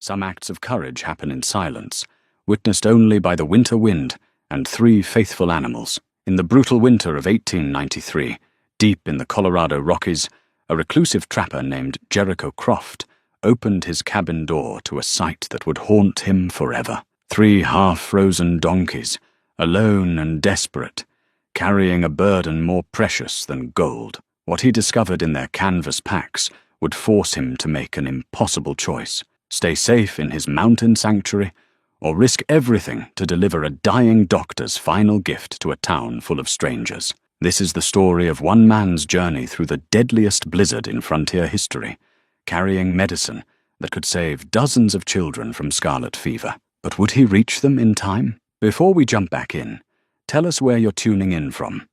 Some acts of courage happen in silence, witnessed only by the winter wind and 3 faithful animals. In the brutal winter of 1893, deep in the Colorado Rockies, a reclusive trapper named Jericho Croft opened his cabin door to a sight that would haunt him forever. 3 half-frozen donkeys, alone and desperate, carrying a burden more precious than gold. What he discovered in their canvas packs would force him to make an impossible choice: stay safe in his mountain sanctuary, or risk everything to deliver a dying doctor's final gift to a town full of strangers. This is the story of one man's journey through the deadliest blizzard in frontier history, carrying medicine that could save dozens of children from scarlet fever. But would he reach them in time? Before we jump back in, tell us where you're tuning in from.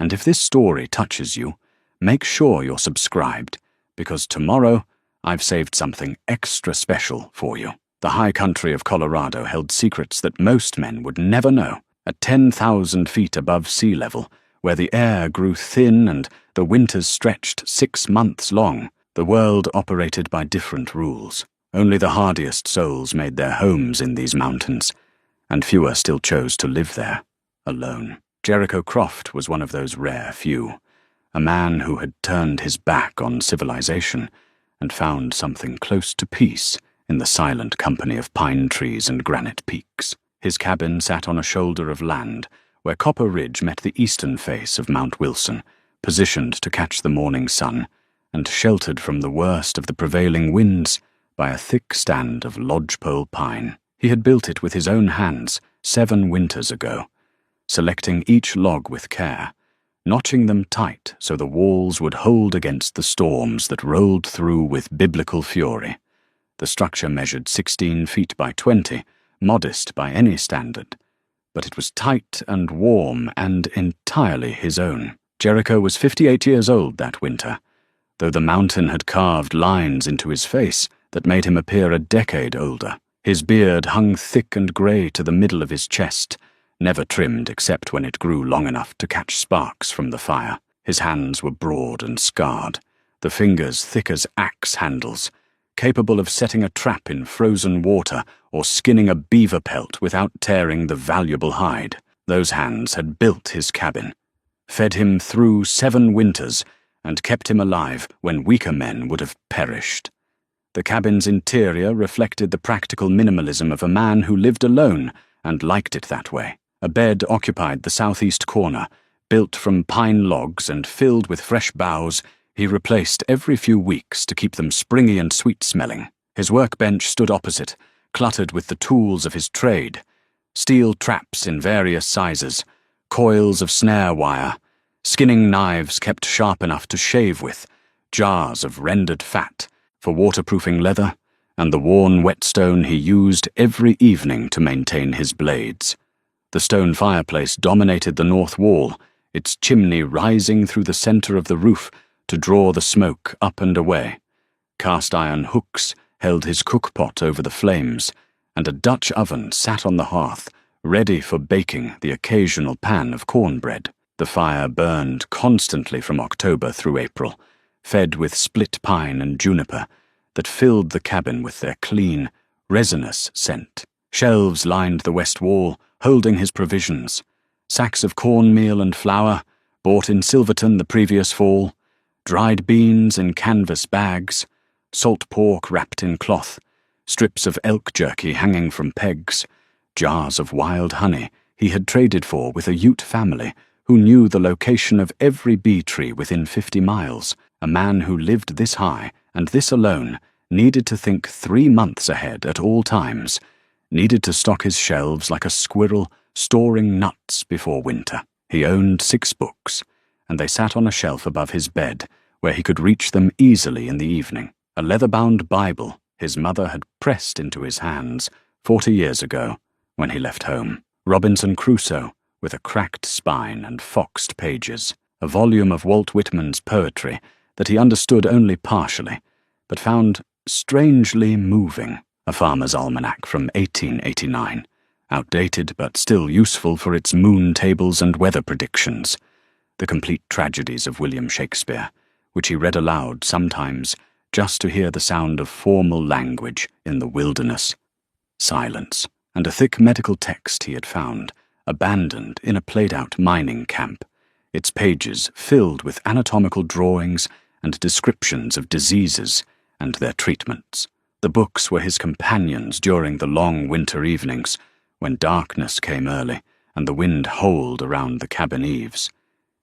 And if this story touches you, make sure you're subscribed, because tomorrow I've saved something extra special for you. The high country of Colorado held secrets that most men would never know. At 10,000 feet above sea level, where the air grew thin and the winters stretched 6 months long, the world operated by different rules. Only the hardiest souls made their homes in these mountains, and fewer still chose to live there, alone. Jericho Croft was one of those rare few, a man who had turned his back on civilization and found something close to peace in the silent company of pine trees and granite peaks. His cabin sat on a shoulder of land where Copper Ridge met the eastern face of Mount Wilson, positioned to catch the morning sun, and sheltered from the worst of the prevailing winds by a thick stand of lodgepole pine. He had built it with his own hands 7 winters ago, selecting each log with care, notching them tight so the walls would hold against the storms that rolled through with biblical fury. The structure measured 16 feet by 20, modest by any standard, but it was tight and warm and entirely his own. Jericho was 58 years old that winter, though the mountain had carved lines into his face that made him appear a decade older. His beard hung thick and grey to the middle of his chest, never trimmed except when it grew long enough to catch sparks from the fire. His hands were broad and scarred, the fingers thick as axe handles, capable of setting a trap in frozen water or skinning a beaver pelt without tearing the valuable hide. Those hands had built his cabin, fed him through 7 winters, and kept him alive when weaker men would have perished. The cabin's interior reflected the practical minimalism of a man who lived alone and liked it that way. A bed occupied the southeast corner, built from pine logs and filled with fresh boughs he replaced every few weeks to keep them springy and sweet-smelling. His workbench stood opposite, cluttered with the tools of his trade: steel traps in various sizes, coils of snare wire, skinning knives kept sharp enough to shave with, jars of rendered fat for waterproofing leather, and the worn whetstone he used every evening to maintain his blades. The stone fireplace dominated the north wall, its chimney rising through the center of the roof to draw the smoke up and away. Cast-iron hooks held his cookpot over the flames, and a Dutch oven sat on the hearth, ready for baking the occasional pan of cornbread. The fire burned constantly from October through April, fed with split pine and juniper that filled the cabin with their clean, resinous scent. Shelves lined the west wall, holding his provisions: sacks of cornmeal and flour, bought in Silverton the previous fall, dried beans in canvas bags, salt pork wrapped in cloth, strips of elk jerky hanging from pegs, jars of wild honey he had traded for with a Ute family who knew the location of every bee tree within 50 miles. A man who lived this high, and this alone, needed to think 3 months ahead at all times, needed to stock his shelves like a squirrel storing nuts before winter. He owned 6 books, and they sat on a shelf above his bed, where he could reach them easily in the evening. A leather-bound Bible his mother had pressed into his hands 40 years ago when he left home. Robinson Crusoe, with a cracked spine and foxed pages. A volume of Walt Whitman's poetry that he understood only partially, but found strangely moving. A farmer's almanac from 1889, outdated but still useful for its moon tables and weather predictions. The complete tragedies of William Shakespeare, which he read aloud sometimes just to hear the sound of formal language in the wilderness. Silence, and a thick medical text he had found, abandoned in a played-out mining camp, its pages filled with anatomical drawings and descriptions of diseases and their treatments. The books were his companions during the long winter evenings, when darkness came early and the wind howled around the cabin eaves.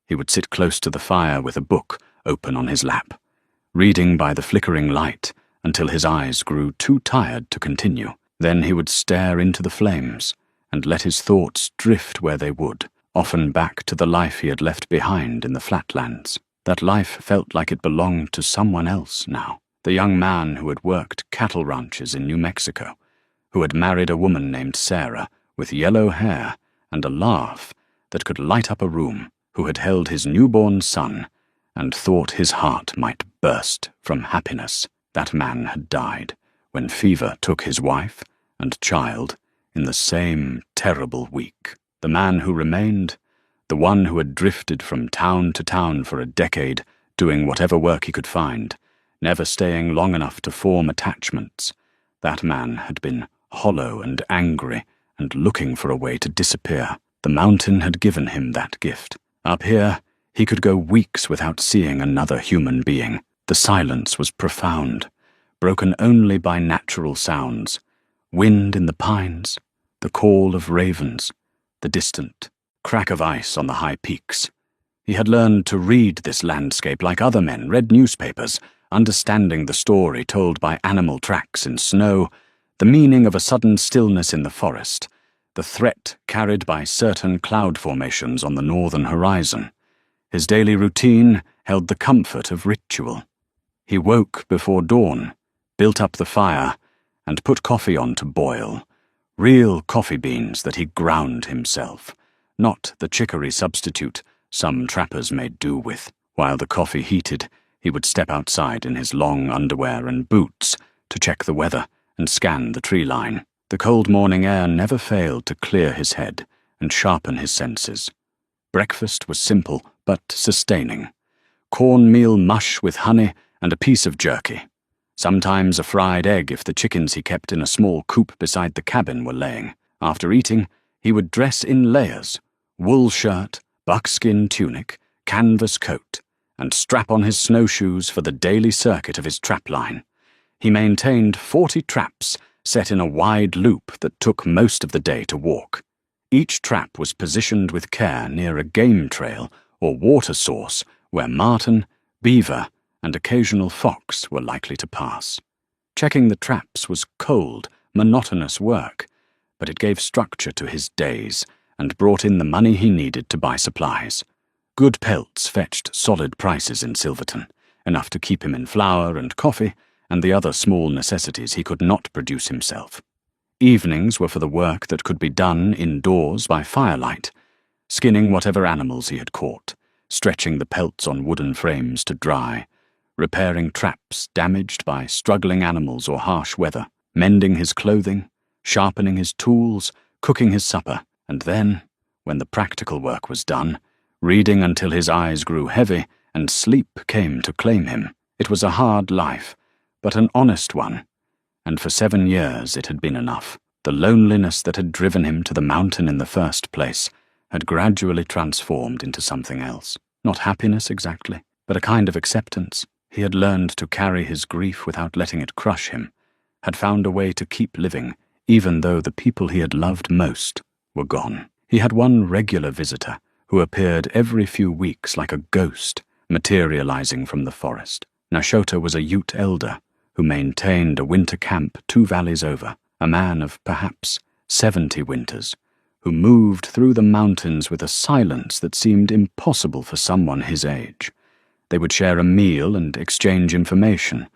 He would sit close to the fire with a book open on his lap, reading by the flickering light until his eyes grew too tired to continue. Then he would stare into the flames and let his thoughts drift where they would, often back to the life he had left behind in the flatlands. That life felt like it belonged to someone else now. The young man who had worked cattle ranches in New Mexico, who had married a woman named Sarah with yellow hair and a laugh that could light up a room, who had held his newborn son and thought his heart might burst from happiness. That man had died when fever took his wife and child in the same terrible week. The man who remained, the one who had drifted from town to town for a decade, doing whatever work he could find, never staying long enough to form attachments, that man had been hollow and angry and looking for a way to disappear. The mountain had given him that gift. Up here, he could go weeks without seeing another human being. The silence was profound, broken only by natural sounds, wind in the pines, the call of ravens, the distant crack of ice on the high peaks. He had learned to read this landscape like other men read newspapers, understanding the story told by animal tracks in snow, the meaning of a sudden stillness in the forest, the threat carried by certain cloud formations on the northern horizon. His daily routine held the comfort of ritual. He woke before dawn, built up the fire, and put coffee on to boil. Real coffee beans that he ground himself, not the chicory substitute some trappers made do with. While the coffee heated, he would step outside in his long underwear and boots to check the weather and scan the tree line. The cold morning air never failed to clear his head and sharpen his senses. Breakfast was simple but sustaining. Cornmeal mush with honey and a piece of jerky. Sometimes a fried egg if the chickens he kept in a small coop beside the cabin were laying. After eating, he would dress in layers, wool shirt, buckskin tunic, canvas coat, and strap on his snowshoes for the daily circuit of his trapline. He maintained 40 traps set in a wide loop that took most of the day to walk. Each trap was positioned with care near a game trail or water source where marten, beaver, and occasional fox were likely to pass. Checking the traps was cold, monotonous work, but it gave structure to his days and brought in the money he needed to buy supplies. Good pelts fetched solid prices in Silverton, enough to keep him in flour and coffee and the other small necessities he could not produce himself. Evenings were for the work that could be done indoors by firelight, skinning whatever animals he had caught, stretching the pelts on wooden frames to dry, repairing traps damaged by struggling animals or harsh weather, mending his clothing, sharpening his tools, cooking his supper, and then, when the practical work was done, reading until his eyes grew heavy and sleep came to claim him. It was a hard life, but an honest one, and for 7 years it had been enough. The loneliness that had driven him to the mountain in the first place had gradually transformed into something else. Not happiness exactly, but a kind of acceptance. He had learned to carry his grief without letting it crush him, had found a way to keep living, even though the people he had loved most were gone. He had one regular visitor who appeared every few weeks like a ghost, materializing from the forest. Nashota was a Ute elder who maintained a winter camp 2 valleys over, a man of perhaps 70 winters, who moved through the mountains with a silence that seemed impossible for someone his age. They would share a meal and exchange information,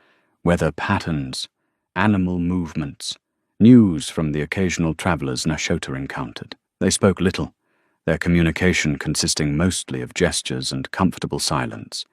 weather patterns, animal movements, news from the occasional travelers Nashota encountered. They spoke little, their communication consisting mostly of gestures and comfortable silence.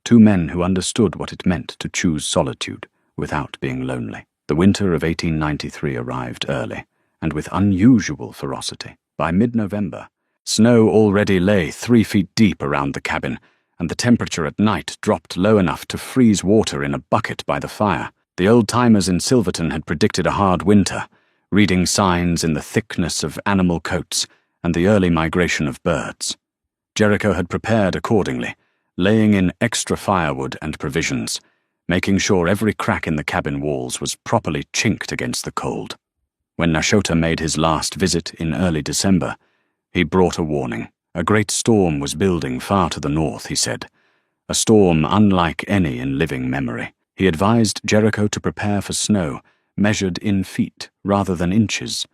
2 men who understood what it meant to choose solitude without being lonely. The winter of 1893 arrived early, and with unusual ferocity. By mid-November, snow already lay 3 feet deep around the cabin, and the temperature at night dropped low enough to freeze water in a bucket by the fire. The old-timers in Silverton had predicted a hard winter, reading signs in the thickness of animal coats and the early migration of birds. Jericho had prepared accordingly, laying in extra firewood and provisions, making sure every crack in the cabin walls was properly chinked against the cold. When Nashota made his last visit in early December, he brought a warning. A great storm was building far to the north, he said. A storm unlike any in living memory. He advised Jericho to prepare for snow, measured in feet rather than inches,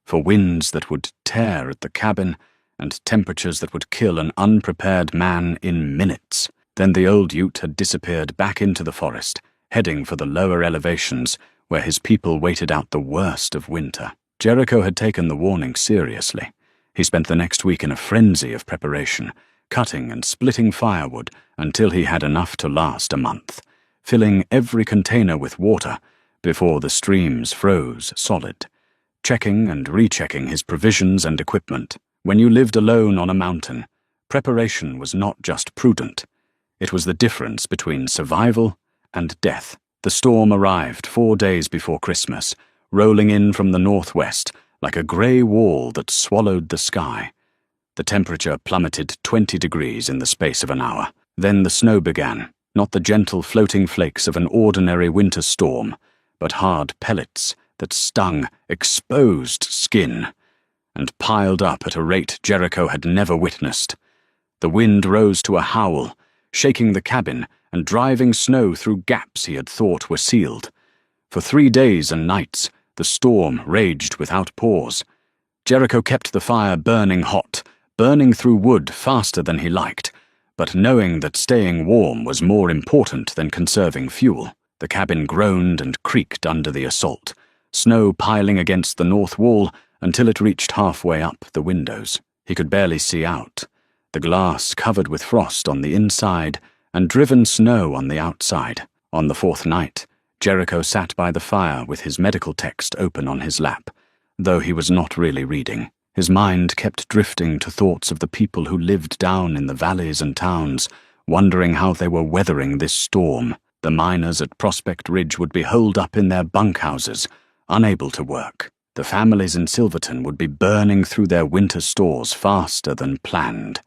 for winds that would tear at the cabin and temperatures that would kill an unprepared man in minutes. Then the old Ute had disappeared back into the forest, heading for the lower elevations where his people waited out the worst of winter. Jericho had taken the warning seriously. He spent the next week in a frenzy of preparation, cutting and splitting firewood until he had enough to last a month, filling every container with water before the streams froze solid, checking and rechecking his provisions and equipment. When you lived alone on a mountain, preparation was not just prudent. It was the difference between survival and death. The storm arrived 4 days before Christmas, rolling in from the northwest like a grey wall that swallowed the sky. The temperature plummeted 20 degrees in the space of an hour. Then the snow began, not the gentle floating flakes of an ordinary winter storm, but hard pellets that stung exposed skin and piled up at a rate Jericho had never witnessed. The wind rose to a howl, shaking the cabin and driving snow through gaps he had thought were sealed. For 3 days and nights, the storm raged without pause. Jericho kept the fire burning hot, burning through wood faster than he liked, but knowing that staying warm was more important than conserving fuel. The cabin groaned and creaked under the assault, snow piling against the north wall until it reached halfway up the windows. He could barely see out, the glass covered with frost on the inside and driven snow on the outside. On the 4th night, Jericho sat by the fire with his medical text open on his lap, though he was not really reading. His mind kept drifting to thoughts of the people who lived down in the valleys and towns, wondering how they were weathering this storm. The miners at Prospect Ridge would be holed up in their bunkhouses, unable to work. The families in Silverton would be burning through their winter stores faster than planned.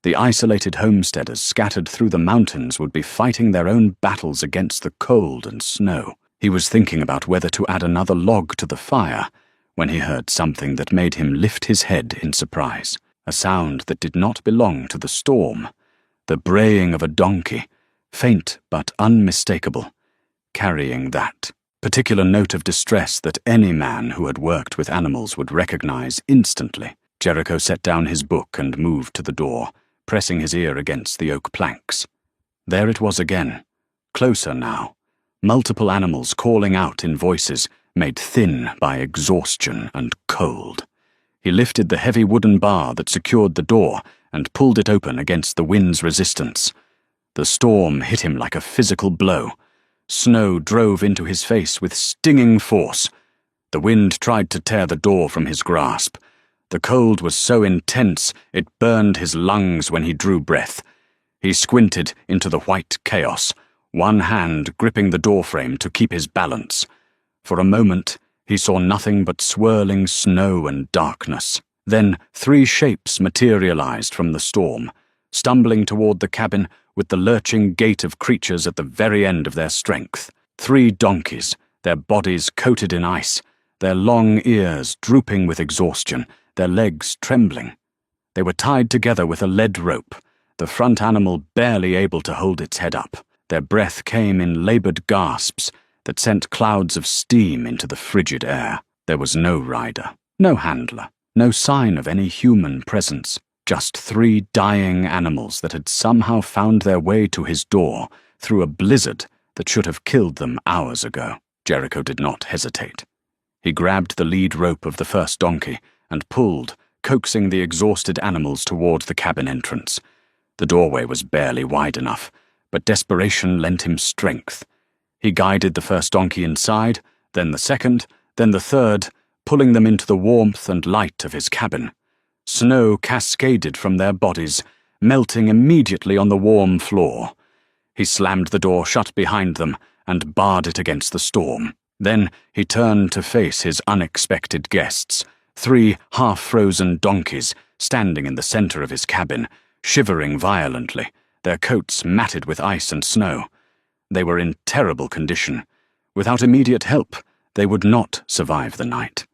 The isolated homesteaders scattered through the mountains would be fighting their own battles against the cold and snow. He was thinking about whether to add another log to the fire when he heard something that made him lift his head in surprise. A sound that did not belong to the storm. The braying of a donkey, faint but unmistakable, carrying that particular note of distress that any man who had worked with animals would recognize instantly. Jericho set down his book and moved to the door, pressing his ear against the oak planks. There it was again, closer now, multiple animals calling out in voices made thin by exhaustion and cold. He lifted the heavy wooden bar that secured the door and pulled it open against the wind's resistance. The storm hit him like a physical blow. Snow drove into his face with stinging force. The wind tried to tear the door from his grasp. The cold was so intense it burned his lungs when he drew breath. He squinted into the white chaos, one hand gripping the doorframe to keep his balance. For a moment, he saw nothing but swirling snow and darkness. Then 3 shapes materialized from the storm, stumbling toward the cabin with the lurching gait of creatures at the very end of their strength. 3 donkeys, their bodies coated in ice, their long ears drooping with exhaustion, their legs trembling. They were tied together with a lead rope, the front animal barely able to hold its head up. Their breath came in labored gasps that sent clouds of steam into the frigid air. There was no rider, no handler, no sign of any human presence, just 3 dying animals that had somehow found their way to his door through a blizzard that should have killed them hours ago. Jericho did not hesitate. He grabbed the lead rope of the first donkey and pulled, coaxing the exhausted animals toward the cabin entrance. The doorway was barely wide enough, but desperation lent him strength. He guided the first donkey inside, then the second, then the third, pulling them into the warmth and light of his cabin. Snow cascaded from their bodies, melting immediately on the warm floor. He slammed the door shut behind them and barred it against the storm. Then he turned to face his unexpected guests, 3 half-frozen donkeys standing in the center of his cabin, shivering violently, their coats matted with ice and snow. They were in terrible condition. Without immediate help, they would not survive the night.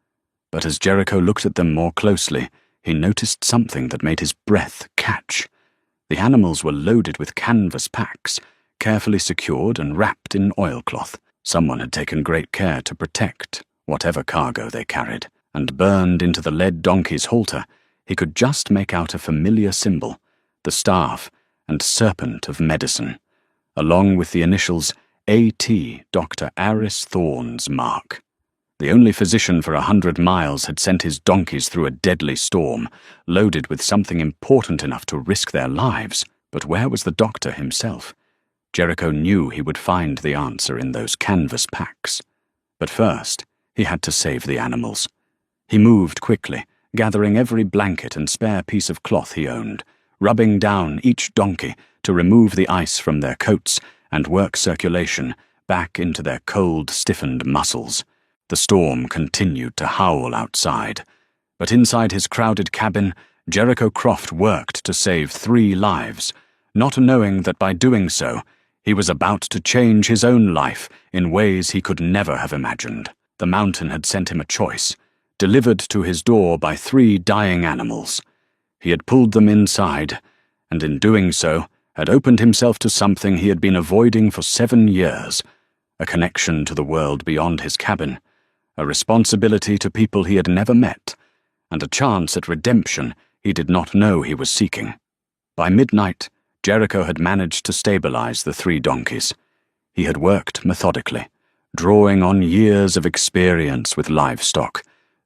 But as Jericho looked at them more closely, he noticed something that made his breath catch. The animals were loaded with canvas packs, carefully secured and wrapped in oilcloth. Someone had taken great care to protect whatever cargo they carried, and burned into the lead donkey's halter, he could just make out a familiar symbol, the staff and serpent of medicine, along with the initials A.T. Dr. Aris Thorne's mark. The only physician for 100 miles had sent his donkeys through a deadly storm, loaded with something important enough to risk their lives. But where was the doctor himself? Jericho knew he would find the answer in those canvas packs. But first, he had to save the animals. He moved quickly, gathering every blanket and spare piece of cloth he owned, rubbing down each donkey to remove the ice from their coats and work circulation back into their cold, stiffened muscles. The storm continued to howl outside, but inside his crowded cabin, Jericho Croft worked to save 3 lives, not knowing that by doing so, he was about to change his own life in ways he could never have imagined. The mountain had sent him a choice, delivered to his door by 3 dying animals. He had pulled them inside, and in doing so, had opened himself to something he had been avoiding for 7 years, a connection to the world beyond his cabin, a responsibility to people he had never met, and a chance at redemption he did not know he was seeking. By midnight, Jericho had managed to stabilize the 3 donkeys. He had worked methodically, drawing on years of experience with livestock,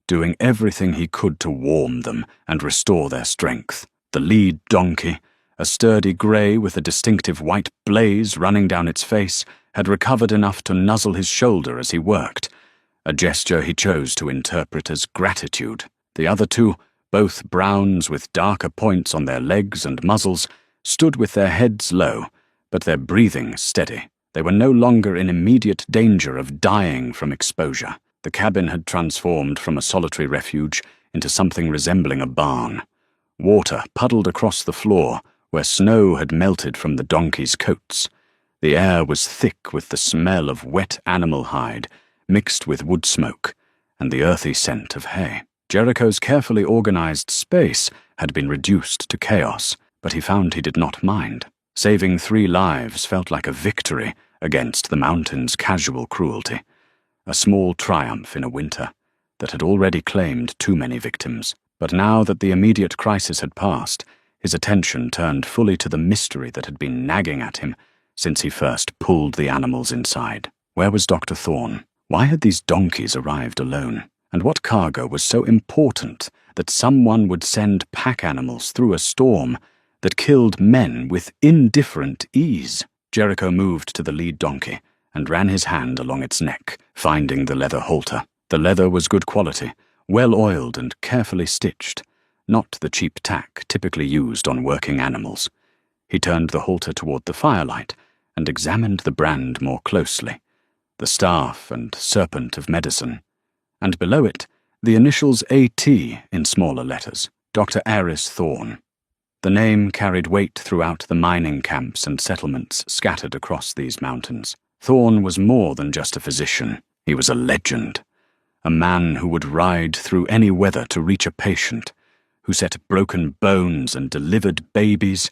doing everything he could to warm them and restore their strength. The lead donkey, a sturdy grey with a distinctive white blaze running down its face, had recovered enough to nuzzle his shoulder as he worked, a gesture he chose to interpret as gratitude. The other 2, both browns with darker points on their legs and muzzles, stood with their heads low, but their breathing steady. They were no longer in immediate danger of dying from exposure. The cabin had transformed from a solitary refuge into something resembling a barn. Water puddled across the floor where snow had melted from the donkeys' coats. The air was thick with the smell of wet animal hide, mixed with wood smoke, and the earthy scent of hay. Jericho's carefully organized space had been reduced to chaos, but he found he did not mind. Saving 3 lives felt like a victory against the mountain's casual cruelty, a small triumph in a winter that had already claimed too many victims. But now that the immediate crisis had passed, his attention turned fully to the mystery that had been nagging at him since he first pulled the animals inside. Where was Dr. Thorne? Why had these donkeys arrived alone? And what cargo was so important that someone would send pack animals through a storm that killed men with indifferent ease? Jericho moved to the lead donkey and ran his hand along its neck, finding the leather halter. The leather was good quality, well oiled and carefully stitched, not the cheap tack typically used on working animals. He turned the halter toward the firelight and examined the brand more closely, the staff and serpent of medicine, and below it, the initials A.T. in smaller letters, Dr. Aris Thorne. The name carried weight throughout the mining camps and settlements scattered across these mountains. Thorne was more than just a physician. He was a legend, a man who would ride through any weather to reach a patient, who set broken bones and delivered babies,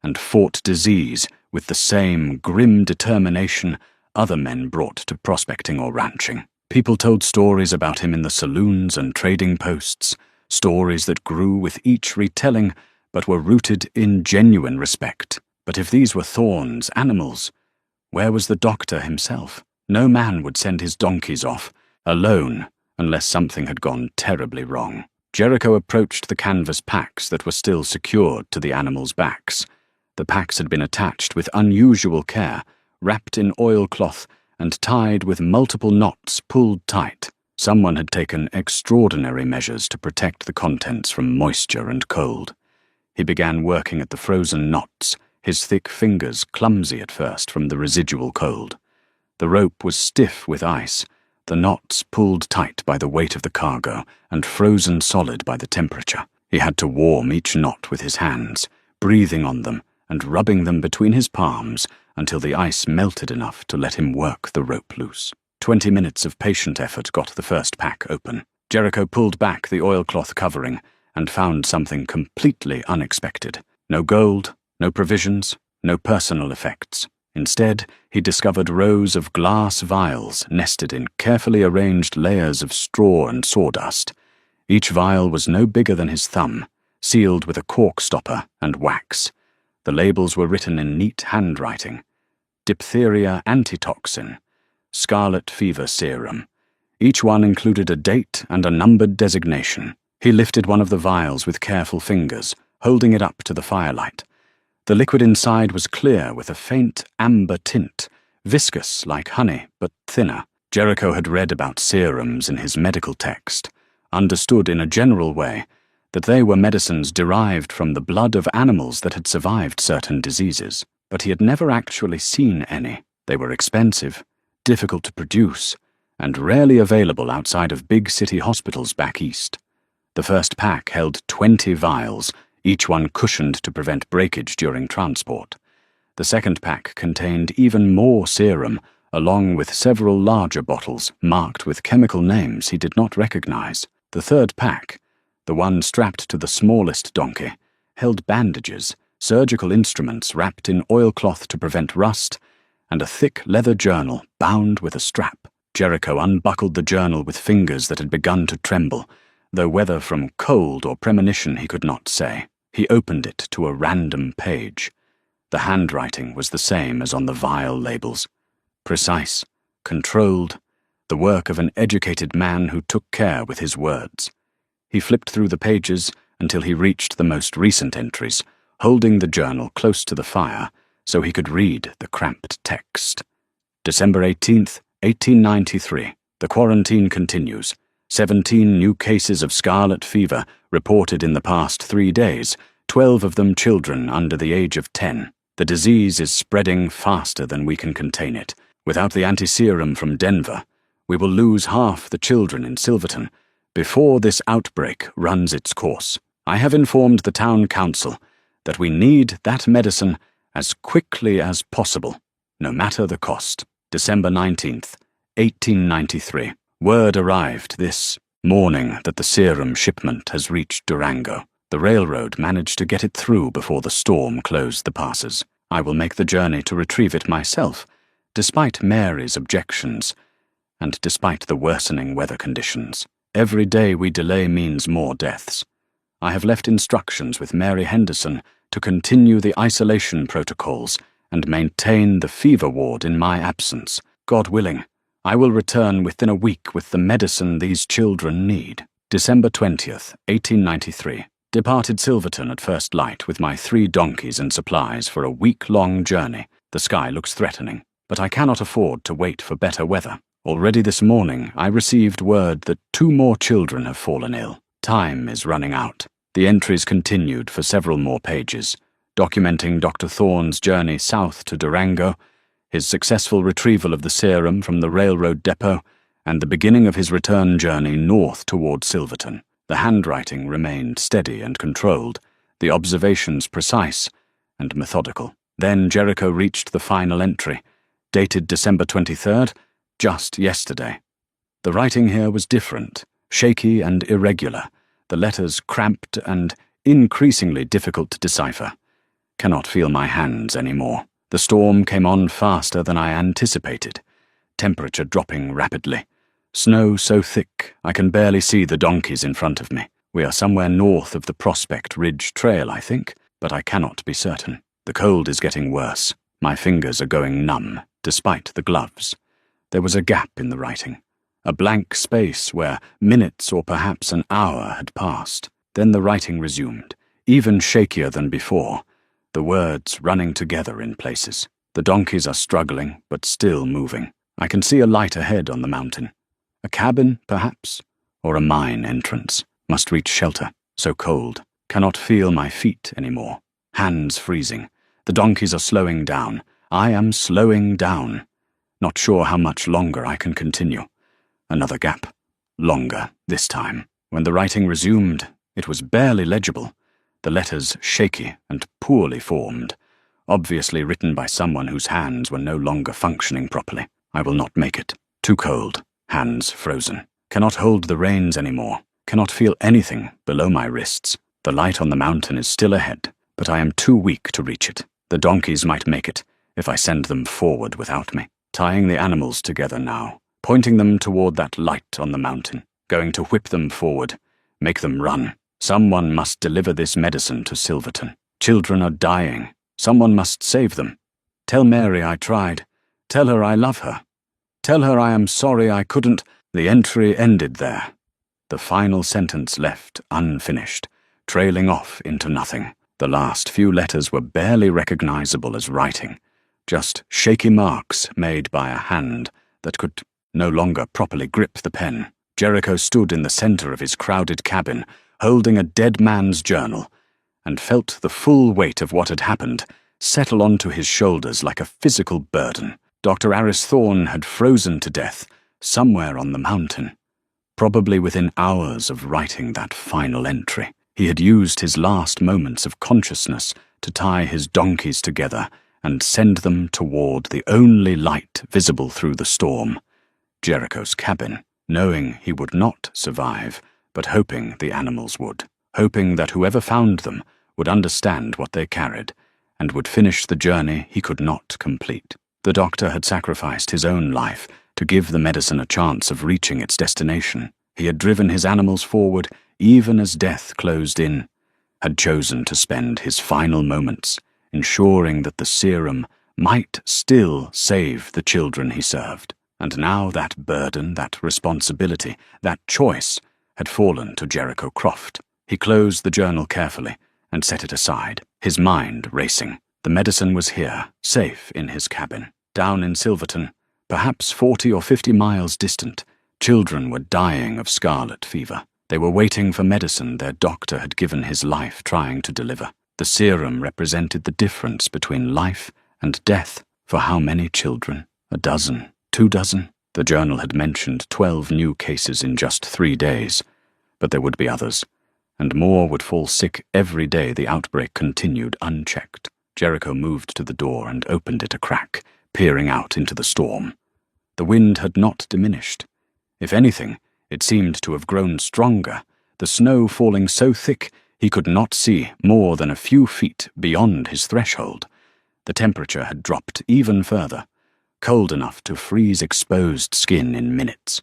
and fought disease with the same grim determination other men brought to prospecting or ranching. People told stories about him in the saloons and trading posts, stories that grew with each retelling but were rooted in genuine respect. But if these were Thorne's animals, where was the doctor himself? No man would send his donkeys off, alone, unless something had gone terribly wrong. Jericho approached the canvas packs that were still secured to the animals' backs. The packs had been attached with unusual care, wrapped in oilcloth and tied with multiple knots pulled tight. Someone had taken extraordinary measures to protect the contents from moisture and cold. He began working at the frozen knots, his thick fingers clumsy at first from the residual cold. The rope was stiff with ice, the knots pulled tight by the weight of the cargo and frozen solid by the temperature. He had to warm each knot with his hands, breathing on them and rubbing them between his palms until the ice melted enough to let him work the rope loose. 20 minutes of patient effort got the first pack open. Jericho pulled back the oilcloth covering and found something completely unexpected. No gold, no provisions, no personal effects. Instead, he discovered rows of glass vials nested in carefully arranged layers of straw and sawdust. Each vial was no bigger than his thumb, sealed with a cork stopper and wax. The labels were written in neat handwriting. Diphtheria antitoxin, scarlet fever serum. Each one included a date and a numbered designation. He lifted one of the vials with careful fingers, holding it up to the firelight. The liquid inside was clear with a faint amber tint, viscous like honey, but thinner. Jericho had read about serums in his medical text, understood in a general way that they were medicines derived from the blood of animals that had survived certain diseases, but he had never actually seen any. They were expensive, difficult to produce, and rarely available outside of big city hospitals back east. The first pack held 20 vials, each one cushioned to prevent breakage during transport. The second pack contained even more serum, along with several larger bottles marked with chemical names he did not recognize. The third pack, the one strapped to the smallest donkey, held bandages, surgical instruments wrapped in oilcloth to prevent rust, and a thick leather journal bound with a strap. Jericho unbuckled the journal with fingers that had begun to tremble, though whether from cold or premonition he could not say. He opened it to a random page. The handwriting was the same as on the vial labels. Precise, controlled, the work of an educated man who took care with his words. He flipped through the pages until he reached the most recent entries, holding the journal close to the fire so he could read the cramped text. December 18th, 1893. The quarantine continues. 17 new cases of scarlet fever reported in the past 3 days, 12 of them children under the age of 10. The disease is spreading faster than we can contain it. Without the anti-serum from Denver, we will lose half the children in Silverton before this outbreak runs its course. I have informed the town council that we need that medicine as quickly as possible, no matter the cost. December 19th, 1893. Word arrived this morning that the serum shipment has reached Durango. The railroad managed to get it through before the storm closed the passes. I will make the journey to retrieve it myself, despite Mary's objections, and despite the worsening weather conditions. Every day we delay means more deaths. I have left instructions with Mary Henderson to continue the isolation protocols and maintain the fever ward in my absence. God willing, I will return within a week with the medicine these children need. December 20th, 1893. Departed Silverton at first light with my 3 donkeys and supplies for a week-long journey. The sky looks threatening, but I cannot afford to wait for better weather. Already this morning I received word that 2 more children have fallen ill. Time is running out. The entries continued for several more pages, documenting Dr. Thorne's journey south to Durango, his successful retrieval of the serum from the railroad depot, and the beginning of his return journey north toward Silverton. The handwriting remained steady and controlled, the observations precise and methodical. Then Jericho reached the final entry, dated December 23rd, just yesterday. The writing here was different, shaky and irregular, the letters cramped and increasingly difficult to decipher. Cannot feel my hands anymore. The storm came on faster than I anticipated, temperature dropping rapidly. Snow so thick I can barely see the donkeys in front of me. We are somewhere north of the Prospect Ridge Trail, I think, but I cannot be certain. The cold is getting worse. My fingers are going numb, despite the gloves. There was a gap in the writing, a blank space where minutes or perhaps an hour had passed. Then the writing resumed, even shakier than before, the words running together in places. The donkeys are struggling, but still moving. I can see a light ahead on the mountain. A cabin, perhaps, or a mine entrance. Must reach shelter. So cold. Cannot feel my feet anymore. Hands freezing. The donkeys are slowing down. I am slowing down. Not sure how much longer I can continue. Another gap. Longer, this time. When the writing resumed, it was barely legible. The letters shaky and poorly formed. Obviously written by someone whose hands were no longer functioning properly. I will not make it. Too cold. Hands frozen. Cannot hold the reins anymore. Cannot feel anything below my wrists. The light on the mountain is still ahead, but I am too weak to reach it. The donkeys might make it, if I send them forward without me. Tying the animals together now, pointing them toward that light on the mountain, going to whip them forward, make them run. Someone must deliver this medicine to Silverton. Children are dying. Someone must save them. Tell Mary I tried. Tell her I love her. Tell her I am sorry I couldn't. The entry ended there. The final sentence left unfinished, trailing off into nothing. The last few letters were barely recognizable as writing, just shaky marks made by a hand that could no longer properly grip the pen. Jericho stood in the center of his crowded cabin, holding a dead man's journal, and felt the full weight of what had happened settle onto his shoulders like a physical burden. Dr. Aris Thorne had frozen to death somewhere on the mountain. Probably within hours of writing that final entry, he had used his last moments of consciousness to tie his donkeys together and send them toward the only light visible through the storm, Jericho's cabin, knowing he would not survive, but hoping the animals would, hoping that whoever found them would understand what they carried, and would finish the journey he could not complete. The doctor had sacrificed his own life to give the medicine a chance of reaching its destination. He had driven his animals forward even as death closed in, had chosen to spend his final moments ensuring that the serum might still save the children he served. And now that burden, that responsibility, that choice had fallen to Jericho Croft. He closed the journal carefully and set it aside, his mind racing. The medicine was here, safe in his cabin. Down in Silverton, perhaps 40 or 50 miles distant, children were dying of scarlet fever. They were waiting for medicine their doctor had given his life trying to deliver. The serum represented the difference between life and death. For how many children? A dozen? 2 dozen? The journal had mentioned 12 new cases in just 3 days, but there would be others, and more would fall sick every day the outbreak continued unchecked. Jericho moved to the door and opened it a crack, peering out into the storm. The wind had not diminished. If anything, it seemed to have grown stronger, the snow falling so thick he could not see more than a few feet beyond his threshold. The temperature had dropped even further, cold enough to freeze exposed skin in minutes,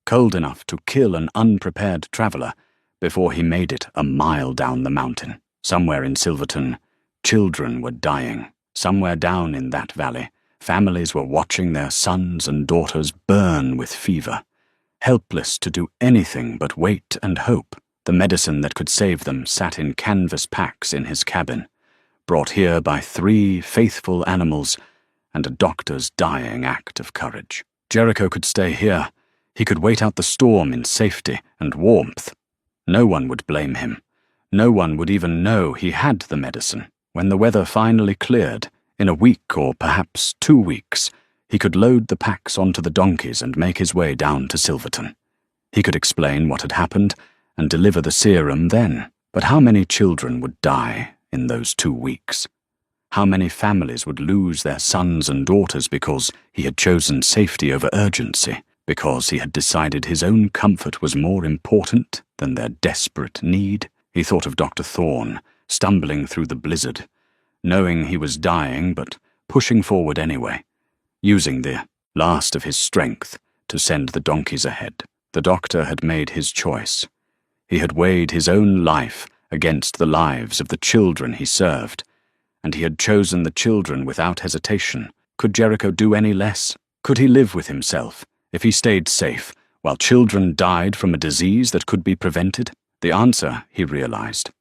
cold enough to kill an unprepared traveler before he made it a mile down the mountain. Somewhere in Silverton, children were dying. Somewhere down in that valley, families were watching their sons and daughters burn with fever, helpless to do anything but wait and hope. The medicine that could save them sat in canvas packs in his cabin, brought here by 3 faithful animals and a doctor's dying act of courage. Jericho could stay here. He could wait out the storm in safety and warmth. No one would blame him. No one would even know he had the medicine. When the weather finally cleared, in a week or perhaps 2 weeks, he could load the packs onto the donkeys and make his way down to Silverton. He could explain what had happened and deliver the serum then. But how many children would die in those 2 weeks? How many families would lose their sons and daughters because he had chosen safety over urgency, because he had decided his own comfort was more important than their desperate need? He thought of Dr. Thorne, stumbling through the blizzard, knowing he was dying but pushing forward anyway, using the last of his strength to send the donkeys ahead. The doctor had made his choice. He had weighed his own life against the lives of the children he served, and he had chosen the children without hesitation. Could Jericho do any less? Could he live with himself if he stayed safe while children died from a disease that could be prevented? The answer, he realized,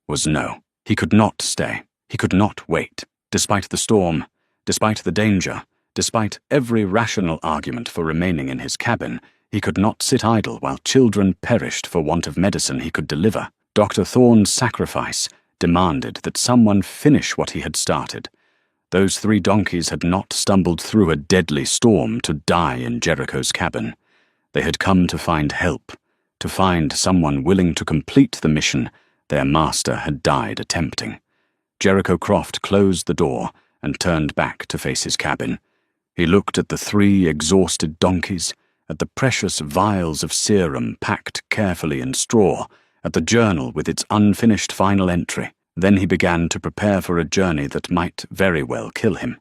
was no. He could not stay. He could not wait. Despite the storm, despite the danger, despite every rational argument for remaining in his cabin, he could not sit idle while children perished for want of medicine he could deliver. Dr. Thorne's sacrifice demanded that someone finish what he had started. Those 3 donkeys had not stumbled through a deadly storm to die in Jericho's cabin. They had come to find help, to find someone willing to complete the mission their master had died attempting. Jericho Croft closed the door and turned back to face his cabin. He looked at the 3 exhausted donkeys, at the precious vials of serum packed carefully in straw, at the journal with its unfinished final entry. Then he began to prepare for a journey that might very well kill him.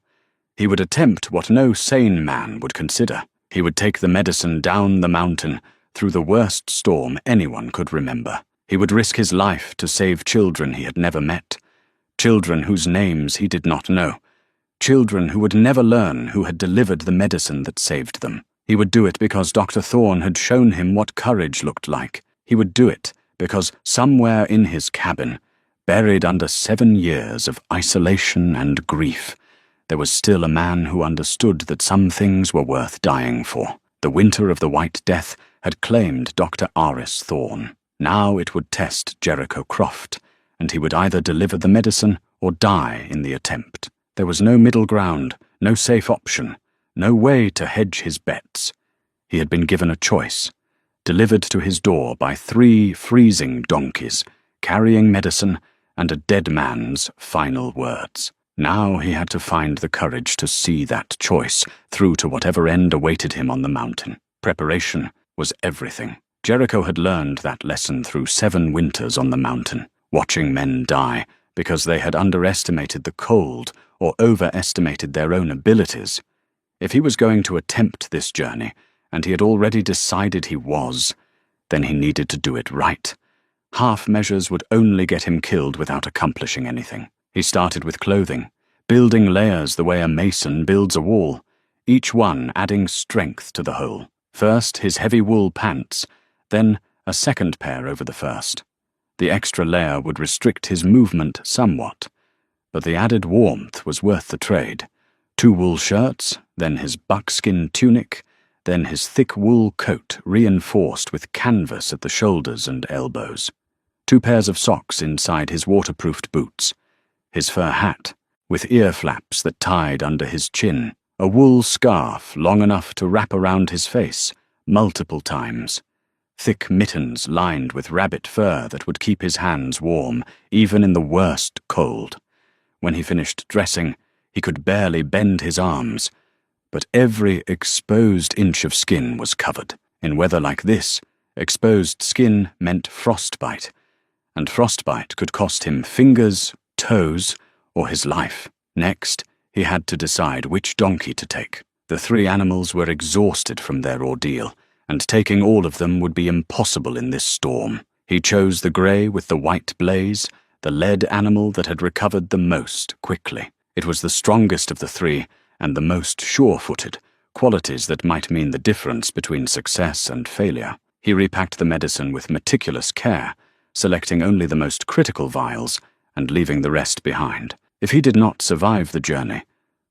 He would attempt what no sane man would consider. He would take the medicine down the mountain through the worst storm anyone could remember. He would risk his life to save children he had never met, children whose names he did not know, children who would never learn who had delivered the medicine that saved them. He would do it because Dr. Thorne had shown him what courage looked like. He would do it because somewhere in his cabin, buried under 7 years of isolation and grief, there was still a man who understood that some things were worth dying for. The winter of the White Death had claimed Dr. Aris Thorne. Now it would test Jericho Croft, and he would either deliver the medicine or die in the attempt. There was no middle ground, no safe option, no way to hedge his bets. He had been given a choice, delivered to his door by 3 freezing donkeys, carrying medicine and a dead man's final words. Now he had to find the courage to see that choice through to whatever end awaited him on the mountain. Preparation was everything. Jericho had learned that lesson through 7 winters on the mountain, watching men die because they had underestimated the cold or overestimated their own abilities. If he was going to attempt this journey, and he had already decided he was, then he needed to do it right. Half measures would only get him killed without accomplishing anything. He started with clothing, building layers the way a mason builds a wall, each one adding strength to the whole. First his heavy wool pants, then a second pair over the first. The extra layer would restrict his movement somewhat, but the added warmth was worth the trade. 2 wool shirts, then his buckskin tunic, then his thick wool coat reinforced with canvas at the shoulders and elbows. 2 pairs of socks inside his waterproofed boots, his fur hat, with ear flaps that tied under his chin, a wool scarf long enough to wrap around his face multiple times, thick mittens lined with rabbit fur that would keep his hands warm even in the worst cold. When he finished dressing, he could barely bend his arms, but every exposed inch of skin was covered. In weather like this, exposed skin meant frostbite, and frostbite could cost him fingers, toes, or his life. Next, he had to decide which donkey to take. The 3 animals were exhausted from their ordeal, and taking all of them would be impossible in this storm. He chose the grey with the white blaze, the lead animal that had recovered the most quickly. It was the strongest of the 3, and the most sure-footed, qualities that might mean the difference between success and failure. He repacked the medicine with meticulous care, selecting only the most critical vials and leaving the rest behind. If he did not survive the journey,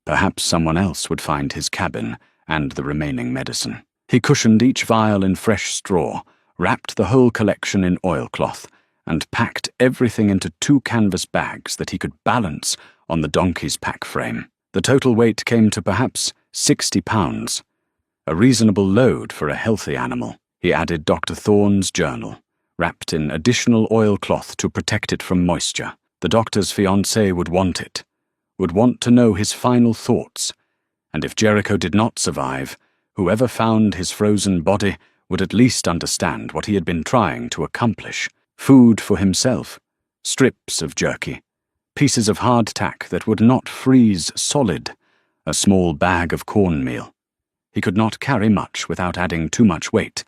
perhaps someone else would find his cabin and the remaining medicine. He cushioned each vial in fresh straw, wrapped the whole collection in oilcloth, and packed everything into 2 canvas bags that he could balance on the donkey's pack frame. The total weight came to perhaps 60 pounds, a reasonable load for a healthy animal. He added Dr. Thorne's journal, wrapped in additional oilcloth to protect it from moisture. The doctor's fiancée would want it, would want to know his final thoughts, and if Jericho did not survive, whoever found his frozen body would at least understand what he had been trying to accomplish. Food for himself, strips of jerky, pieces of hardtack that would not freeze solid, a small bag of cornmeal. He could not carry much without adding too much weight,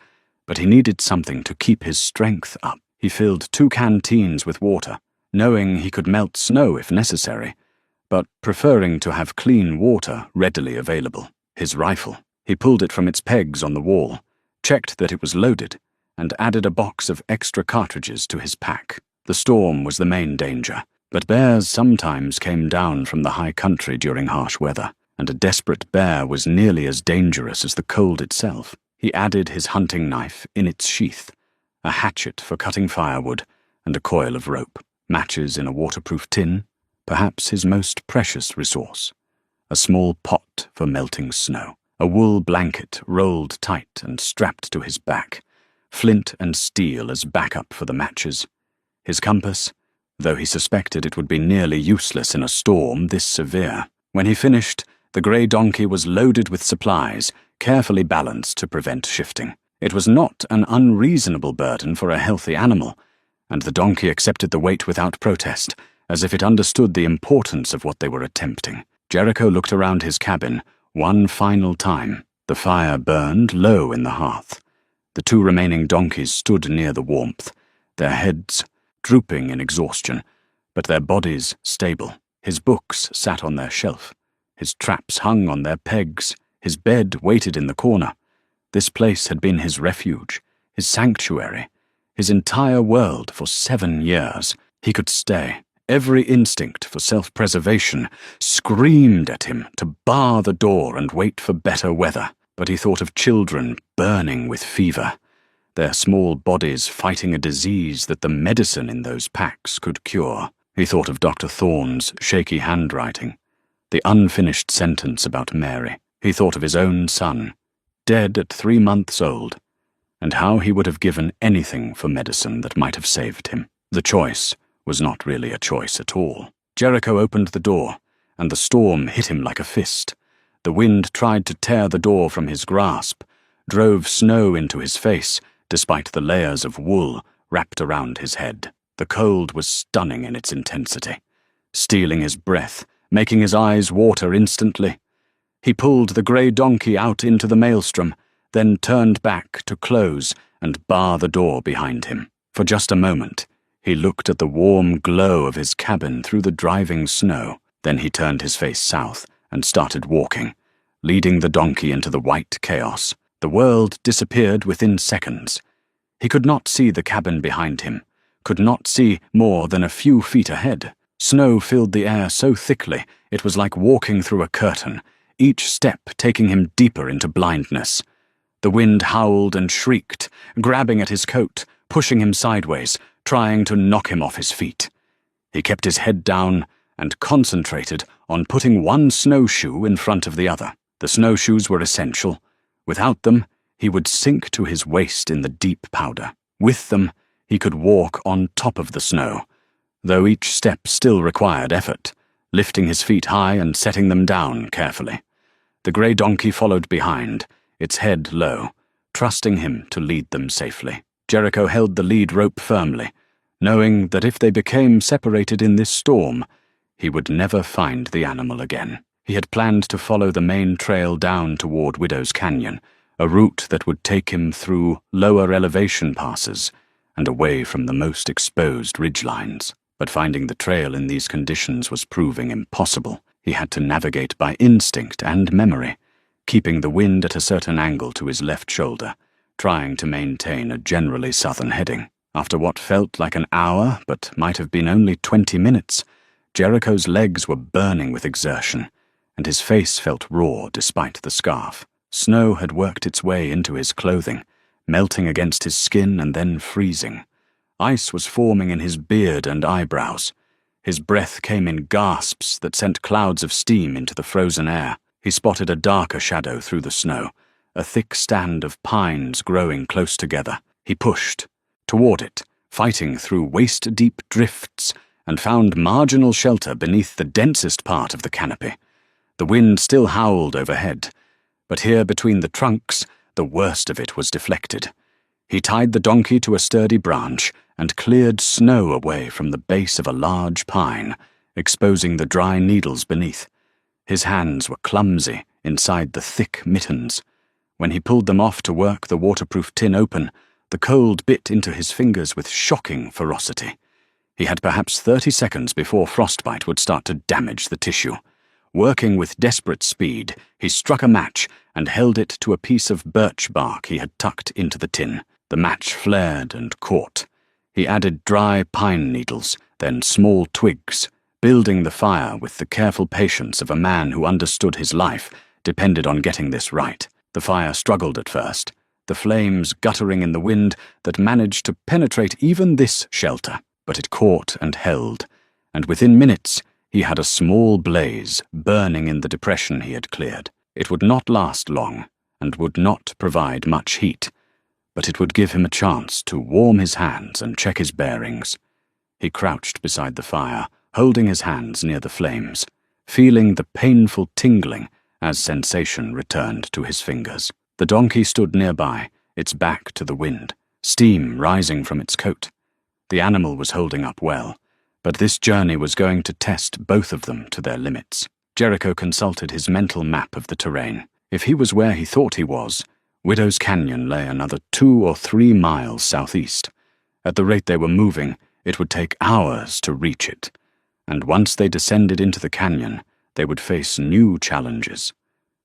but he needed something to keep his strength up. He filled 2 canteens with water, knowing he could melt snow if necessary, but preferring to have clean water readily available. His rifle. He pulled it from its pegs on the wall, checked that it was loaded, and added a box of extra cartridges to his pack. The storm was the main danger, but bears sometimes came down from the high country during harsh weather, and a desperate bear was nearly as dangerous as the cold itself. He added his hunting knife in its sheath, a hatchet for cutting firewood, and a coil of rope. Matches in a waterproof tin, perhaps his most precious resource. A small pot for melting snow. A wool blanket rolled tight and strapped to his back. Flint and steel as backup for the matches. His compass, though he suspected it would be nearly useless in a storm this severe. When he finished, the grey donkey was loaded with supplies, carefully balanced to prevent shifting. It was not an unreasonable burden for a healthy animal, and the donkey accepted the weight without protest, as if it understood the importance of what they were attempting. Jericho looked around his cabin one final time. The fire burned low in the hearth. The two remaining donkeys stood near the warmth, their heads drooping in exhaustion, but their bodies stable. His books sat on their shelf. His traps hung on their pegs. His bed waited in the corner. This place had been his refuge, his sanctuary, his entire world for 7 years. He could stay. Every instinct for self-preservation screamed at him to bar the door and wait for better weather. But he thought of children burning with fever, their small bodies fighting a disease that the medicine in those packs could cure. He thought of Dr. Thorne's shaky handwriting, the unfinished sentence about Mary. He thought of his own son, dead at 3 months old, and how he would have given anything for medicine that might have saved him. The choice was not really a choice at all. Jericho opened the door, and the storm hit him like a fist. The wind tried to tear the door from his grasp, drove snow into his face, despite the layers of wool wrapped around his head. The cold was stunning in its intensity, stealing his breath, making his eyes water instantly. He pulled the grey donkey out into the maelstrom, then turned back to close and bar the door behind him. For just a moment, he looked at the warm glow of his cabin through the driving snow. Then he turned his face south and started walking, leading the donkey into the white chaos. The world disappeared within seconds. He could not see the cabin behind him, could not see more than a few feet ahead. Snow filled the air so thickly it was like walking through a curtain, each step taking him deeper into blindness. The wind howled and shrieked, grabbing at his coat, pushing him sideways, trying to knock him off his feet. He kept his head down and concentrated on putting one snowshoe in front of the other. The snowshoes were essential. Without them, he would sink to his waist in the deep powder. With them, he could walk on top of the snow, though each step still required effort, lifting his feet high and setting them down carefully. The grey donkey followed behind, its head low, trusting him to lead them safely. Jericho held the lead rope firmly, knowing that if they became separated in this storm, he would never find the animal again. He had planned to follow the main trail down toward Widow's Canyon, a route that would take him through lower elevation passes and away from the most exposed ridgelines. But finding the trail in these conditions was proving impossible. He had to navigate by instinct and memory, keeping the wind at a certain angle to his left shoulder, trying to maintain a generally southern heading. After what felt like an hour, but might have been only 20 minutes, Jericho's legs were burning with exertion, and his face felt raw despite the scarf. Snow had worked its way into his clothing, melting against his skin and then freezing. Ice was forming in his beard and eyebrows. His breath came in gasps that sent clouds of steam into the frozen air. He spotted a darker shadow through the snow, a thick stand of pines growing close together. He pushed toward it, fighting through waist-deep drifts, and found marginal shelter beneath the densest part of the canopy. The wind still howled overhead, but here between the trunks, the worst of it was deflected. He tied the donkey to a sturdy branch and cleared snow away from the base of a large pine, exposing the dry needles beneath. His hands were clumsy inside the thick mittens. When he pulled them off to work the waterproof tin open, the cold bit into his fingers with shocking ferocity. He had perhaps 30 seconds before frostbite would start to damage the tissue. Working with desperate speed, he struck a match and held it to a piece of birch bark he had tucked into the tin. The match flared and caught. He added dry pine needles, then small twigs, building the fire with the careful patience of a man who understood his life depended on getting this right. The fire struggled at first, the flames guttering in the wind that managed to penetrate even this shelter. but it caught and held, and within minutes he had a small blaze burning in the depression he had cleared. It would not last long, and would not provide much heat, but it would give him a chance to warm his hands and check his bearings. He crouched beside the fire, holding his hands near the flames, feeling the painful tingling as sensation returned to his fingers. The donkey stood nearby, its back to the wind, steam rising from its coat. The animal was holding up well, but this journey was going to test both of them to their limits. Jericho consulted his mental map of the terrain. If he was where he thought he was, Widow's Canyon lay another 2 or 3 miles southeast. At the rate they were moving, it would take hours to reach it, and once they descended into the canyon, they would face new challenges.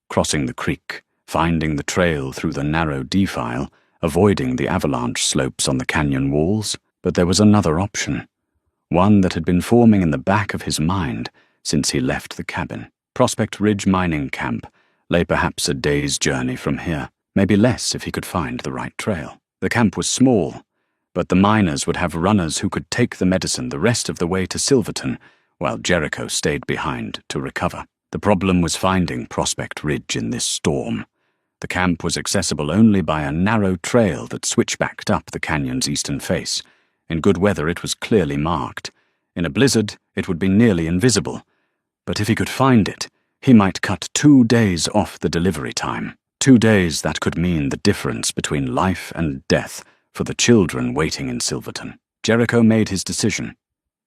Crossing the creek, finding the trail through the narrow defile, avoiding the avalanche slopes on the canyon walls. But there was another option, one that had been forming in the back of his mind since he left the cabin. Prospect Ridge mining camp lay perhaps a day's journey from here, maybe less if he could find the right trail. The camp was small, but the miners would have runners who could take the medicine the rest of the way to Silverton, while Jericho stayed behind to recover. The problem was finding Prospect Ridge in this storm. The camp was accessible only by a narrow trail that switchbacked up the canyon's eastern face. In good weather it was clearly marked. In a blizzard it would be nearly invisible. But if he could find it, he might cut 2 days off the delivery time. 2 days that could mean the difference between life and death for the children waiting in Silverton. Jericho made his decision.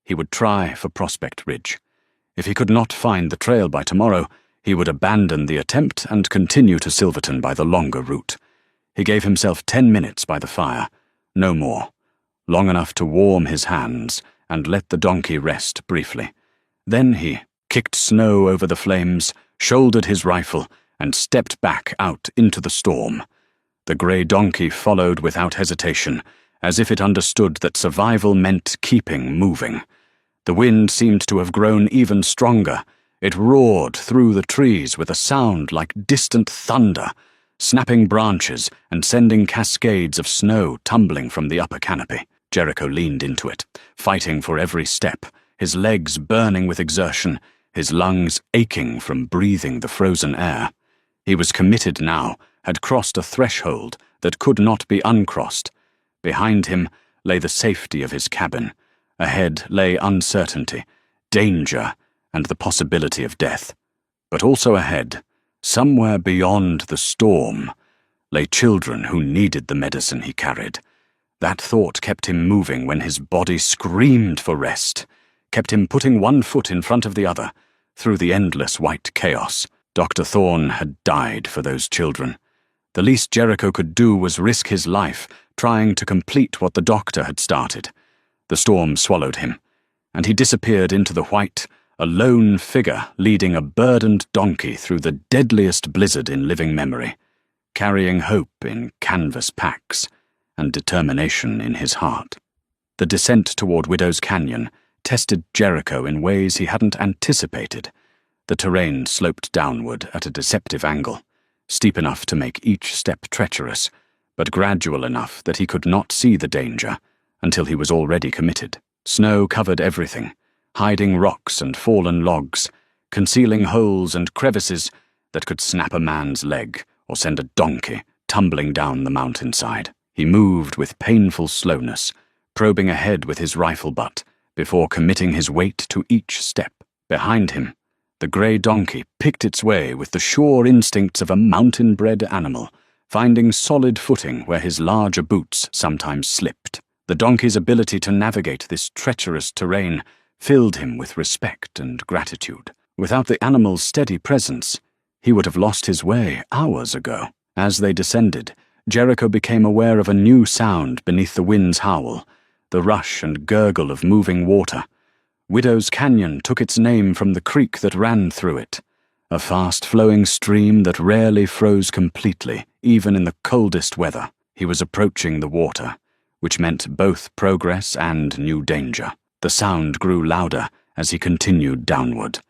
He would try for Prospect Ridge. If he could not find the trail by tomorrow, he would abandon the attempt and continue to Silverton by the longer route. He gave himself 10 minutes by the fire, no more, long enough to warm his hands and let the donkey rest briefly. Then he kicked snow over the flames, shouldered his rifle, and stepped back out into the storm. The grey donkey followed without hesitation, as if it understood that survival meant keeping moving. The wind seemed to have grown even stronger. It roared through the trees with a sound like distant thunder, snapping branches and sending cascades of snow tumbling from the upper canopy. Jericho leaned into it, fighting for every step, his legs burning with exertion, his lungs aching from breathing the frozen air. He was committed now, had crossed a threshold that could not be uncrossed. Behind him lay the safety of his cabin. Ahead lay uncertainty, danger, and the possibility of death. But also ahead, somewhere beyond the storm, lay children who needed the medicine he carried. That thought kept him moving when his body screamed for rest, kept him putting one foot in front of the other, through the endless white chaos. Dr. Thorne had died for those children. The least Jericho could do was risk his life, trying to complete what the doctor had started. The storm swallowed him, and he disappeared into the white, a lone figure leading a burdened donkey through the deadliest blizzard in living memory, carrying hope in canvas packs and determination in his heart. The descent toward Widow's Canyon tested Jericho in ways he hadn't anticipated. The terrain sloped downward at a deceptive angle, steep enough to make each step treacherous, but gradual enough that he could not see the danger until he was already committed. Snow covered everything, hiding rocks and fallen logs, concealing holes and crevices that could snap a man's leg or send a donkey tumbling down the mountainside. He moved with painful slowness, probing ahead with his rifle butt before committing his weight to each step. Behind him, the grey donkey picked its way with the sure instincts of a mountain-bred animal, finding solid footing where his larger boots sometimes slipped. The donkey's ability to navigate this treacherous terrain filled him with respect and gratitude. Without the animal's steady presence, he would have lost his way hours ago. As they descended, Jericho became aware of a new sound beneath the wind's howl, the rush and gurgle of moving water. Widow's Canyon took its name from the creek that ran through it, a fast-flowing stream that rarely froze completely, even in the coldest weather. He was approaching the water, which meant both progress and new danger. The sound grew louder as he continued downward.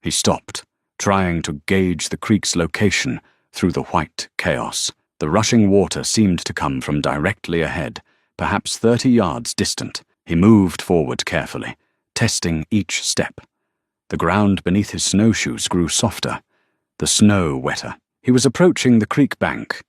He stopped, trying to gauge the creek's location through the white chaos. The rushing water seemed to come from directly ahead, perhaps 30 yards distant. He moved forward carefully, testing each step. The ground beneath his snowshoes grew softer, the snow wetter. He was approaching the creek bank.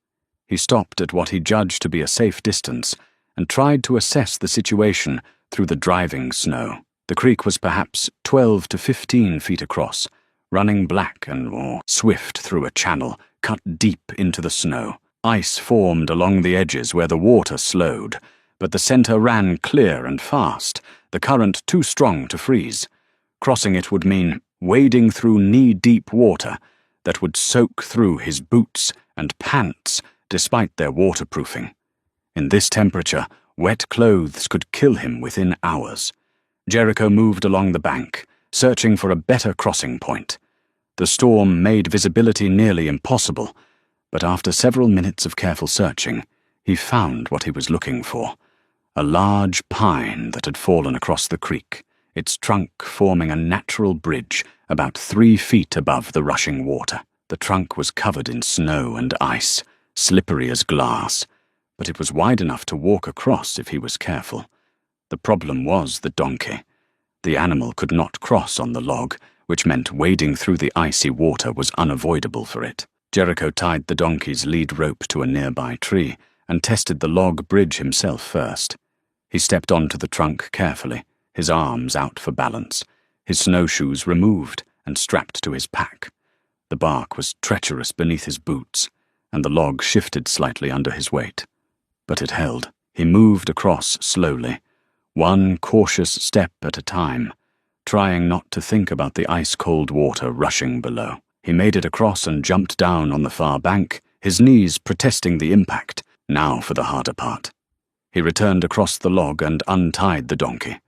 He stopped at what he judged to be a safe distance and tried to assess the situation through the driving snow. The creek was perhaps 12 to 15 feet across, running black and more swift through a channel cut deep into the snow. Ice formed along the edges where the water slowed, but the center ran clear and fast, the current too strong to freeze. Crossing it would mean wading through knee-deep water that would soak through his boots and pants despite their waterproofing. In this temperature, wet clothes could kill him within hours. Jericho moved along the bank, searching for a better crossing point. The storm made visibility nearly impossible, but after several minutes of careful searching, he found what he was looking for. A large pine that had fallen across the creek, its trunk forming a natural bridge about 3 feet above the rushing water. The trunk was covered in snow and ice, slippery as glass, but it was wide enough to walk across if he was careful. The problem was the donkey. The animal could not cross on the log, which meant wading through the icy water was unavoidable for it. Jericho tied the donkey's lead rope to a nearby tree and tested the log bridge himself first. He stepped onto the trunk carefully, his arms out for balance, his snowshoes removed and strapped to his pack. The bark was treacherous beneath his boots, and the log shifted slightly under his weight. But it held. He moved across slowly, one cautious step at a time, trying not to think about the ice-cold water rushing below. He made it across and jumped down on the far bank, his knees protesting the impact. Now for the harder part. He returned across the log and untied the donkey.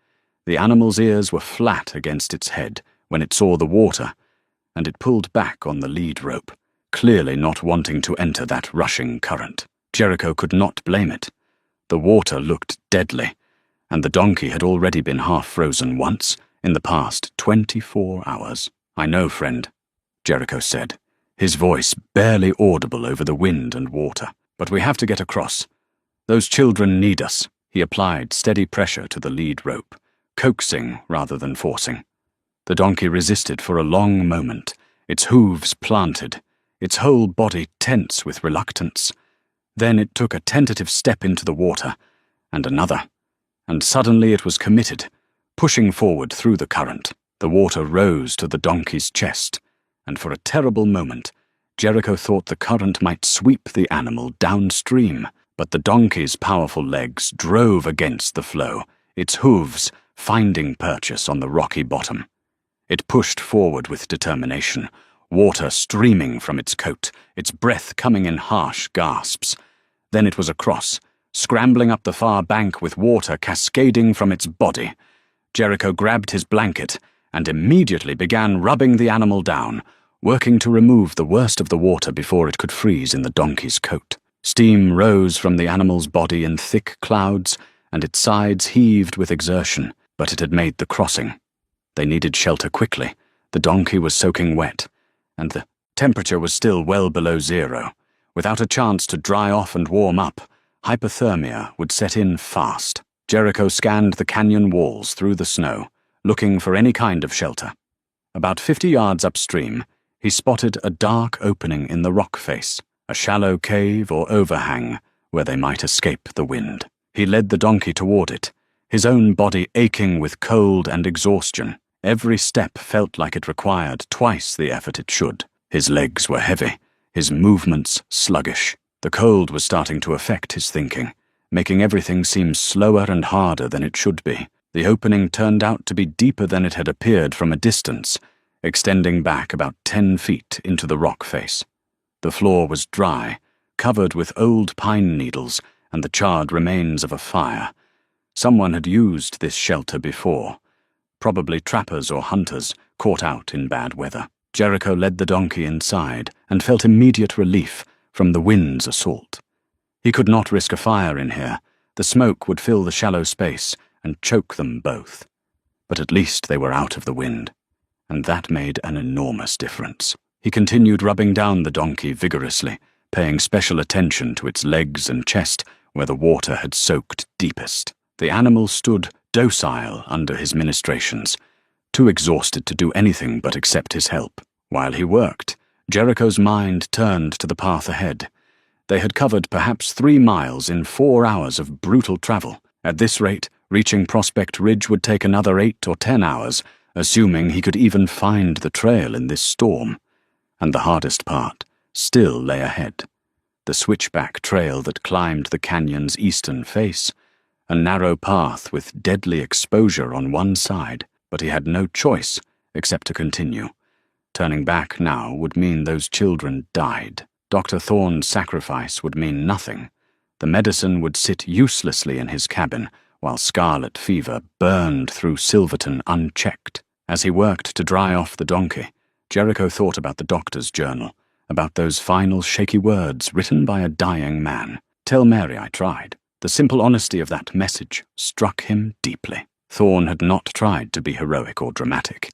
The animal's ears were flat against its head when it saw the water, and it pulled back on the lead rope, clearly not wanting to enter that rushing current. Jericho could not blame it. The water looked deadly, and the donkey had already been half frozen once in the past 24 hours. "I know, friend," Jericho said, his voice barely audible over the wind and water. "But we have to get across. Those children need us." He applied steady pressure to the lead rope, coaxing rather than forcing. The donkey resisted for a long moment, its hooves planted, its whole body tense with reluctance. Then it took a tentative step into the water, and another, and suddenly it was committed, pushing forward through the current. The water rose to the donkey's chest, and for a terrible moment, Jericho thought the current might sweep the animal downstream, but the donkey's powerful legs drove against the flow, its hooves finding purchase on the rocky bottom. It pushed forward with determination, water streaming from its coat, its breath coming in harsh gasps. Then it was across, scrambling up the far bank with water cascading from its body. Jericho grabbed his blanket and immediately began rubbing the animal down, working to remove the worst of the water before it could freeze in the donkey's coat. Steam rose from the animal's body in thick clouds, and its sides heaved with exertion, but it had made the crossing. They needed shelter quickly. The donkey was soaking wet, and the temperature was still well below zero. Without a chance to dry off and warm up, hypothermia would set in fast. Jericho scanned the canyon walls through the snow, looking for any kind of shelter. About 50 yards upstream, he spotted a dark opening in the rock face, a shallow cave or overhang where they might escape the wind. He led the donkey toward it, his own body aching with cold and exhaustion. Every step felt like it required twice the effort it should. His legs were heavy, his movements sluggish. The cold was starting to affect his thinking, making everything seem slower and harder than it should be. The opening turned out to be deeper than it had appeared from a distance, extending back about 10 feet into the rock face. The floor was dry, covered with old pine needles and the charred remains of a fire. Someone had used this shelter before, probably trappers or hunters caught out in bad weather. Jericho led the donkey inside and felt immediate relief from the wind's assault. He could not risk a fire in here. The smoke would fill the shallow space and choke them both. But at least they were out of the wind, and that made an enormous difference. He continued rubbing down the donkey vigorously, paying special attention to its legs and chest where the water had soaked deepest. The animal stood docile under his ministrations, too exhausted to do anything but accept his help. While he worked, Jericho's mind turned to the path ahead. They had covered perhaps 3 miles in 4 hours of brutal travel. At this rate, reaching Prospect Ridge would take another 8 or 10 hours, assuming he could even find the trail in this storm. And the hardest part still lay ahead. The switchback trail that climbed the canyon's eastern face, a narrow path with deadly exposure on one side, but he had no choice except to continue. Turning back now would mean those children died. Dr. Thorne's sacrifice would mean nothing. The medicine would sit uselessly in his cabin, while scarlet fever burned through Silverton unchecked. As he worked to dry off the donkey, Jericho thought about the doctor's journal, about those final shaky words written by a dying man. "Tell Mary I tried." The simple honesty of that message struck him deeply. Thorne had not tried to be heroic or dramatic.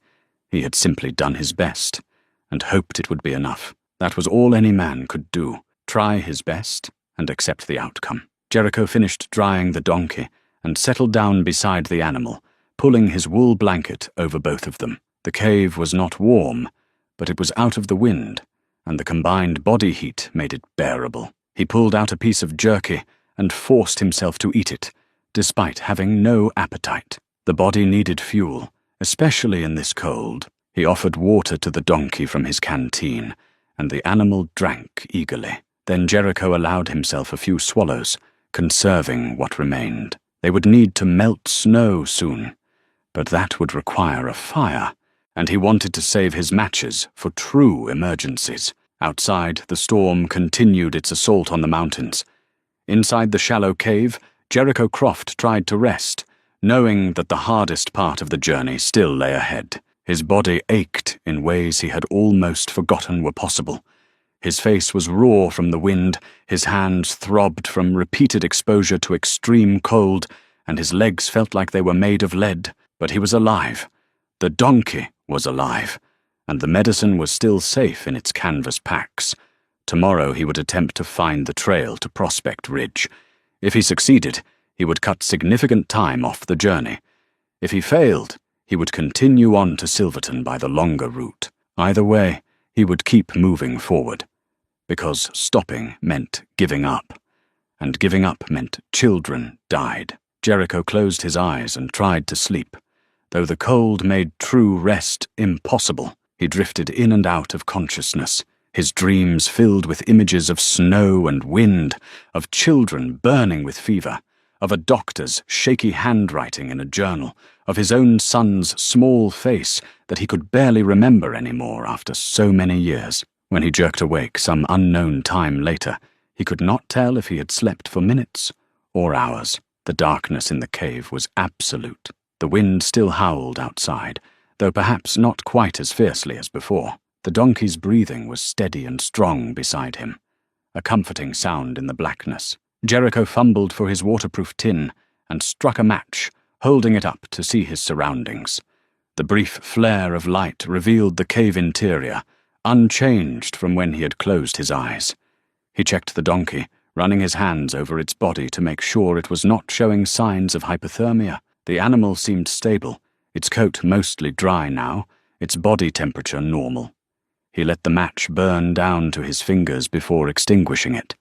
He had simply done his best, and hoped it would be enough. That was all any man could do, try his best and accept the outcome. Jericho finished drying the donkey and settled down beside the animal, pulling his wool blanket over both of them. The cave was not warm, but it was out of the wind, and the combined body heat made it bearable. He pulled out a piece of jerky and forced himself to eat it, despite having no appetite. The body needed fuel, especially in this cold. He offered water to the donkey from his canteen, and the animal drank eagerly. Then Jericho allowed himself a few swallows, conserving what remained. They would need to melt snow soon, but that would require a fire, and he wanted to save his matches for true emergencies. Outside, the storm continued its assault on the mountains. Inside the shallow cave, Jericho Croft tried to rest, knowing that the hardest part of the journey still lay ahead. His body ached in ways he had almost forgotten were possible. His face was raw from the wind, his hands throbbed from repeated exposure to extreme cold, and his legs felt like they were made of lead. But he was alive. The donkey was alive, and the medicine was still safe in its canvas packs. Tomorrow he would attempt to find the trail to Prospect Ridge. If he succeeded, he would cut significant time off the journey. If he failed, he would continue on to Silverton by the longer route. Either way, he would keep moving forward, because stopping meant giving up, and giving up meant children died. Jericho closed his eyes and tried to sleep. Though the cold made true rest impossible, he drifted in and out of consciousness, his dreams filled with images of snow and wind, of children burning with fever, of a doctor's shaky handwriting in a journal, of his own son's small face that he could barely remember anymore after so many years. When he jerked awake some unknown time later, he could not tell if he had slept for minutes or hours. The darkness in the cave was absolute. The wind still howled outside, though perhaps not quite as fiercely as before. The donkey's breathing was steady and strong beside him, a comforting sound in the blackness. Jericho fumbled for his waterproof tin and struck a match, holding it up to see his surroundings. The brief flare of light revealed the cave interior, unchanged from when he had closed his eyes. He checked the donkey, running his hands over its body to make sure it was not showing signs of hypothermia. The animal seemed stable, its coat mostly dry now, its body temperature normal. He let the match burn down to his fingers before extinguishing it.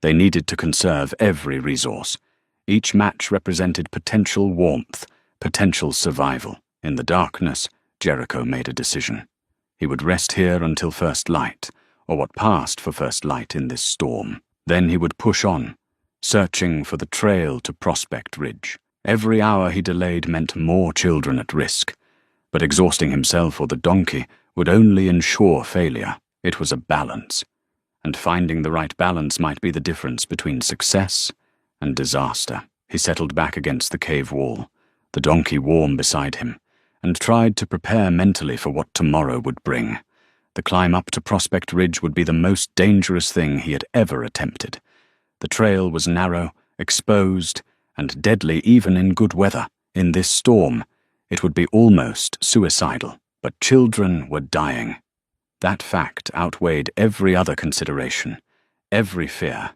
They needed to conserve every resource. Each match represented potential warmth, potential survival. In the darkness, Jericho made a decision. He would rest here until first light, or what passed for first light in this storm. Then he would push on, searching for the trail to Prospect Ridge. Every hour he delayed meant more children at risk, but exhausting himself or the donkey would only ensure failure. It was a balance, and finding the right balance might be the difference between success and disaster. He settled back against the cave wall, the donkey warm beside him, and tried to prepare mentally for what tomorrow would bring. The climb up to Prospect Ridge would be the most dangerous thing he had ever attempted. The trail was narrow, exposed, and deadly even in good weather. In this storm, it would be almost suicidal. But children were dying. That fact outweighed every other consideration, every fear,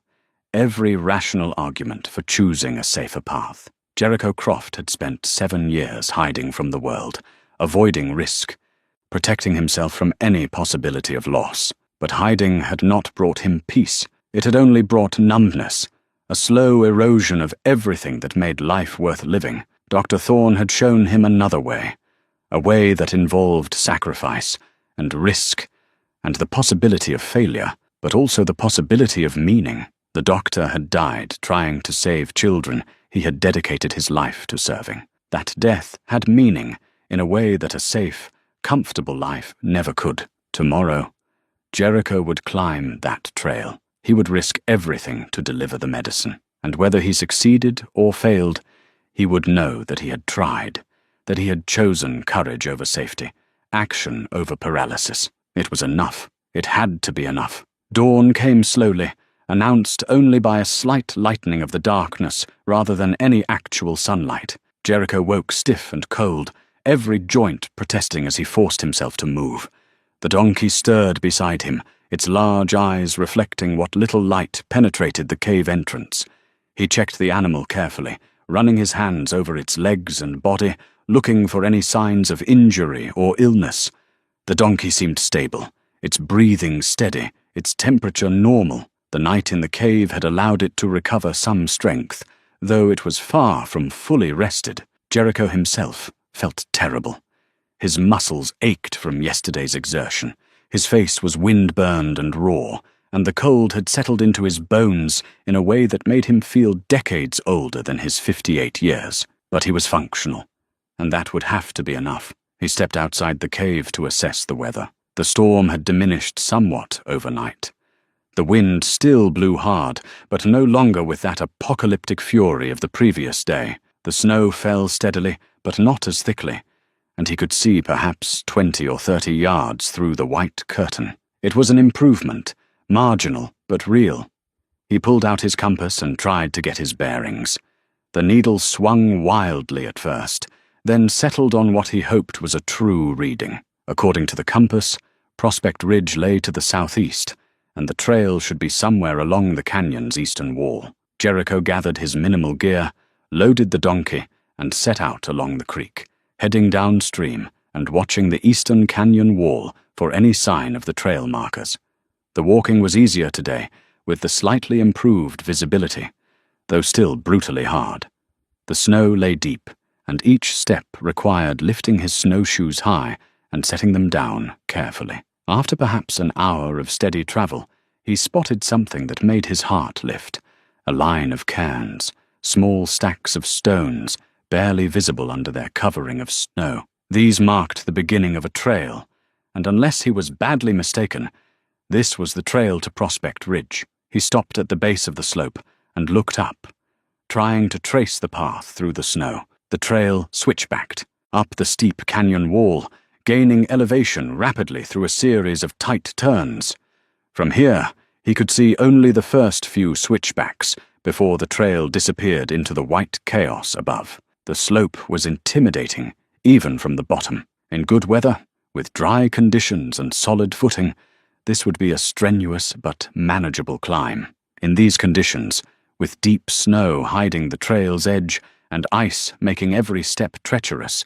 every rational argument for choosing a safer path. Jericho Croft had spent 7 years hiding from the world, avoiding risk, protecting himself from any possibility of loss. But hiding had not brought him peace. It had only brought numbness, a slow erosion of everything that made life worth living. Dr. Thorne had shown him another way, a way that involved sacrifice and risk and the possibility of failure, but also the possibility of meaning. The doctor had died trying to save children he had dedicated his life to serving. That death had meaning in a way that a safe, comfortable life never could. Tomorrow, Jericho would climb that trail. He would risk everything to deliver the medicine, and whether he succeeded or failed, he would know that he had tried, that he had chosen courage over safety, action over paralysis. It was enough. It had to be enough. Dawn came slowly, announced only by a slight lightening of the darkness rather than any actual sunlight. Jericho woke stiff and cold, every joint protesting as he forced himself to move. The donkey stirred beside him, its large eyes reflecting what little light penetrated the cave entrance. He checked the animal carefully, running his hands over its legs and body, looking for any signs of injury or illness. The donkey seemed stable, its breathing steady, its temperature normal. The night in the cave had allowed it to recover some strength, though it was far from fully rested. Jericho himself felt terrible. His muscles ached from yesterday's exertion. His face was wind-burned and raw, and the cold had settled into his bones in a way that made him feel decades older than his 58 years. But he was functional, and that would have to be enough. He stepped outside the cave to assess the weather. The storm had diminished somewhat overnight. The wind still blew hard, but no longer with that apocalyptic fury of the previous day. The snow fell steadily, but not as thickly, and he could see perhaps 20 or 30 yards through the white curtain. It was an improvement, marginal but real. He pulled out his compass and tried to get his bearings. The needle swung wildly at first, then settled on what he hoped was a true reading. According to the compass, Prospect Ridge lay to the southeast, and the trail should be somewhere along the canyon's eastern wall. Jericho gathered his minimal gear, loaded the donkey, and set out along the creek, heading downstream and watching the eastern canyon wall for any sign of the trail markers. The walking was easier today, with the slightly improved visibility, though still brutally hard. The snow lay deep, and each step required lifting his snowshoes high and setting them down carefully. After perhaps an hour of steady travel, he spotted something that made his heart lift. A line of cairns, small stacks of stones, barely visible under their covering of snow. These marked the beginning of a trail, and unless he was badly mistaken, this was the trail to Prospect Ridge. He stopped at the base of the slope and looked up, trying to trace the path through the snow. The trail switchbacked, up the steep canyon wall, gaining elevation rapidly through a series of tight turns. From here, he could see only the first few switchbacks before the trail disappeared into the white chaos above. The slope was intimidating, even from the bottom. In good weather, with dry conditions and solid footing, this would be a strenuous but manageable climb. In these conditions, with deep snow hiding the trail's edge and ice making every step treacherous,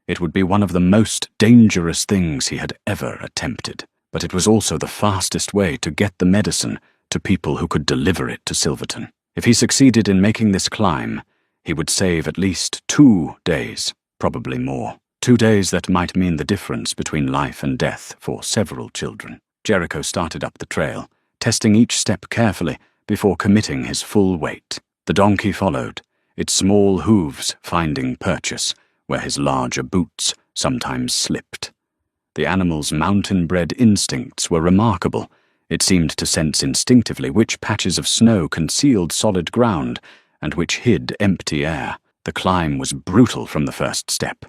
it would be one of the most dangerous things he had ever attempted. But it was also the fastest way to get the medicine to people who could deliver it to Silverton. If he succeeded in making this climb, he would save at least 2 days, probably more. 2 days that might mean the difference between life and death for several children. Jericho started up the trail, testing each step carefully before committing his full weight. The donkey followed, its small hooves finding purchase where his larger boots sometimes slipped. The animal's mountain-bred instincts were remarkable. It seemed to sense instinctively which patches of snow concealed solid ground and which hid empty air. The climb was brutal from the first step.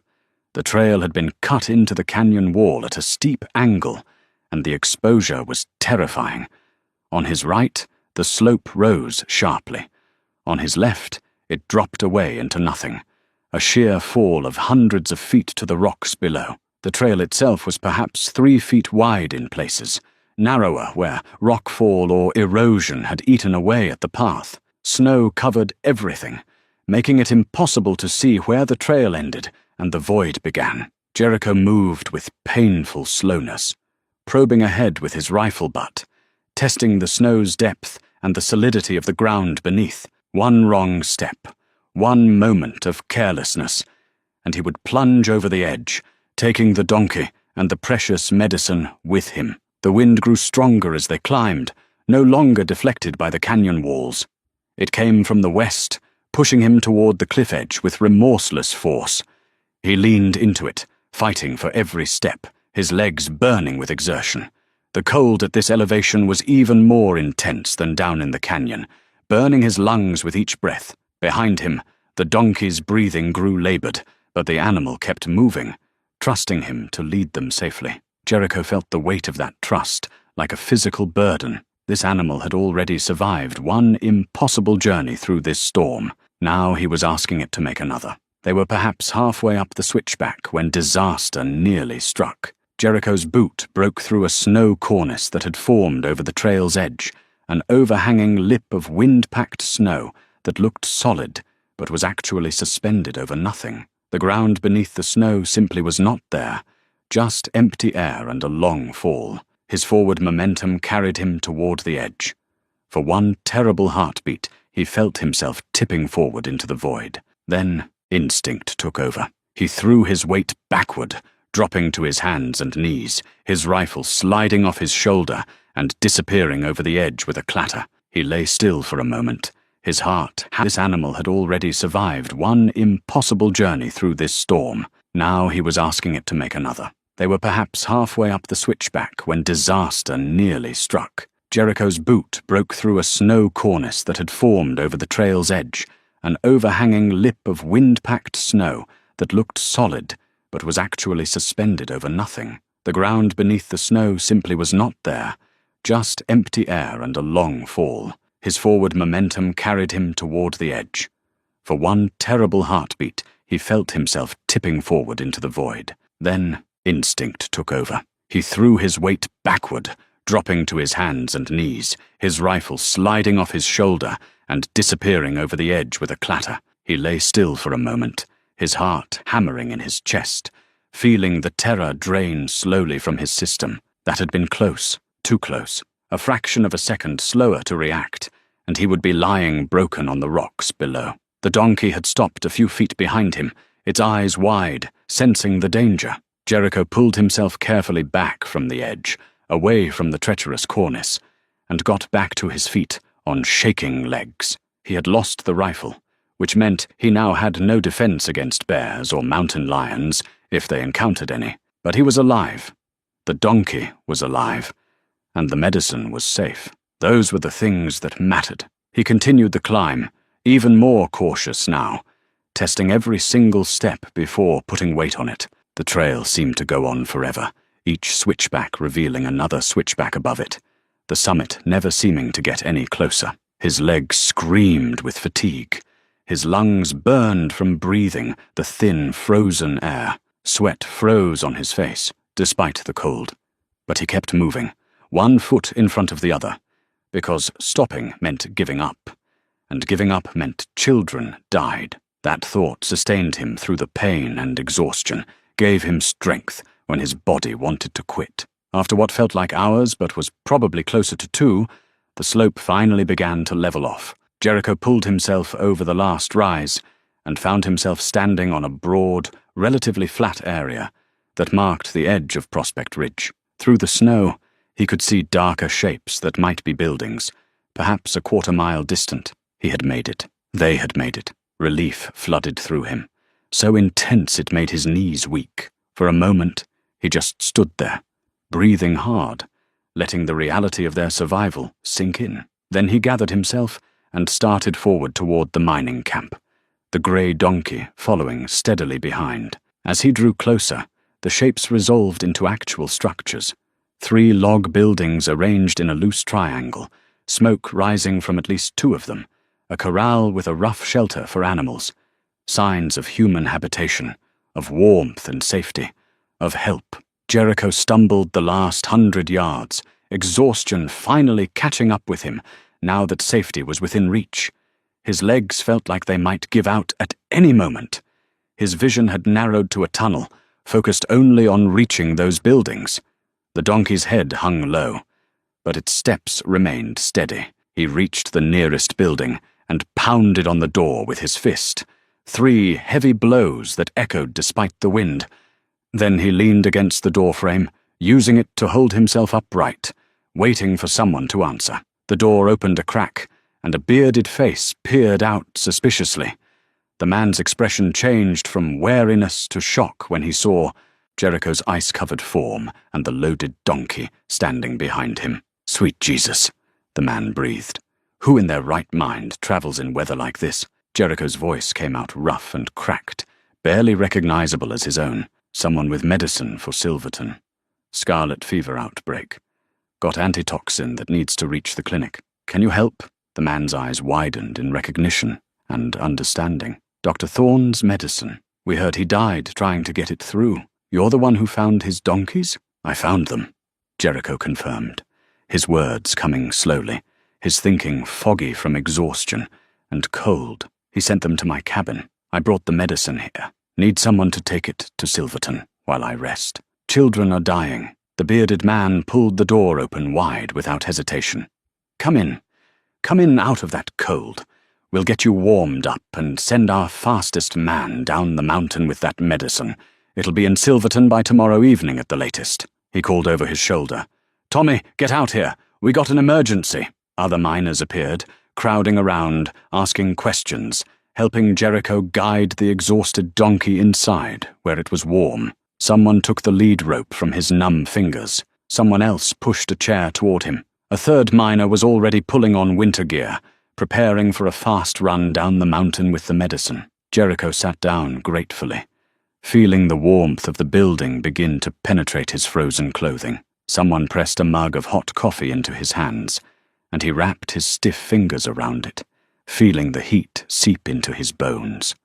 The trail had been cut into the canyon wall at a steep angle, and the exposure was terrifying. On his right, the slope rose sharply. On his left, it dropped away into nothing, a sheer fall of hundreds of feet to the rocks below. The trail itself was perhaps 3 feet wide in places, narrower where rockfall or erosion had eaten away at the path. Snow covered everything, making it impossible to see where the trail ended and the void began. Jericho moved with painful slowness, probing ahead with his rifle butt, testing the snow's depth and the solidity of the ground beneath. One wrong step, one moment of carelessness, and he would plunge over the edge, taking the donkey and the precious medicine with him. The wind grew stronger as they climbed, no longer deflected by the canyon walls. It came from the west, pushing him toward the cliff edge with remorseless force. He leaned into it, fighting for every step, his legs burning with exertion. The cold at this elevation was even more intense than down in the canyon, burning his lungs with each breath. Behind him, the donkey's breathing grew labored, but the animal kept moving, trusting him to lead them safely. Jericho felt the weight of that trust, like a physical burden. This animal had already survived one impossible journey through this storm. Now he was asking it to make another. They were perhaps halfway up the switchback when disaster nearly struck. Jericho's boot broke through a snow cornice that had formed over the trail's edge, an overhanging lip of wind-packed snow that looked solid but was actually suspended over nothing. The ground beneath the snow simply was not there, just empty air and a long fall. His forward momentum carried him toward the edge. For one terrible heartbeat, he felt himself tipping forward into the void. Then instinct took over. He threw his weight backward, dropping to his hands and knees, his rifle sliding off his shoulder and disappearing over the edge with a clatter. He lay still for a moment. His heart. This animal had already survived one impossible journey through this storm. Now he was asking it to make another. They were perhaps halfway up the switchback when disaster nearly struck. Jericho's boot broke through a snow cornice that had formed over the trail's edge, an overhanging lip of wind-packed snow that looked solid but was actually suspended over nothing. The ground beneath the snow simply was not there, just empty air and a long fall. His forward momentum carried him toward the edge. For one terrible heartbeat, he felt himself tipping forward into the void. Then instinct took over. He threw his weight backward, dropping to his hands and knees, his rifle sliding off his shoulder and disappearing over the edge with a clatter. He lay still for a moment, his heart hammering in his chest, feeling the terror drain slowly from his system. That had been close, too close, a fraction of a second slower to react, and he would be lying broken on the rocks below. The donkey had stopped a few feet behind him, its eyes wide, sensing the danger. Jericho pulled himself carefully back from the edge, away from the treacherous cornice, and got back to his feet on shaking legs. He had lost the rifle, which meant he now had no defense against bears or mountain lions, if they encountered any. But he was alive. The donkey was alive, and the medicine was safe. Those were the things that mattered. He continued the climb, even more cautious now, testing every single step before putting weight on it. The trail seemed to go on forever, each switchback revealing another switchback above it, the summit never seeming to get any closer. His legs screamed with fatigue. His lungs burned from breathing the thin, frozen air. Sweat froze on his face, despite the cold. But he kept moving, one foot in front of the other, because stopping meant giving up, and giving up meant children died. That thought sustained him through the pain and exhaustion, gave him strength when his body wanted to quit. After what felt like hours but was probably closer to 2, the slope finally began to level off. Jericho pulled himself over the last rise and found himself standing on a broad, relatively flat area that marked the edge of Prospect Ridge. Through the snow, he could see darker shapes that might be buildings, perhaps a quarter-mile distant. He had made it. They had made it. Relief flooded through him, so intense it made his knees weak. For a moment, he just stood there, breathing hard, letting the reality of their survival sink in. Then he gathered himself and started forward toward the mining camp, the grey donkey following steadily behind. As he drew closer, the shapes resolved into actual structures. 3 log buildings arranged in a loose triangle, smoke rising from at least 2 of them, a corral with a rough shelter for animals, signs of human habitation, of warmth and safety, of help. Jericho stumbled the last 100 yards, exhaustion finally catching up with him now that safety was within reach. His legs felt like they might give out at any moment. His vision had narrowed to a tunnel, focused only on reaching those buildings. The donkey's head hung low, but its steps remained steady. He reached the nearest building and pounded on the door with his fist. 3 heavy blows that echoed despite the wind. Then he leaned against the doorframe, using it to hold himself upright, waiting for someone to answer. The door opened a crack, and a bearded face peered out suspiciously. The man's expression changed from wariness to shock when he saw Jericho's ice-covered form and the loaded donkey standing behind him. "Sweet Jesus," the man breathed. "Who in their right mind travels in weather like this?" Jericho's voice came out rough and cracked, barely recognizable as his own. "Someone with medicine for Silverton. Scarlet fever outbreak. Got antitoxin that needs to reach the clinic. Can you help?" The man's eyes widened in recognition and understanding. "Dr. Thorne's medicine. We heard he died trying to get it through. You're the one who found his donkeys?" "I found them," Jericho confirmed, his words coming slowly, his thinking foggy from exhaustion and cold. "He sent them to my cabin. I brought the medicine here. Need someone to take it to Silverton while I rest. Children are dying." The bearded man pulled the door open wide without hesitation. Come in out of that cold. We'll get you warmed up and send our fastest man down the mountain with that medicine. It'll be in Silverton by tomorrow evening at the latest." He called over his shoulder. "Tommy, get out here. We got an emergency." Other miners appeared, crowding around, asking questions, helping Jericho guide the exhausted donkey inside, where it was warm. Someone took the lead rope from his numb fingers. Someone else pushed a chair toward him. A third miner was already pulling on winter gear, preparing for a fast run down the mountain with the medicine. Jericho sat down gratefully, feeling the warmth of the building begin to penetrate his frozen clothing. Someone pressed a mug of hot coffee into his hands, and he wrapped his stiff fingers around it, feeling the heat seep into his bones.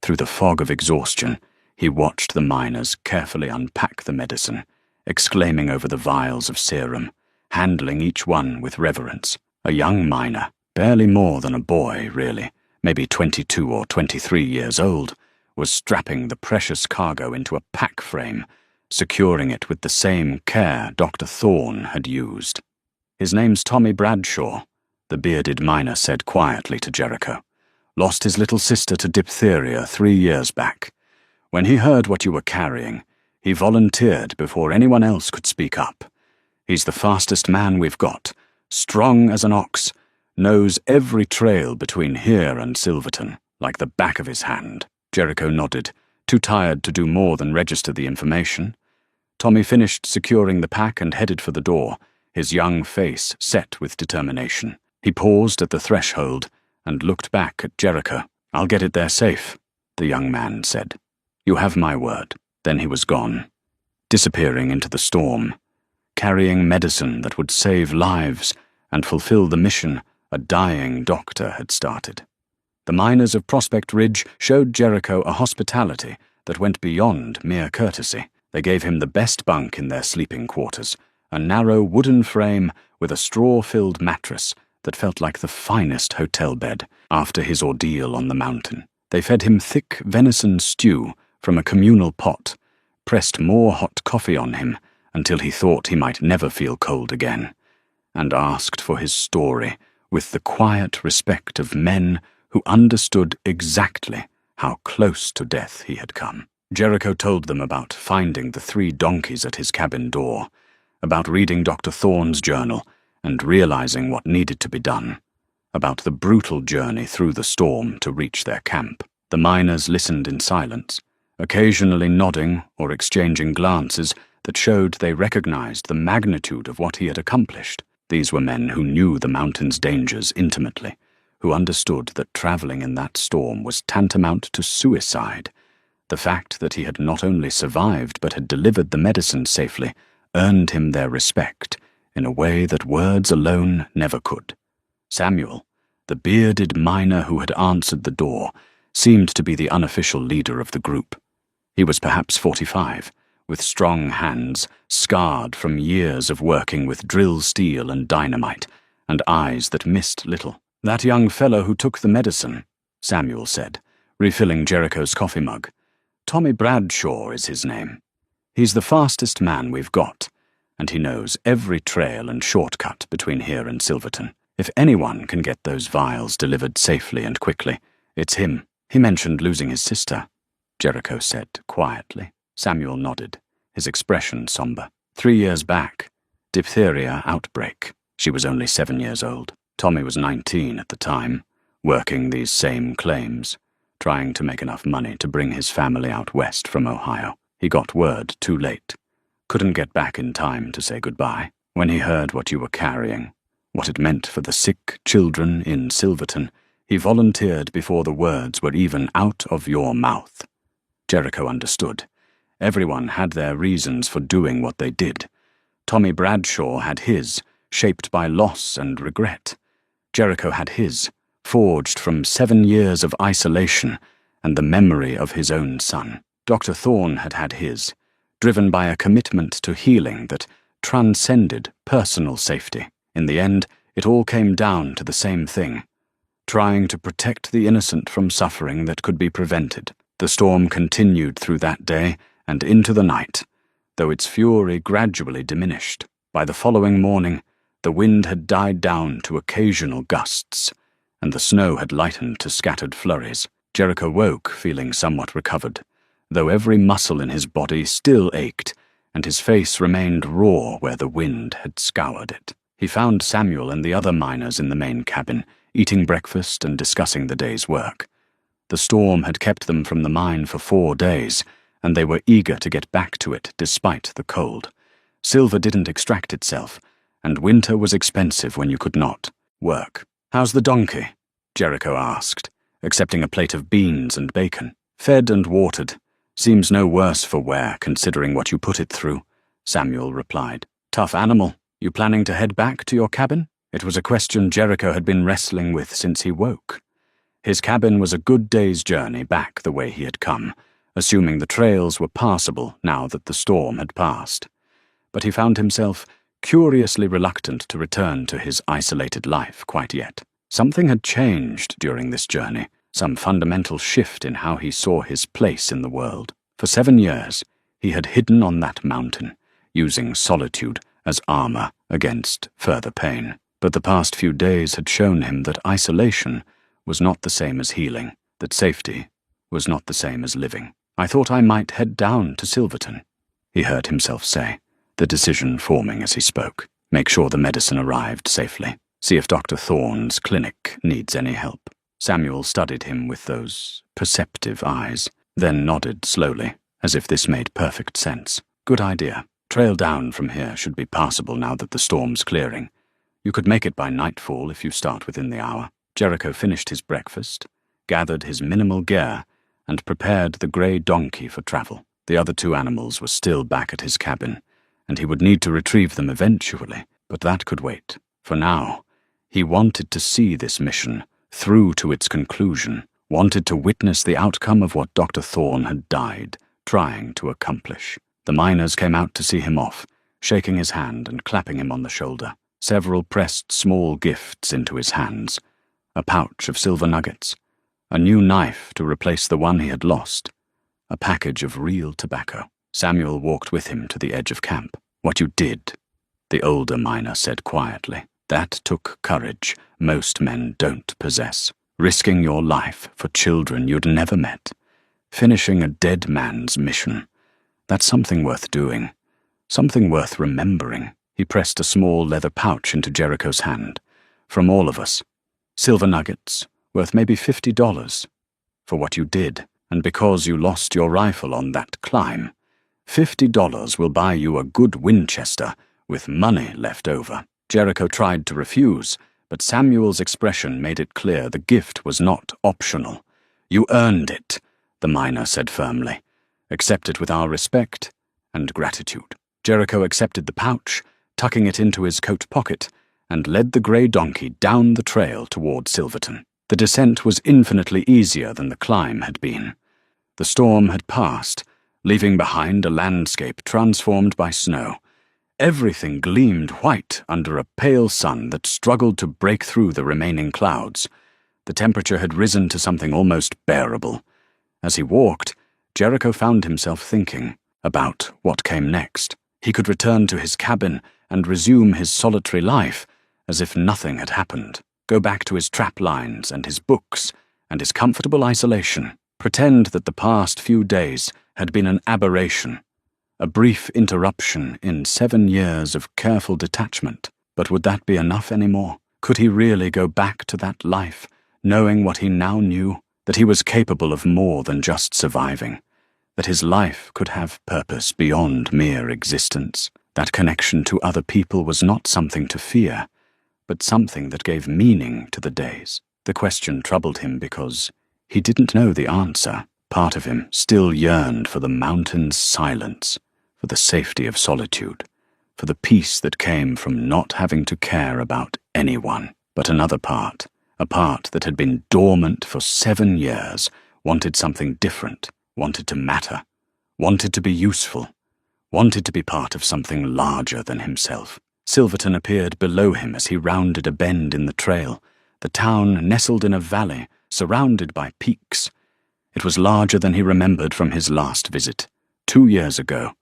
Through the fog of exhaustion, he watched the miners carefully unpack the medicine, exclaiming over the vials of serum, handling each one with reverence. A young miner, barely more than a boy, really, maybe 22 or 23 years old, was strapping the precious cargo into a pack frame, securing it with the same care Dr. Thorne had used. "His name's Tommy Bradshaw," the bearded miner said quietly to Jericho. "Lost his little sister to diphtheria 3 years back. When he heard what you were carrying, he volunteered before anyone else could speak up. He's the fastest man we've got, strong as an ox, knows every trail between here and Silverton, like the back of his hand." Jericho nodded, too tired to do more than register the information. Tommy finished securing the pack and headed for the door, his young face set with determination. He paused at the threshold and looked back at Jericho. "I'll get it there safe," the young man said. "You have my word." Then he was gone, disappearing into the storm, carrying medicine that would save lives and fulfill the mission a dying doctor had started. The miners of Prospect Ridge showed Jericho a hospitality that went beyond mere courtesy. They gave him the best bunk in their sleeping quarters, a narrow wooden frame with a straw-filled mattress that felt like the finest hotel bed after his ordeal on the mountain. They fed him thick venison stew from a communal pot, pressed more hot coffee on him until he thought he might never feel cold again, and asked for his story with the quiet respect of men who understood exactly how close to death he had come. Jericho told them about finding the 3 donkeys at his cabin door, about reading Dr. Thorne's journal and realizing what needed to be done, about the brutal journey through the storm to reach their camp. The miners listened in silence, occasionally nodding or exchanging glances that showed they recognized the magnitude of what he had accomplished. These were men who knew the mountain's dangers intimately, who understood that traveling in that storm was tantamount to suicide. The fact that he had not only survived but had delivered the medicine safely earned him their respect in a way that words alone never could. Samuel, the bearded miner who had answered the door, seemed to be the unofficial leader of the group. He was perhaps 45, with strong hands, scarred from years of working with drill steel and dynamite, and eyes that missed little. "That young fellow who took the medicine," Samuel said, refilling Jericho's coffee mug. "Tommy Bradshaw is his name. He's the fastest man we've got, and he knows every trail and shortcut between here and Silverton. If anyone can get those vials delivered safely and quickly, it's him." "He mentioned losing his sister," Jericho said quietly. Samuel nodded, his expression somber. 3 years back, diphtheria outbreak. She was only 7 years old. Tommy was 19 at the time, working these same claims, trying to make enough money to bring his family out west from Ohio. He got word too late. Couldn't get back in time to say goodbye. When he heard what you were carrying, what it meant for the sick children in Silverton, he volunteered before the words were even out of your mouth. Jericho understood. Everyone had their reasons for doing what they did. Tommy Bradshaw had his, shaped by loss and regret. Jericho had his, forged from 7 years of isolation and the memory of his own son. Dr. Thorne had had his, driven by a commitment to healing that transcended personal safety. In the end, it all came down to the same thing: trying to protect the innocent from suffering that could be prevented. The storm continued through that day and into the night, though its fury gradually diminished. By the following morning, the wind had died down to occasional gusts, and the snow had lightened to scattered flurries. Jericho woke feeling somewhat recovered, though every muscle in his body still ached, and his face remained raw where the wind had scoured it. He found Samuel and the other miners in the main cabin, eating breakfast and discussing the day's work. The storm had kept them from the mine for 4 days, and they were eager to get back to it despite the cold. Silver didn't extract itself, and winter was expensive when you could not work. "How's the donkey?" Jericho asked, accepting a plate of beans and bacon. "Fed and watered. Seems no worse for wear, considering what you put it through," Samuel replied. "Tough animal. You planning to head back to your cabin?" It was a question Jericho had been wrestling with since he woke. His cabin was a good day's journey back the way he had come, assuming the trails were passable now that the storm had passed. But he found himself curiously reluctant to return to his isolated life quite yet. Something had changed during this journey, some fundamental shift in how he saw his place in the world. For 7 years, he had hidden on that mountain, using solitude as armor against further pain. But the past few days had shown him that isolation was not the same as healing, that safety was not the same as living. "I thought I might head down to Silverton," he heard himself say, the decision forming as he spoke. "Make sure the medicine arrived safely. See if Dr. Thorne's clinic needs any help." Samuel studied him with those perceptive eyes, then nodded slowly, as if this made perfect sense. "Good idea. Trail down from here should be passable now that the storm's clearing. You could make it by nightfall if you start within the hour." Jericho finished his breakfast, gathered his minimal gear, and prepared the grey donkey for travel. The other 2 animals were still back at his cabin, and he would need to retrieve them eventually, but that could wait. For now, he wanted to see this mission through to its conclusion, wanted to witness the outcome of what Dr. Thorne had died trying to accomplish. The miners came out to see him off, shaking his hand and clapping him on the shoulder. Several pressed small gifts into his hands: a pouch of silver nuggets, a new knife to replace the one he had lost, a package of real tobacco. Samuel walked with him to the edge of camp. "What you did," the older miner said quietly, "that took courage most men don't possess. Risking your life for children you'd never met. Finishing a dead man's mission. That's something worth doing. Something worth remembering." He pressed a small leather pouch into Jericho's hand. "From all of us. Silver nuggets, worth maybe $50. For what you did, and because you lost your rifle on that climb. $50 will buy you a good Winchester with money left over." Jericho tried to refuse, but Samuel's expression made it clear the gift was not optional. "You earned it," the miner said firmly. "Accept it with our respect and gratitude." Jericho accepted the pouch, tucking it into his coat pocket, and led the grey donkey down the trail toward Silverton. The descent was infinitely easier than the climb had been. The storm had passed, leaving behind a landscape transformed by snow. Everything gleamed white under a pale sun that struggled to break through the remaining clouds. The temperature had risen to something almost bearable. As he walked, Jericho found himself thinking about what came next. He could return to his cabin and resume his solitary life as if nothing had happened. Go back to his trap lines and his books and his comfortable isolation. Pretend that the past few days had been an aberration, a brief interruption in 7 years of careful detachment. But would that be enough anymore? Could he really go back to that life, knowing what he now knew, that he was capable of more than just surviving, that his life could have purpose beyond mere existence? That connection to other people was not something to fear, but something that gave meaning to the days. The question troubled him because he didn't know the answer. Part of him still yearned for the mountain's silence, for the safety of solitude, for the peace that came from not having to care about anyone. But another part, a part that had been dormant for 7 years, wanted something different, wanted to matter, wanted to be useful, wanted to be part of something larger than himself. Silverton appeared below him as he rounded a bend in the trail, the town nestled in a valley, surrounded by peaks. It was larger than he remembered from his last visit, 2 years ago,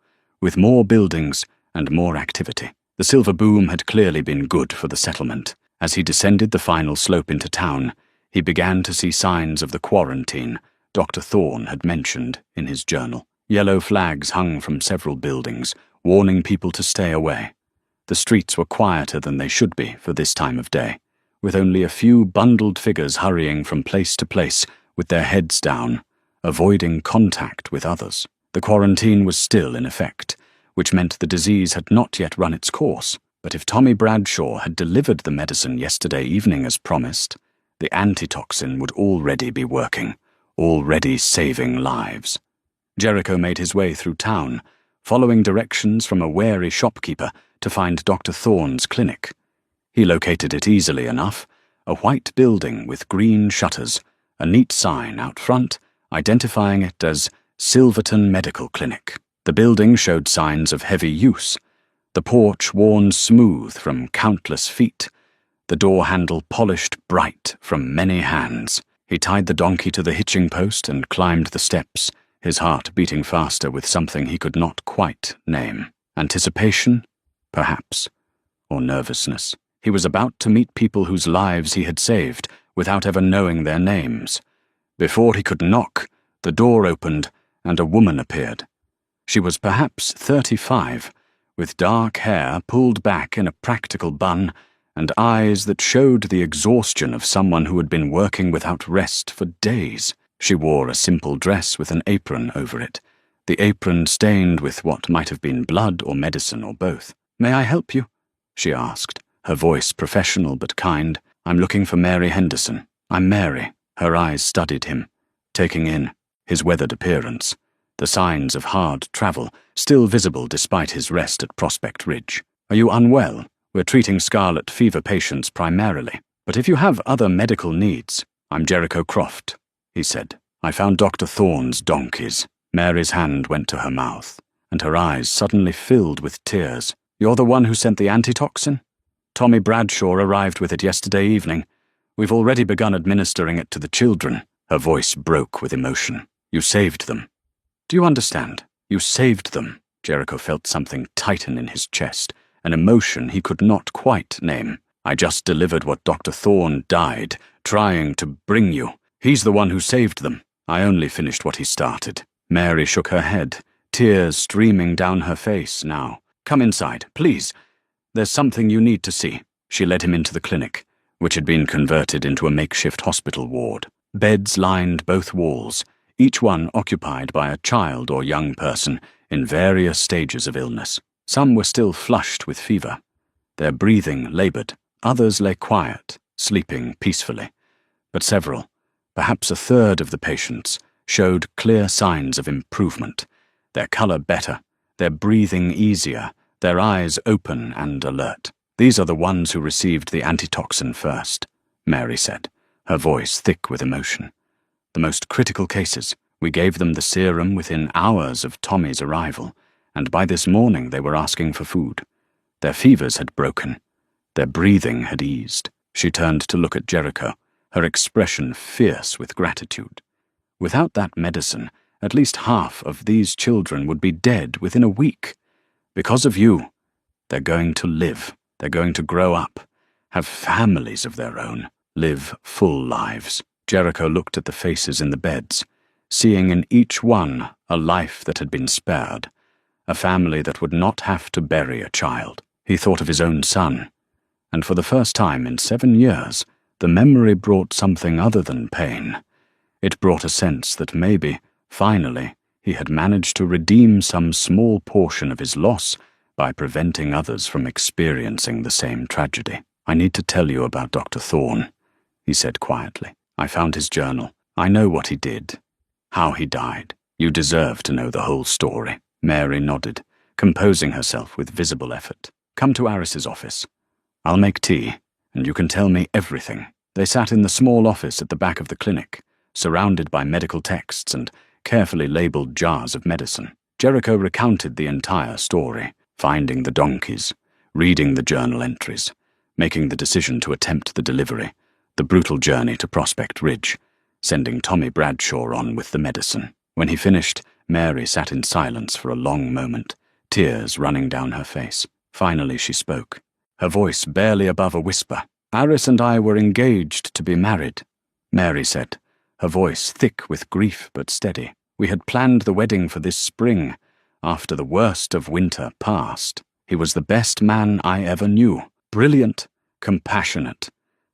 with more buildings and more activity. The silver boom had clearly been good for the settlement. As he descended the final slope into town, he began to see signs of the quarantine Dr. Thorne had mentioned in his journal. Yellow flags hung from several buildings, warning people to stay away. The streets were quieter than they should be for this time of day, with only a few bundled figures hurrying from place to place with their heads down, avoiding contact with others. The quarantine was still in effect, which meant the disease had not yet run its course. But if Tommy Bradshaw had delivered the medicine yesterday evening as promised, the antitoxin would already be working, already saving lives. Jericho made his way through town, following directions from a wary shopkeeper to find Dr. Thorne's clinic. He located it easily enough, a white building with green shutters, a neat sign out front identifying it as Silverton Medical Clinic. The building showed signs of heavy use, the porch worn smooth from countless feet, the door handle polished bright from many hands. He tied the donkey to the hitching post and climbed the steps, his heart beating faster with something he could not quite name. Anticipation, perhaps, or nervousness. He was about to meet people whose lives he had saved without ever knowing their names. Before he could knock, the door opened and a woman appeared. She was perhaps 35, with dark hair pulled back in a practical bun and eyes that showed the exhaustion of someone who had been working without rest for days. She wore a simple dress with an apron over it, the apron stained with what might have been blood or medicine or both. "May I help you?" she asked, her voice professional but kind. "I'm looking for Mary Henderson." "I'm Mary." Her eyes studied him, taking in his weathered appearance, the signs of hard travel still visible despite his rest at Prospect Ridge. "Are you unwell? We're treating scarlet fever patients primarily. But if you have other medical needs..." "I'm Jericho Croft," he said. "I found Dr. Thorne's donkeys." Mary's hand went to her mouth, and her eyes suddenly filled with tears. "You're the one who sent the antitoxin? Tommy Bradshaw arrived with it yesterday evening. We've already begun administering it to the children." Her voice broke with emotion. "You saved them. Do you understand? You saved them." Jericho felt something tighten in his chest, an emotion he could not quite name. "I just delivered what Dr. Thorne died, trying to bring you. He's the one who saved them. I only finished what he started." Mary shook her head, tears streaming down her face now. "Come inside, please. There's something you need to see." She led him into the clinic, which had been converted into a makeshift hospital ward. Beds lined both walls, each one occupied by a child or young person in various stages of illness. Some were still flushed with fever, their breathing labored. Others lay quiet, sleeping peacefully. But several, perhaps a third of the patients, showed clear signs of improvement, their color better, their breathing easier, their eyes open and alert. "These are the ones who received the antitoxin first," Mary said, her voice thick with emotion. "The most critical cases. We gave them the serum within hours of Tommy's arrival, and by this morning they were asking for food. Their fevers had broken. Their breathing had eased. She turned to look at Jericho, her expression fierce with gratitude. Without that medicine, at least half of these children would be dead within a week. Because of you, they're going to live. They're going to grow up, have families of their own, live full lives. Jericho looked at the faces in the beds, seeing in each one a life that had been spared, a family that would not have to bury a child. He thought of his own son, and for the first time in 7 years, the memory brought something other than pain. It brought a sense that maybe, finally, he had managed to redeem some small portion of his loss by preventing others from experiencing the same tragedy. "I need to tell you about Dr. Thorne," he said quietly. "I found his journal. I know what he did, how he died. You deserve to know the whole story." Mary nodded, composing herself with visible effort. "Come to Aris's office. I'll make tea, and you can tell me everything." They sat in the small office at the back of the clinic, surrounded by medical texts and carefully labeled jars of medicine. Jericho recounted the entire story, finding the donkeys, reading the journal entries, making the decision to attempt the delivery, the brutal journey to Prospect Ridge, sending Tommy Bradshaw on with the medicine. When he finished, Mary sat in silence for a long moment, tears running down her face. Finally she spoke, her voice barely above a whisper. "Aris and I were engaged to be married," Mary said, her voice thick with grief but steady. "We had planned the wedding for this spring, after the worst of winter passed. He was the best man I ever knew, brilliant, compassionate,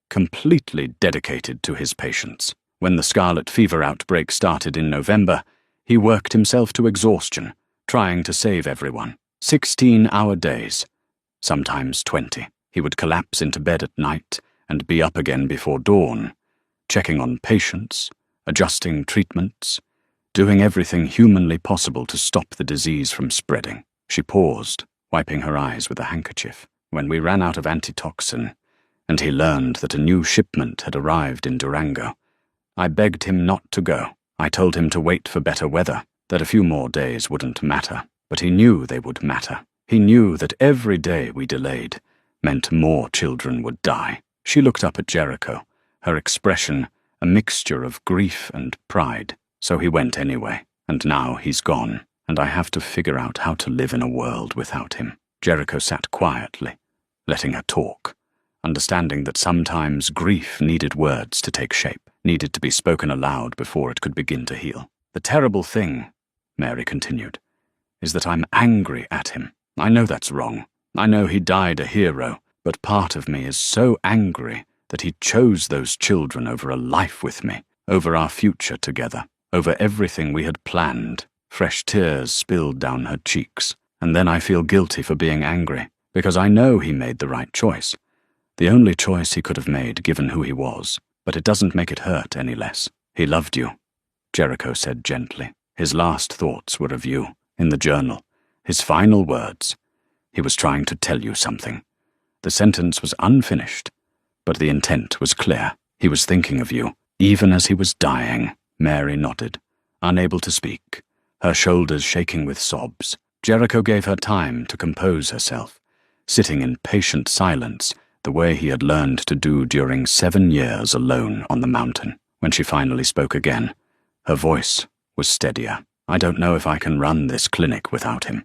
completely dedicated to his patients. When the scarlet fever outbreak started in November, he worked himself to exhaustion, trying to save everyone. 16-hour days, sometimes 20. He would collapse into bed at night and be up again before dawn, checking on patients, adjusting treatments, doing everything humanly possible to stop the disease from spreading." She paused, wiping her eyes with a handkerchief. "When we ran out of antitoxin, and he learned that a new shipment had arrived in Durango, I begged him not to go. I told him to wait for better weather, that a few more days wouldn't matter. But he knew they would matter. He knew that every day we delayed meant more children would die." She looked up at Jericho, her expression a mixture of grief and pride. "So he went anyway, and now he's gone, and I have to figure out how to live in a world without him." Jericho sat quietly, letting her talk, understanding that sometimes grief needed words to take shape, needed to be spoken aloud before it could begin to heal. "The terrible thing," Mary continued, "is that I'm angry at him. I know that's wrong. I know he died a hero, but part of me is so angry that he chose those children over a life with me, over our future together, over everything we had planned." Fresh tears spilled down her cheeks, and then I feel guilty for being angry, because I know he made the right choice, the only choice he could have made given who he was, but it doesn't make it hurt any less. "He loved you," Jericho said gently. "His last thoughts were of you, in the journal, his final words. He was trying to tell you something. The sentence was unfinished, but the intent was clear. He was thinking of you, even as he was dying." Mary nodded, unable to speak, her shoulders shaking with sobs. Jericho gave her time to compose herself, sitting in patient silence, the way he had learned to do during 7 years alone on the mountain. When she finally spoke again, her voice was steadier. "I don't know if I can run this clinic without him.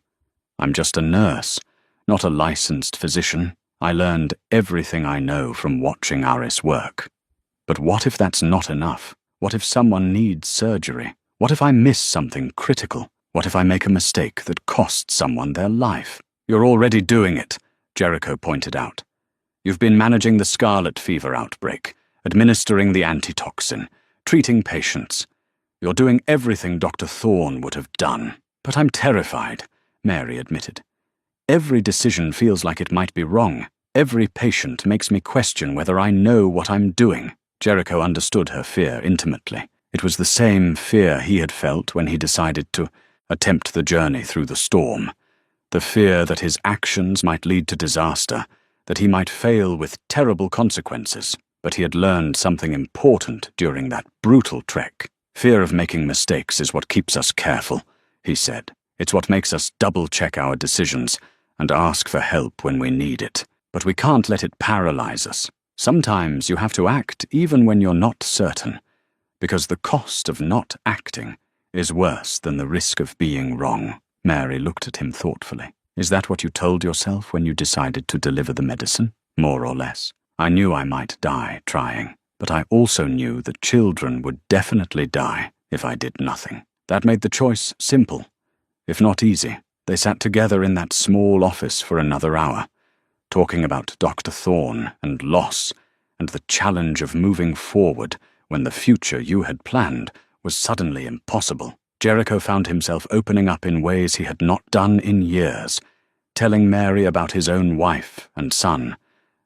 I'm just a nurse, not a licensed physician. I learned everything I know from watching Aris work. But what if that's not enough? What if someone needs surgery? What if I miss something critical? What if I make a mistake that costs someone their life?" "You're already doing it," Jericho pointed out. "You've been managing the scarlet fever outbreak, administering the antitoxin, treating patients. You're doing everything Dr. Thorne would have done." "But I'm terrified," Mary admitted. "Every decision feels like it might be wrong. Every patient makes me question whether I know what I'm doing." Jericho understood her fear intimately. It was the same fear he had felt when he decided to attempt the journey through the storm. The fear that his actions might lead to disaster, that he might fail with terrible consequences. But he had learned something important during that brutal trek. "Fear of making mistakes is what keeps us careful," he said. "It's what makes us double-check our decisions and ask for help when we need it. But we can't let it paralyze us. Sometimes you have to act even when you're not certain, because the cost of not acting is worse than the risk of being wrong. Mary looked at him thoughtfully. Is that what you told yourself when you decided to deliver the medicine? More or less. I knew I might die trying, but I also knew that children would definitely die if I did nothing. That made the choice simple, if not easy. They sat together in that small office for another hour, talking about Dr. Thorne and loss and the challenge of moving forward when the future you had planned was suddenly impossible. Jericho found himself opening up in ways he had not done in years, telling Mary about his own wife and son,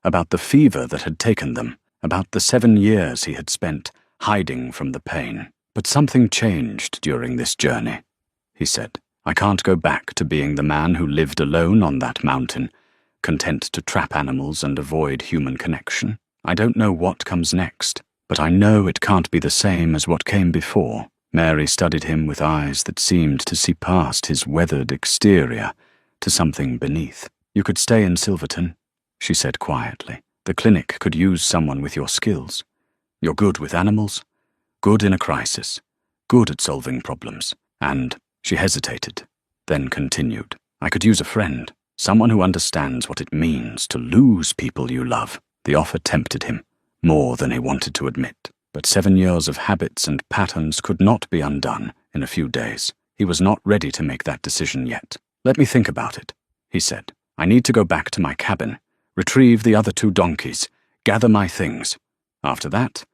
about the fever that had taken them, about the 7 years he had spent hiding from the pain. But something changed during this journey, he said. I can't go back to being the man who lived alone on that mountain, content to trap animals and avoid human connection. I don't know what comes next, but I know it can't be the same as what came before. Mary studied him with eyes that seemed to see past his weathered exterior to something beneath. You could stay in Silverton, she said quietly. The clinic could use someone with your skills. You're good with animals, good in a crisis, good at solving problems, and she hesitated, then continued. I could use a friend, someone who understands what it means to lose people you love. The offer tempted him, more than he wanted to admit. But 7 years of habits and patterns could not be undone in a few days. He was not ready to make that decision yet. Let me think about it, he said. I need to go back to my cabin, retrieve the other 2 donkeys, gather my things. After that,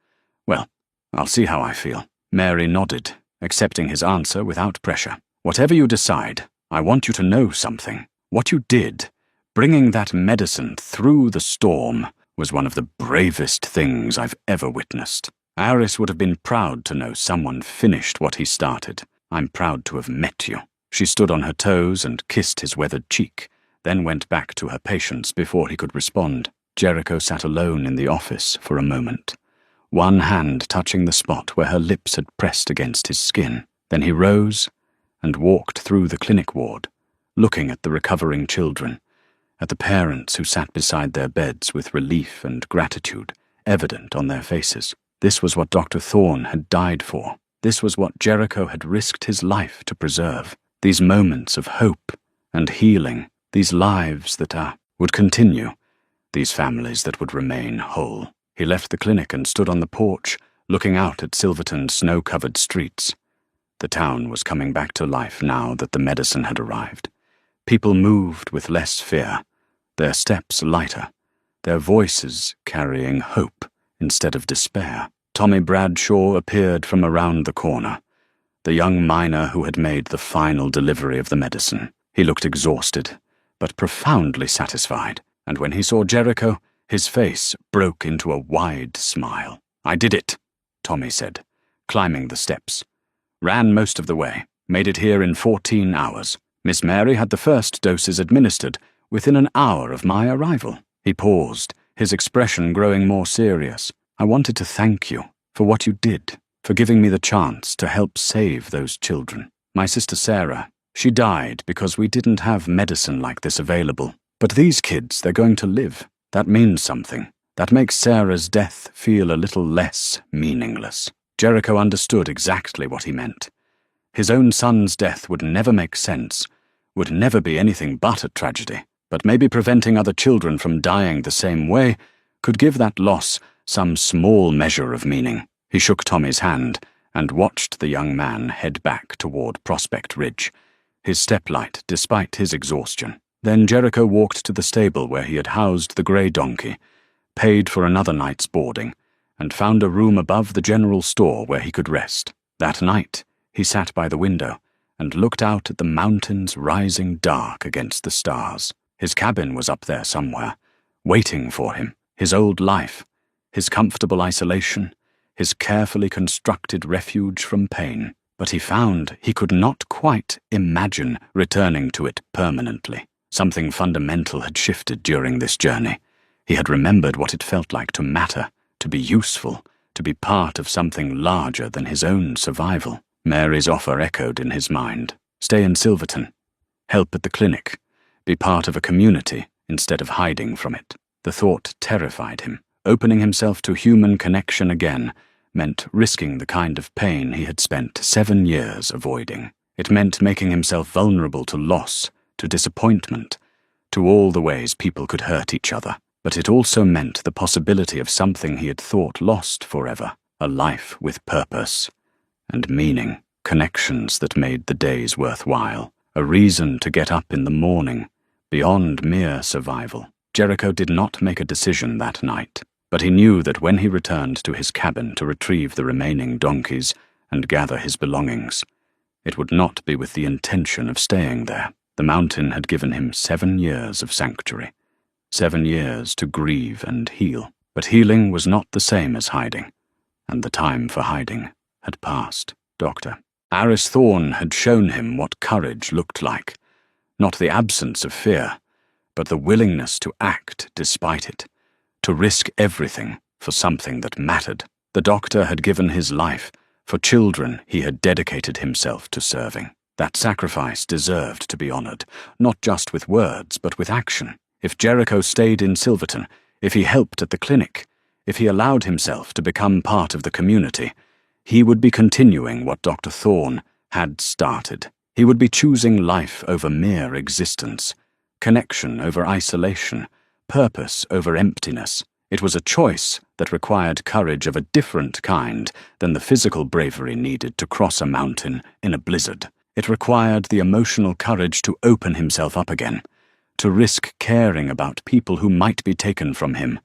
well, I'll see how I feel. Mary nodded, accepting his answer without pressure. Whatever you decide, I want you to know something. What you did, bringing that medicine through the storm, was one of the bravest things I've ever witnessed. Aris would have been proud to know someone finished what he started. I'm proud to have met you. She stood on her toes and kissed his weathered cheek, then went back to her patients before he could respond. Jericho sat alone in the office for a moment, one hand touching the spot where her lips had pressed against his skin. Then he rose and walked through the clinic ward, looking at the recovering children, at the parents who sat beside their beds with relief and gratitude evident on their faces. This was what Dr. Thorne had died for. This was what Jericho had risked his life to preserve. These moments of hope and healing, these lives that would continue, these families that would remain whole. He left the clinic and stood on the porch, looking out at Silverton's snow-covered streets. The town was coming back to life now that the medicine had arrived. People moved with less fear, their steps lighter, their voices carrying hope instead of despair. Tommy Bradshaw appeared from around the corner, the young miner who had made the final delivery of the medicine. He looked exhausted, but profoundly satisfied, and when he saw Jericho, his face broke into a wide smile. I did it, Tommy said, climbing the steps. Ran most of the way, made it here in 14 hours. Miss Mary had the first doses administered within an hour of my arrival. He paused, his expression growing more serious. I wanted to thank you for what you did, for giving me the chance to help save those children. My sister Sarah, she died because we didn't have medicine like this available. But these kids, they're going to live. That means something. That makes Sarah's death feel a little less meaningless. Jericho understood exactly what he meant. His own son's death would never make sense, would never be anything but a tragedy. But maybe preventing other children from dying the same way could give that loss some small measure of meaning. He shook Tommy's hand and watched the young man head back toward Prospect Ridge, his step light despite his exhaustion. Then Jericho walked to the stable where he had housed the grey donkey, paid for another night's boarding, and found a room above the general store where he could rest. That night, he sat by the window and looked out at the mountains rising dark against the stars. His cabin was up there somewhere, waiting for him, his old life, his comfortable isolation, his carefully constructed refuge from pain. But he found he could not quite imagine returning to it permanently. Something fundamental had shifted during this journey. He had remembered what it felt like to matter, to be useful, to be part of something larger than his own survival. Mary's offer echoed in his mind. Stay in Silverton. Help at the clinic. be part of a community instead of hiding from it. The thought terrified him. Opening himself to human connection again meant risking the kind of pain he had spent 7 years avoiding. It meant making himself vulnerable to loss, to disappointment, to all the ways people could hurt each other. But it also meant the possibility of something he had thought lost forever, a life with purpose and meaning, connections that made the days worthwhile, a reason to get up in the morning, beyond mere survival. Jericho did not make a decision that night, but he knew that when he returned to his cabin to retrieve the remaining donkeys and gather his belongings, it would not be with the intention of staying there. The mountain had given him 7 years of sanctuary, 7 years to grieve and heal. But healing was not the same as hiding, and the time for hiding had passed. Dr. Aris Thorne had shown him what courage looked like, not the absence of fear, but the willingness to act despite it, to risk everything for something that mattered. The doctor had given his life for children he had dedicated himself to serving. That sacrifice deserved to be honored, not just with words, but with action. If Jericho stayed in Silverton, if he helped at the clinic, if he allowed himself to become part of the community, he would be continuing what Dr. Thorne had started. He would be choosing life over mere existence, connection over isolation, purpose over emptiness. It was a choice that required courage of a different kind than the physical bravery needed to cross a mountain in a blizzard. It required the emotional courage to open himself up again, to risk caring about people who might be taken from him,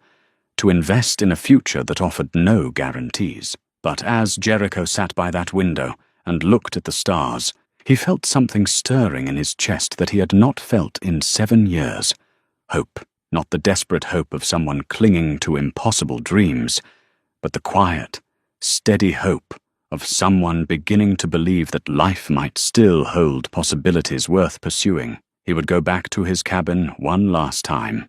to invest in a future that offered no guarantees. But as Jericho sat by that window and looked at the stars, he felt something stirring in his chest that he had not felt in 7 years. Hope, not the desperate hope of someone clinging to impossible dreams, but the quiet, steady hope of someone beginning to believe that life might still hold possibilities worth pursuing. He would go back to his cabin one last time.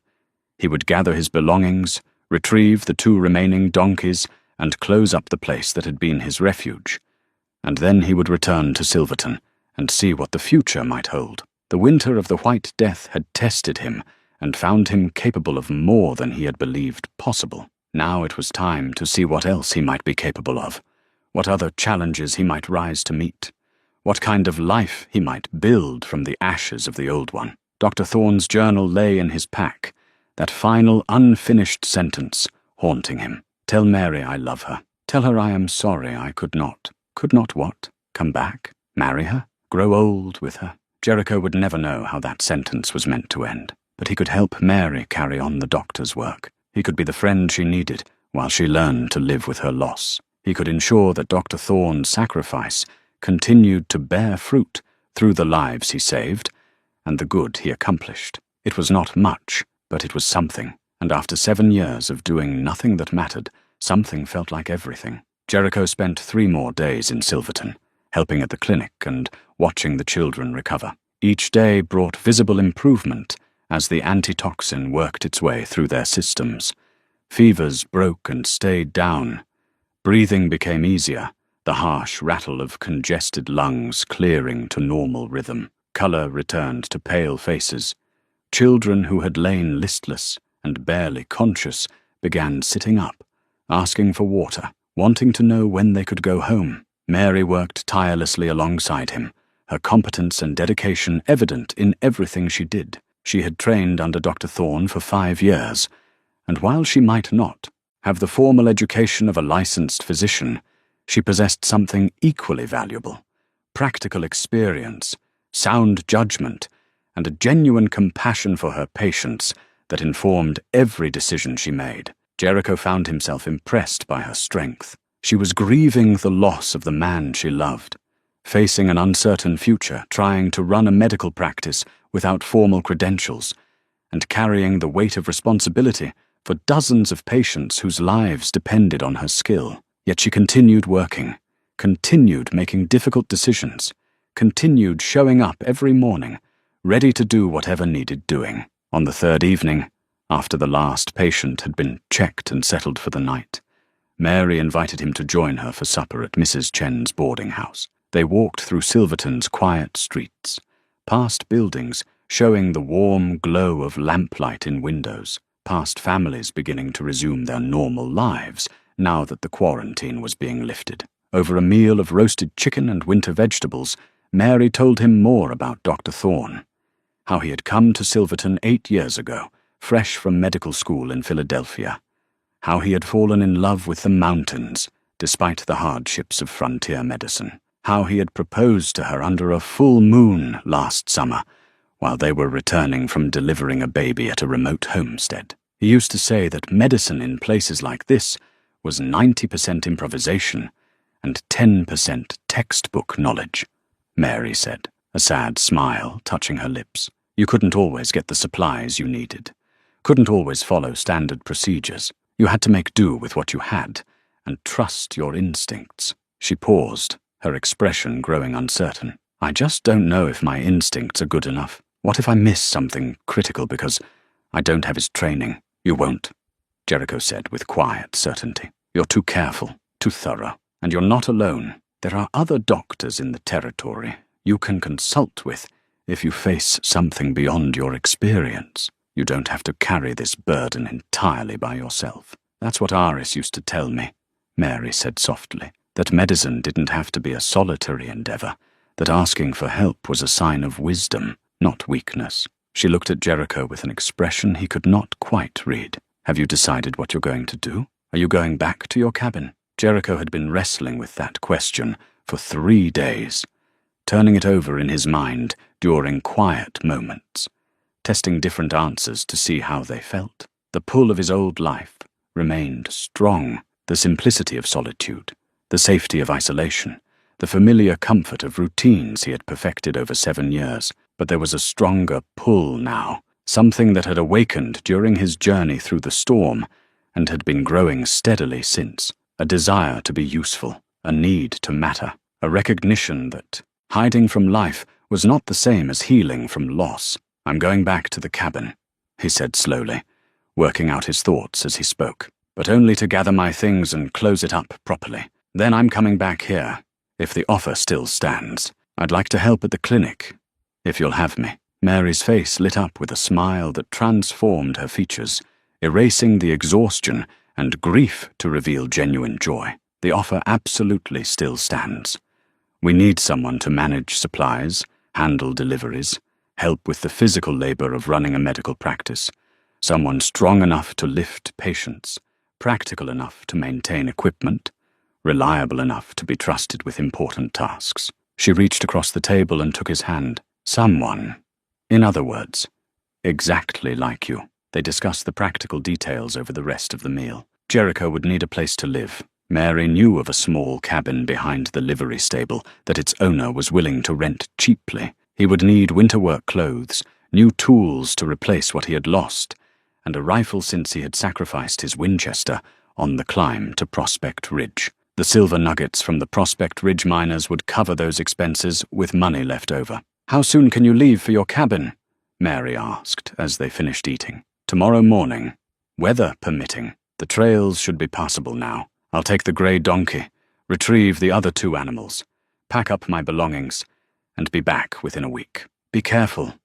He would gather his belongings, retrieve the 2 remaining donkeys, and close up the place that had been his refuge. And then he would return to Silverton and see what the future might hold. The winter of the White Death had tested him and found him capable of more than he had believed possible. Now it was time to see what else he might be capable of, what other challenges he might rise to meet, what kind of life he might build from the ashes of the old one. Dr. Thorne's journal lay in his pack, that final unfinished sentence haunting him. Tell Mary I love her. Tell her I am sorry I could not. Could not what? Come back? Marry her? Grow old with her? Jericho would never know how that sentence was meant to end, but he could help Mary carry on the doctor's work. He could be the friend she needed while she learned to live with her loss. He could ensure that Dr. Thorne's sacrifice continued to bear fruit through the lives he saved and the good he accomplished. It was not much, but it was something, and after 7 years of doing nothing that mattered, something felt like everything. Jericho spent 3 more days in Silverton, helping at the clinic and watching the children recover. Each day brought visible improvement as the antitoxin worked its way through their systems. Fevers broke and stayed down. Breathing became easier, the harsh rattle of congested lungs clearing to normal rhythm. Color returned to pale faces. Children who had lain listless and barely conscious began sitting up, asking for water, wanting to know when they could go home. Mary worked tirelessly alongside him, her competence and dedication evident in everything she did. She had trained under Dr. Thorne for 5 years, and while she might not have the formal education of a licensed physician, she possessed something equally valuable: practical experience, sound judgment, and a genuine compassion for her patients that informed every decision she made. Jericho found himself impressed by her strength. She was grieving the loss of the man she loved, facing an uncertain future, trying to run a medical practice without formal credentials, and carrying the weight of responsibility for dozens of patients whose lives depended on her skill. Yet she continued working, continued making difficult decisions, continued showing up every morning, ready to do whatever needed doing. On the 3rd evening, after the last patient had been checked and settled for the night, Mary invited him to join her for supper at Mrs. Chen's boarding house. They walked through Silverton's quiet streets, past buildings showing the warm glow of lamplight in windows, past families beginning to resume their normal lives now that the quarantine was being lifted. Over a meal of roasted chicken and winter vegetables, Mary told him more about Dr. Thorne, how he had come to Silverton 8 years ago, fresh from medical school in Philadelphia, how he had fallen in love with the mountains, despite the hardships of frontier medicine, how he had proposed to her under a full moon last summer, while they were returning from delivering a baby at a remote homestead. He used to say that medicine in places like this was 90% improvisation and 10% textbook knowledge, Mary said, a sad smile touching her lips. You couldn't always get the supplies you needed, couldn't always follow standard procedures. You had to make do with what you had and trust your instincts. She paused, her expression growing uncertain. I just don't know if my instincts are good enough. What if I miss something critical because I don't have his training? You won't, Jericho said with quiet certainty. You're too careful, too thorough, and you're not alone. There are other doctors in the territory you can consult with if you face something beyond your experience. You don't have to carry this burden entirely by yourself. That's what Aris used to tell me, Mary said softly, that medicine didn't have to be a solitary endeavor, that asking for help was a sign of wisdom, not weakness. She looked at Jericho with an expression he could not quite read. Have you decided what you're going to do? Are you going back to your cabin? Jericho had been wrestling with that question for 3 days, turning it over in his mind during quiet moments, testing different answers to see how they felt. The pull of his old life remained strong, the simplicity of solitude, the safety of isolation, the familiar comfort of routines he had perfected over 7 years. But there was a stronger pull now, something that had awakened during his journey through the storm and had been growing steadily since, a desire to be useful, a need to matter, a recognition that hiding from life was not the same as healing from loss. I'm going back to the cabin, he said slowly, working out his thoughts as he spoke, but only to gather my things and close it up properly. Then I'm coming back here, if the offer still stands. I'd like to help at the clinic, if you'll have me. Mary's face lit up with a smile that transformed her features, erasing the exhaustion and grief to reveal genuine joy. The offer absolutely still stands. We need someone to manage supplies, handle deliveries, help with the physical labor of running a medical practice, someone strong enough to lift patients, practical enough to maintain equipment, reliable enough to be trusted with important tasks. She reached across the table and took his hand. Someone. In other words, exactly like you. They discussed the practical details over the rest of the meal. Jericho would need a place to live. Mary knew of a small cabin behind the livery stable that its owner was willing to rent cheaply. He would need winter work clothes, new tools to replace what he had lost, and a rifle since he had sacrificed his Winchester on the climb to Prospect Ridge. The silver nuggets from the Prospect Ridge miners would cover those expenses with money left over. How soon can you leave for your cabin? Mary asked as they finished eating. Tomorrow morning, weather permitting. The trails should be passable now. I'll take the grey donkey, retrieve the other 2 animals, pack up my belongings, and be back within a week. Be careful,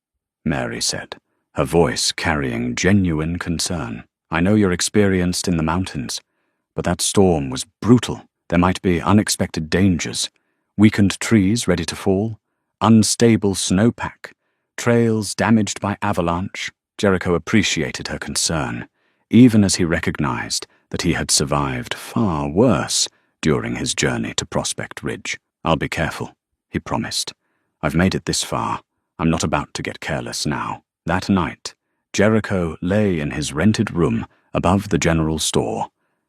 Mary said, her voice carrying genuine concern. I know you're experienced in the mountains, but that storm was brutal. There might be unexpected dangers, weakened trees ready to fall, unstable snowpack, trails damaged by avalanche. Jericho appreciated her concern, even as he recognized that he had survived far worse during his journey to Prospect Ridge. I'll be careful, he promised. I've made it this far. I'm not about to get careless now. That night, Jericho lay in his rented room above the general store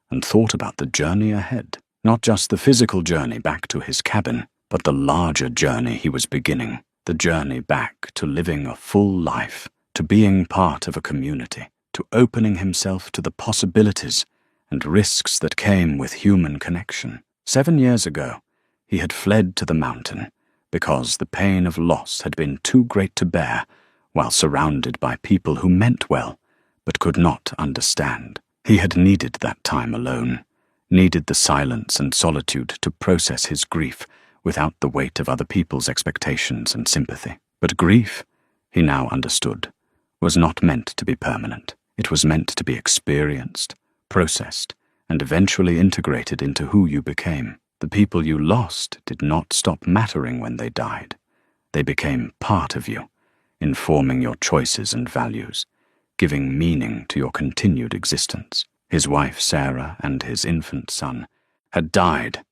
and thought about the journey ahead. Not just the physical journey back to his cabin, but the larger journey he was beginning. The journey back to living a full life, to being part of a community, to opening himself to the possibilities and risks that came with human connection. 7 years ago, he had fled to the mountain because the pain of loss had been too great to bear while surrounded by people who meant well but could not understand. He had needed that time alone, needed the silence and solitude to process his grief without the weight of other people's expectations and sympathy. But grief he now understood, was not meant to be permanent. It was meant to be experienced, processed, and eventually integrated into who you became. The people you lost did not stop mattering when they died. They became part of you, informing your choices and values, giving meaning to your continued existence. His wife Sarah and his infant son had died,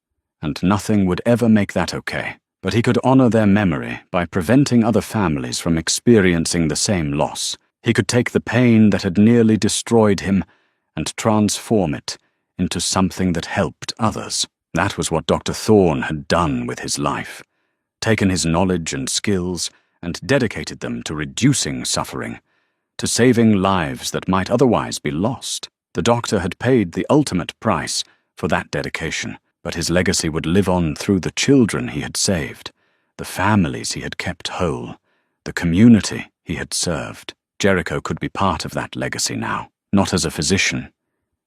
and nothing would ever make that okay. But he could honor their memory by preventing other families from experiencing the same loss. He could take the pain that had nearly destroyed him and transform it into something that helped others. That was what Dr. Thorne had done with his life, taken his knowledge and skills and dedicated them to reducing suffering, to saving lives that might otherwise be lost. The doctor had paid the ultimate price for that dedication, but his legacy would live on through the children he had saved, the families he had kept whole, the community he had served. Jericho could be part of that legacy now, not as a physician.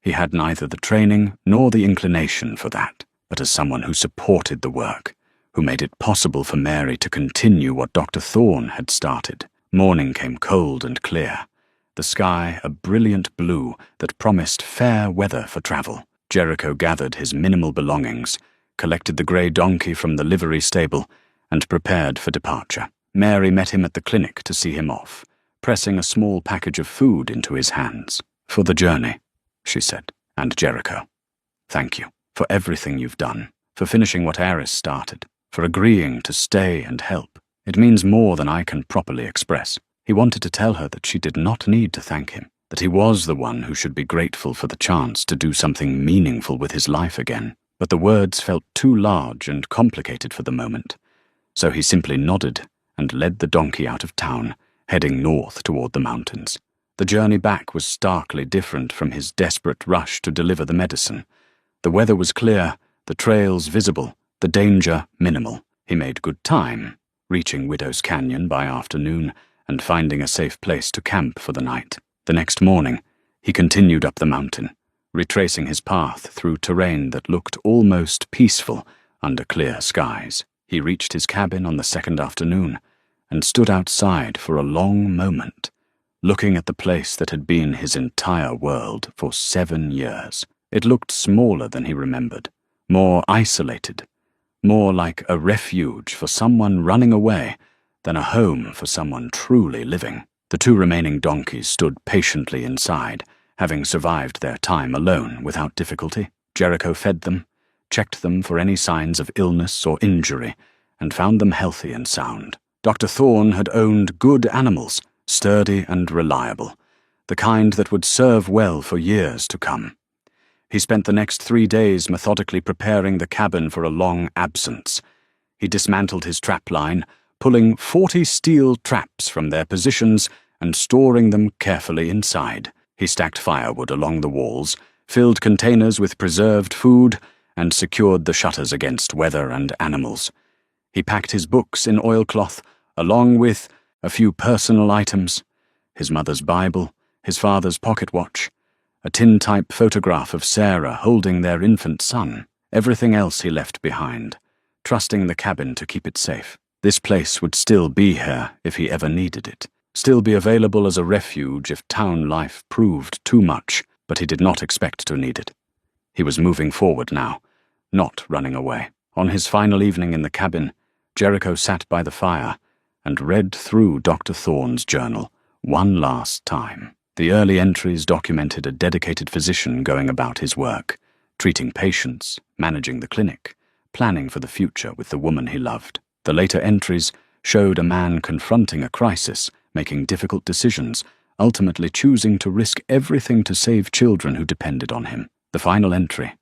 He had neither the training nor the inclination for that, but as someone who supported the work, who made it possible for Mary to continue what Dr. Thorne had started. Morning came cold and clear, the sky a brilliant blue that promised fair weather for travel. Jericho gathered his minimal belongings, collected the grey donkey from the livery stable, and prepared for departure. Mary met him at the clinic to see him off, pressing a small package of food into his hands. "For the journey," she said, "and Jericho. Thank you for everything you've done, for finishing what Aris started, for agreeing to stay and help. It means more than I can properly express." He wanted to tell her that she did not need to thank him, that he was the one who should be grateful for the chance to do something meaningful with his life again. But the words felt too large and complicated for the moment, so he simply nodded and led the donkey out of town, heading north toward the mountains. The journey back was starkly different from his desperate rush to deliver the medicine. The weather was clear, the trails visible, the danger minimal. He made good time, reaching Widow's Canyon by afternoon and finding a safe place to camp for the night. The next morning, he continued up the mountain, retracing his path through terrain that looked almost peaceful under clear skies. He reached his cabin on the second afternoon and stood outside for a long moment, looking at the place that had been his entire world for 7 years. It looked smaller than he remembered, more isolated, more like a refuge for someone running away than a home for someone truly living. The 2 remaining donkeys stood patiently inside, having survived their time alone without difficulty. Jericho fed them, checked them for any signs of illness or injury, and found them healthy and sound. Dr. Thorne had owned good animals, sturdy and reliable, the kind that would serve well for years to come. He spent the next 3 days methodically preparing the cabin for a long absence. He dismantled his trap line, pulling 40 steel traps from their positions and storing them carefully inside. He stacked firewood along the walls, filled containers with preserved food, and secured the shutters against weather and animals. He packed his books in oilcloth, along with a few personal items, his mother's Bible, his father's pocket watch, a tintype photograph of Sarah holding their infant son. Everything else he left behind, trusting the cabin to keep it safe. This place would still be here if he ever needed it, still be available as a refuge if town life proved too much, but he did not expect to need it. He was moving forward now, not running away. On his final evening in the cabin, Jericho sat by the fire and read through Dr. Thorne's journal one last time. The early entries documented a dedicated physician going about his work, treating patients, managing the clinic, planning for the future with the woman he loved. The later entries showed a man confronting a crisis, making difficult decisions, ultimately choosing to risk everything to save children who depended on him. The final entry,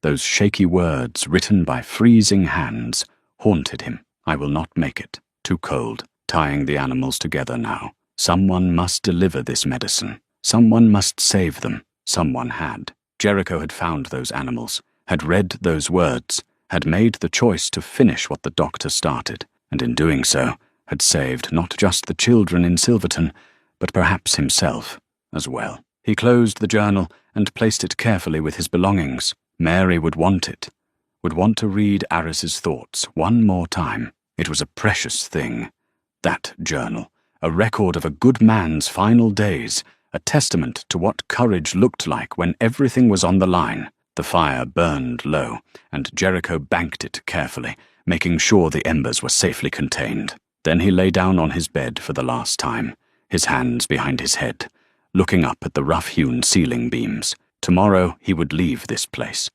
those shaky words written by freezing hands, haunted him. "I will not make it. Too cold. Tying the animals together now. Someone must deliver this medicine. Someone must save them." Someone had. Jericho had found those animals, had read those words, had made the choice to finish what the doctor started, and in doing so, had saved not just the children in Silverton, but perhaps himself as well. He closed the journal and placed it carefully with his belongings. Mary would want it, would want to read Aris's thoughts one more time. It was a precious thing, that journal, a record of a good man's final days, a testament to what courage looked like when everything was on the line. The fire burned low, and Jericho banked it carefully, making sure the embers were safely contained. Then he lay down on his bed for the last time, his hands behind his head, looking up at the rough-hewn ceiling beams. Tomorrow he would leave this place.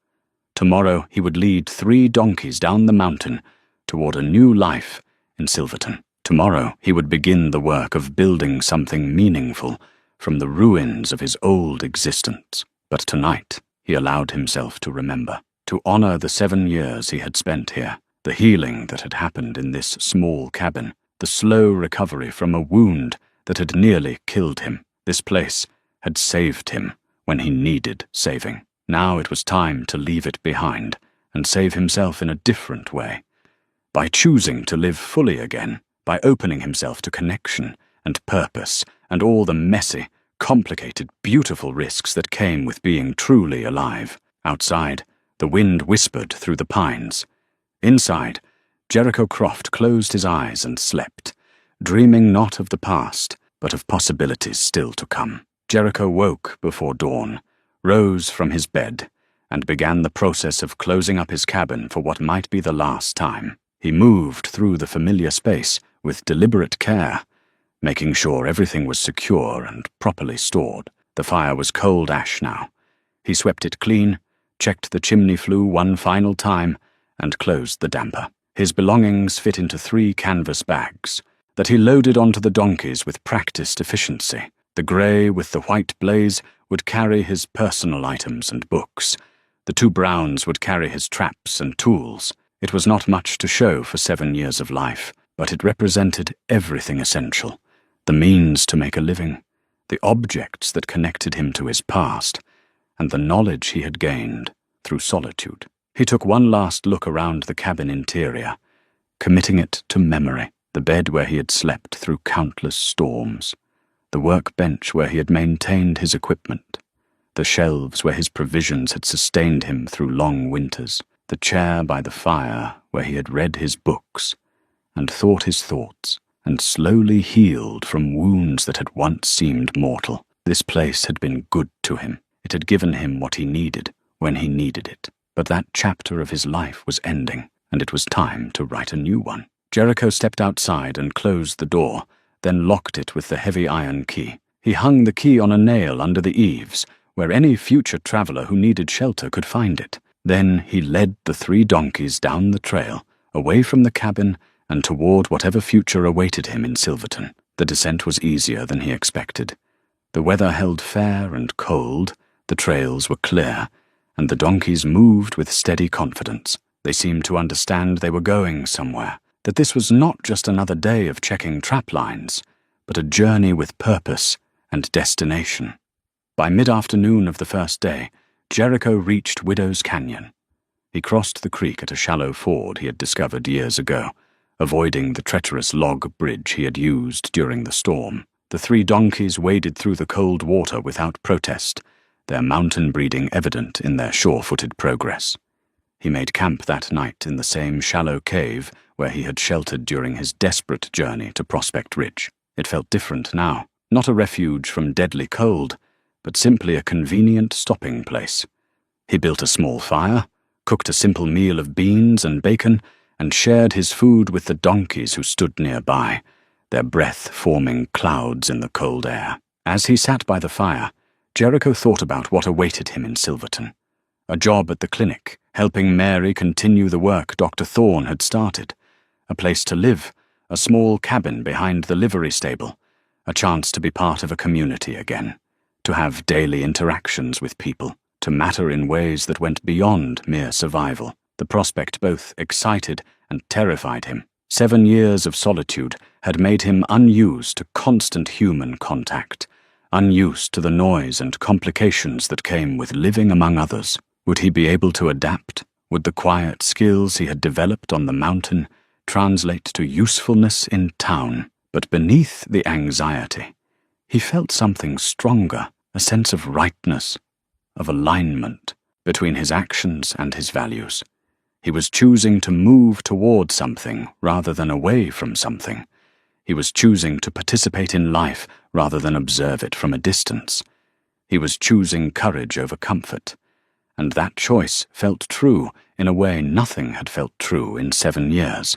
Tomorrow he would lead 3 donkeys down the mountain toward a new life in Silverton. Tomorrow he would begin the work of building something meaningful from the ruins of his old existence. But tonight he allowed himself to remember, to honor the 7 years he had spent here, the healing that had happened in this small cabin, the slow recovery from a wound that had nearly killed him. This place had saved him when he needed saving. Now it was time to leave it behind and save himself in a different way. By choosing to live fully again, by opening himself to connection and purpose and all the messy, complicated, beautiful risks that came with being truly alive. Outside, the wind whispered through the pines. Inside, Jericho Croft closed his eyes and slept, dreaming not of the past, but of possibilities still to come. Jericho woke before dawn, rose from his bed, and began the process of closing up his cabin for what might be the last time. He moved through the familiar space with deliberate care, making sure everything was secure and properly stored. The fire was cold ash now. He swept it clean, checked the chimney flue one final time, and closed the damper. His belongings fit into 3 canvas bags that he loaded onto the donkeys with practiced efficiency. The grey with the white blaze would carry his personal items and books. The 2 browns would carry his traps and tools. It was not much to show for 7 years of life, but it represented everything essential, the means to make a living, the objects that connected him to his past, and the knowledge he had gained through solitude. He took one last look around the cabin interior, committing it to memory, the bed where he had slept through countless storms, the workbench where he had maintained his equipment, the shelves where his provisions had sustained him through long winters, the chair by the fire where he had read his books and thought his thoughts, and slowly healed from wounds that had once seemed mortal. This place had been good to him. It had given him what he needed when he needed it. But that chapter of his life was ending, and it was time to write a new one. Jericho stepped outside and closed the door, then locked it with the heavy iron key. He hung the key on a nail under the eaves, where any future traveler who needed shelter could find it. Then he led the 3 donkeys down the trail, away from the cabin and toward whatever future awaited him in Silverton. The descent was easier than he expected. The weather held fair and cold, the trails were clear, and the donkeys moved with steady confidence. They seemed to understand they were going somewhere, that this was not just another day of checking trap lines, but a journey with purpose and destination. By mid-afternoon of the first day, Jericho reached Widow's Canyon. He crossed the creek at a shallow ford he had discovered years ago, avoiding the treacherous log bridge he had used during the storm. The 3 donkeys waded through the cold water without protest, their mountain breeding evident in their sure-footed progress. He made camp that night in the same shallow cave where he had sheltered during his desperate journey to Prospect Ridge. It felt different now, not a refuge from deadly cold, but simply a convenient stopping place. He built a small fire, cooked a simple meal of beans and bacon, and shared his food with the donkeys who stood nearby, their breath forming clouds in the cold air. As he sat by the fire, Jericho thought about what awaited him in Silverton. A job at the clinic, helping Mary continue the work Dr. Thorne had started. A place to live, a small cabin behind the livery stable, a chance to be part of a community again, to have daily interactions with people, to matter in ways that went beyond mere survival. The prospect both excited and terrified him. 7 years of solitude had made him unused to constant human contact, unused to the noise and complications that came with living among others. Would he be able to adapt? Would the quiet skills he had developed on the mountain translate to usefulness in town? But beneath the anxiety, he felt something stronger, a sense of rightness, of alignment between his actions and his values. He was choosing to move toward something rather than away from something. He was choosing to participate in life rather than observe it from a distance. He was choosing courage over comfort, and that choice felt true in a way nothing had felt true in 7 years.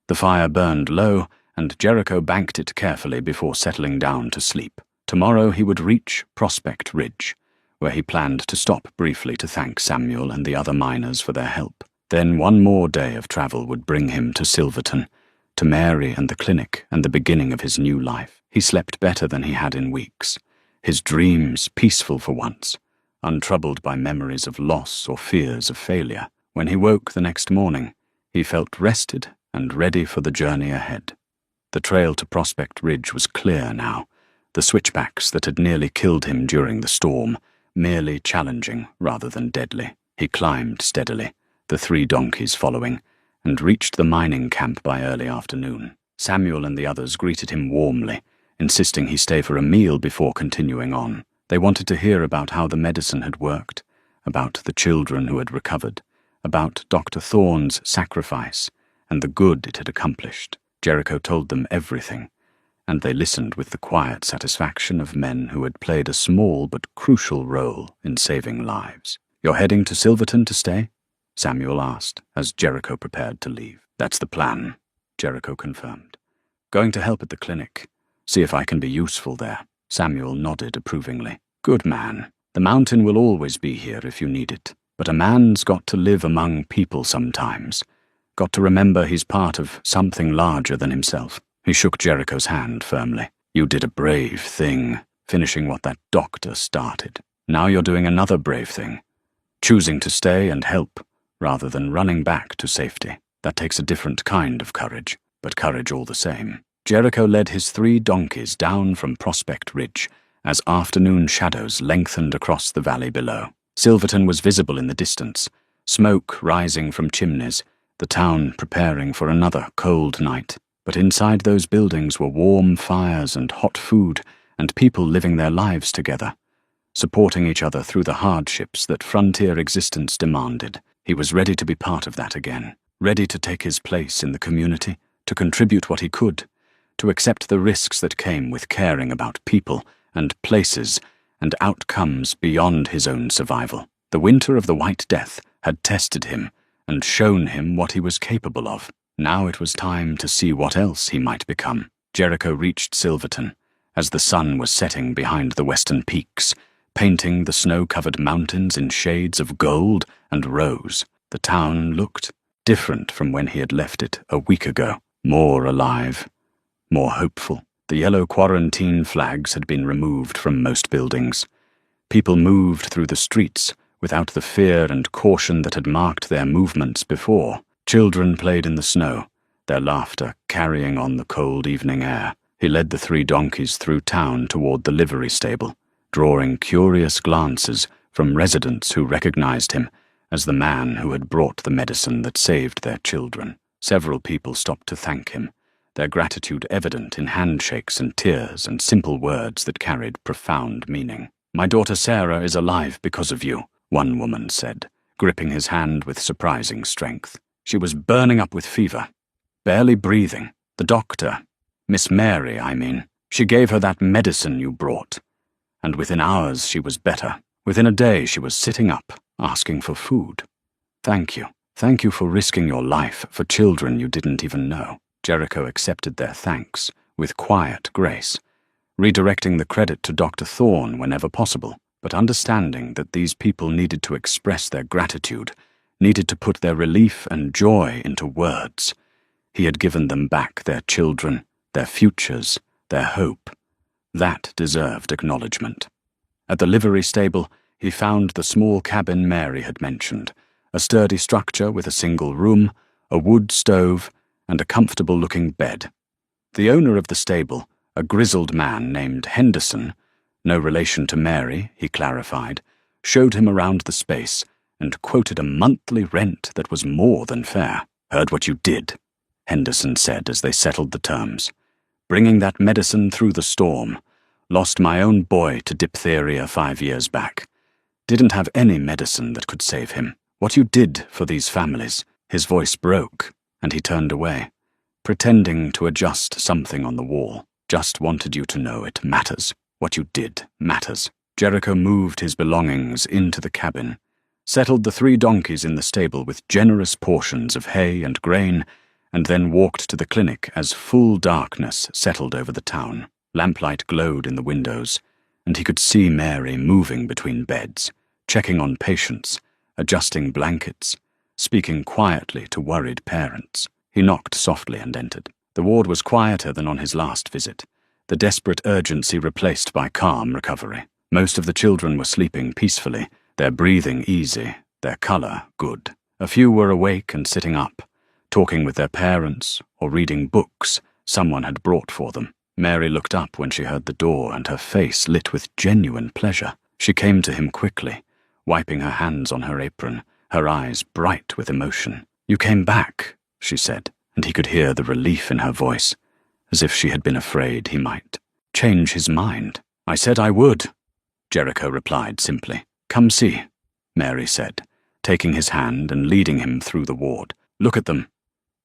The fire burned low, and Jericho banked it carefully before settling down to sleep. Tomorrow he would reach Prospect Ridge, where he planned to stop briefly to thank Samuel and the other miners for their help. Then one more day of travel would bring him to Silverton, to Mary and the clinic and the beginning of his new life. He slept better than he had in weeks, his dreams peaceful for once, untroubled by memories of loss or fears of failure. When he woke the next morning, he felt rested and ready for the journey ahead. The trail to Prospect Ridge was clear now, the switchbacks that had nearly killed him during the storm, merely challenging rather than deadly. He climbed steadily, the 3 donkeys following, and reached the mining camp by early afternoon. Samuel and the others greeted him warmly, insisting he stay for a meal before continuing on. They wanted to hear about how the medicine had worked, about the children who had recovered, about Dr. Thorne's sacrifice, and the good it had accomplished. Jericho told them everything, and they listened with the quiet satisfaction of men who had played a small but crucial role in saving lives. "You're heading to Silverton to stay?" Samuel asked, as Jericho prepared to leave. "That's the plan," Jericho confirmed. "Going to help at the clinic. See if I can be useful there." Samuel nodded approvingly. "Good man. The mountain will always be here if you need it, but a man's got to live among people sometimes. Got to remember he's part of something larger than himself." He shook Jericho's hand firmly. "You did a brave thing, finishing what that doctor started. Now you're doing another brave thing, choosing to stay and help, rather than running back to safety. That takes a different kind of courage, but courage all the same." Jericho led his 3 donkeys down from Prospect Ridge as afternoon shadows lengthened across the valley below. Silverton was visible in the distance, smoke rising from chimneys, the town preparing for another cold night. But inside those buildings were warm fires and hot food, and people living their lives together, supporting each other through the hardships that frontier existence demanded. He was ready to be part of that again, ready to take his place in the community, to contribute what he could, to accept the risks that came with caring about people and places and outcomes beyond his own survival. The winter of the White Death had tested him and shown him what he was capable of. Now it was time to see what else he might become. Jericho reached Silverton as the sun was setting behind the western peaks, painting the snow-covered mountains in shades of gold and rose. The town looked different from when he had left it a week ago, more alive, more hopeful. The yellow quarantine flags had been removed from most buildings. People moved through the streets without the fear and caution that had marked their movements before. Children played in the snow, their laughter carrying on the cold evening air. He led the 3 donkeys through town toward the livery stable, drawing curious glances from residents who recognized him as the man who had brought the medicine that saved their children. Several people stopped to thank him, their gratitude evident in handshakes and tears and simple words that carried profound meaning. "My daughter Sarah is alive because of you," one woman said, gripping his hand with surprising strength. "She was burning up with fever, barely breathing. The doctor, Miss Mary, I mean, she gave her that medicine you brought, and within hours she was better. Within a day she was sitting up, asking for food. Thank you. Thank you for risking your life for children you didn't even know." Jericho accepted their thanks with quiet grace, redirecting the credit to Dr. Thorne whenever possible, but understanding that these people needed to express their gratitude, needed to put their relief and joy into words. He had given them back their children, their futures, their hope. That deserved acknowledgement. At the livery stable, he found the small cabin Mary had mentioned, a sturdy structure with a single room, a wood stove, and a comfortable-looking bed. The owner of the stable, a grizzled man named Henderson, no relation to Mary, he clarified, showed him around the space and quoted a monthly rent that was more than fair. "Heard what you did," Henderson said as they settled the terms. "Bringing that medicine through the storm. Lost my own boy to diphtheria 5 years back. Didn't have any medicine that could save him. What you did for these families." His voice broke, and he turned away. pretending to adjust something on the wall. Just wanted you to know it matters. What you did matters. Jericho moved his belongings into the cabin, settled the 3 donkeys in the stable with generous portions of hay and grain, and then walked to the clinic as full darkness settled over the town. Lamplight glowed in the windows, and he could see Mary moving between beds, checking on patients, adjusting blankets, speaking quietly to worried parents. He knocked softly and entered. The ward was quieter than on his last visit, the desperate urgency replaced by calm recovery. Most of the children were sleeping peacefully, their breathing easy, their colour good. A few were awake and sitting up, talking with their parents or reading books someone had brought for them. Mary looked up when she heard the door, and her face lit with genuine pleasure. She came to him quickly, wiping her hands on her apron, her eyes bright with emotion. "You came back," she said, and he could hear the relief in her voice, as if she had been afraid he might change his mind. "I said I would," Jericho replied simply. "Come see," Mary said, taking his hand and leading him through the ward. "Look at them.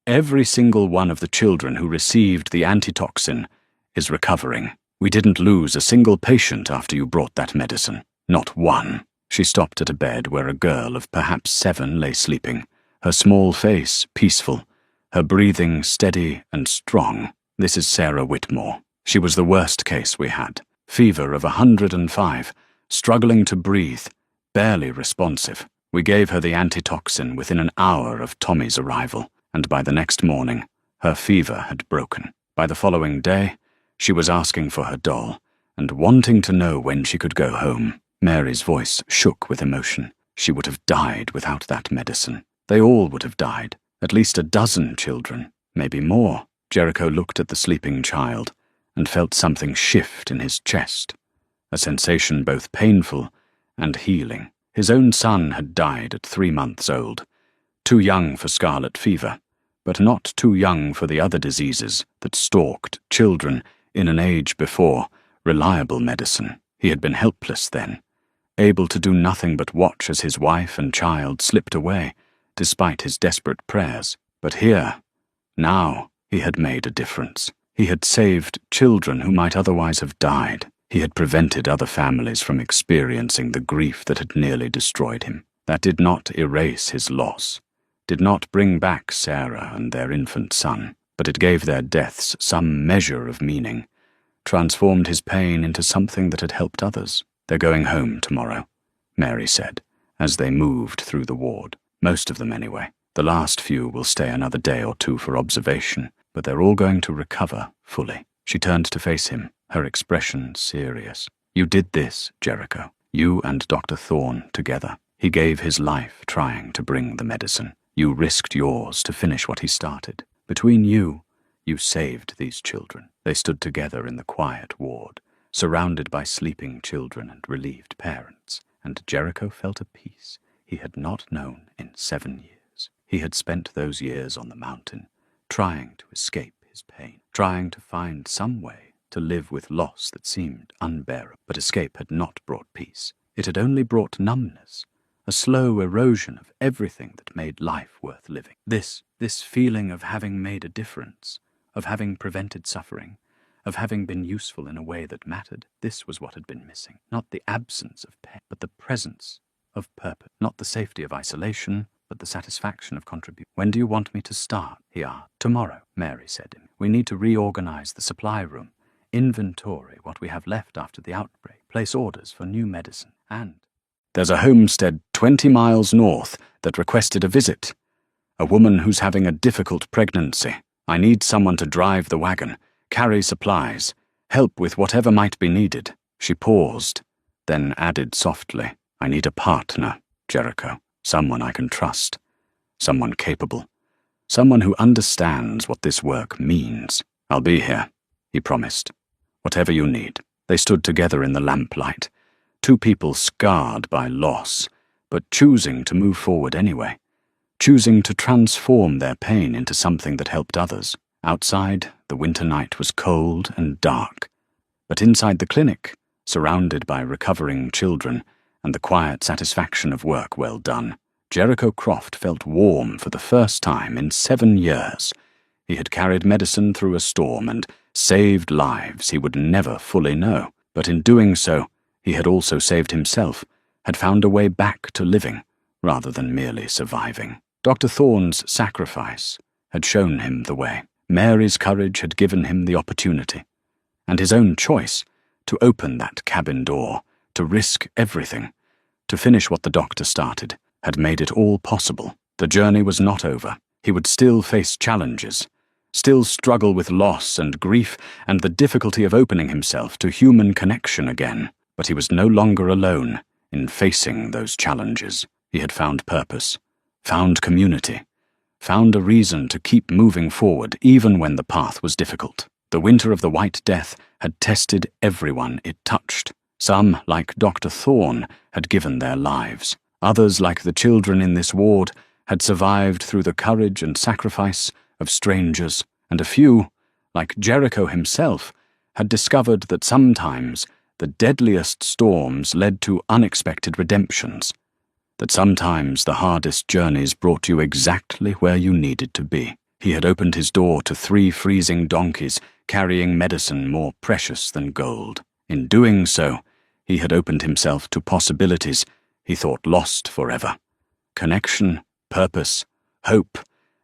Every single one of the children who received the antitoxin is recovering. We didn't lose a single patient after you brought that medicine. Not one." She stopped at a bed where a girl of perhaps 7 lay sleeping, her small face peaceful, her breathing steady and strong. "This is Sarah Whitmore. She was the worst case we had. Fever of 105, struggling to breathe, barely responsive. We gave her the antitoxin within an hour of Tommy's arrival, and by the next morning, her fever had broken. By the following day, she was asking for her doll and wanting to know when she could go home." Mary's voice shook with emotion. She would have died without that medicine. They all would have died. At least a dozen children, maybe more. Jericho looked at the sleeping child and felt something shift in his chest, a sensation both painful and healing. His own son had died at 3 months old, too young for scarlet fever, but not too young for the other diseases that stalked children in an age before reliable medicine. He had been helpless then, able to do nothing but watch as his wife and child slipped away, despite his desperate prayers. But here, now, he had made a difference. He had saved children who might otherwise have died. He had prevented other families from experiencing the grief that had nearly destroyed him. That did not erase his loss, did not bring back Sarah and their infant son, but it gave their deaths some measure of meaning, transformed his pain into something that had helped others. "They're going home tomorrow," Mary said, as they moved through the ward. "Most of them, anyway. The last few will stay another day or 2 for observation, but they're all going to recover fully." She turned to face him, her expression serious. "You did this, Jericho. You and Dr. Thorne together. He gave his life trying to bring the medicine. You risked yours to finish what he started. Between you, you saved these children." They stood together in the quiet ward, surrounded by sleeping children and relieved parents, and Jericho felt a peace he had not known in 7 years. He had spent those years on the mountain, trying to escape his pain, trying to find some way to live with loss that seemed unbearable. But escape had not brought peace. It had only brought numbness, a slow erosion of everything that made life worth living. This feeling of having made a difference, of having prevented suffering, of having been useful in a way that mattered, this was what had been missing. Not the absence of pain, but the presence of purpose. Not the safety of isolation, but the satisfaction of contribution. "When do you want me to start?" he asked. "Tomorrow," Mary said. "We need to reorganize the supply room, inventory what we have left after the outbreak, place orders for new medicine, and there's a homestead 20 miles north that requested a visit. A woman who's having a difficult pregnancy. I need someone to drive the wagon, carry supplies, help with whatever might be needed." She paused, then added softly, "I need a partner, Jericho. Someone I can trust. Someone capable. Someone who understands what this work means." "I'll be here," he promised. "Whatever you need." They stood together in the lamplight, 2 people scarred by loss, but choosing to move forward anyway, choosing to transform their pain into something that helped others. Outside, the winter night was cold and dark, but inside the clinic, surrounded by recovering children and the quiet satisfaction of work well done, Jericho Croft felt warm for the first time in 7 years. He had carried medicine through a storm and saved lives he would never fully know. But in doing so, he had also saved himself, had found a way back to living, rather than merely surviving. Dr. Thorne's sacrifice had shown him the way. Mary's courage had given him the opportunity, and his own choice to open that cabin door, to risk everything, to finish what the doctor started, had made it all possible. The journey was not over. He would still face challenges, still struggle with loss and grief and the difficulty of opening himself to human connection again. But he was no longer alone in facing those challenges. He had found purpose, found community, found a reason to keep moving forward even when the path was difficult. The winter of the White Death had tested everyone it touched. Some, like Dr. Thorne, had given their lives. Others, like the children in this ward, had survived through the courage and sacrifice of strangers, and a few, like Jericho himself, had discovered that sometimes the deadliest storms led to unexpected redemptions, that sometimes the hardest journeys brought you exactly where you needed to be. He had opened his door to 3 freezing donkeys carrying medicine more precious than gold. In doing so, he had opened himself to possibilities he thought lost forever. Connection, purpose, hope,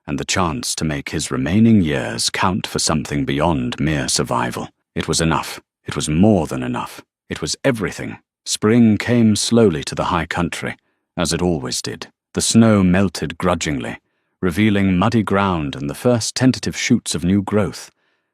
and the chance to make his remaining years count for something beyond mere survival. It was enough. It was more than enough. It was everything. Spring came slowly to the high country, as it always did. The snow melted grudgingly, revealing muddy ground and the first tentative shoots of new growth.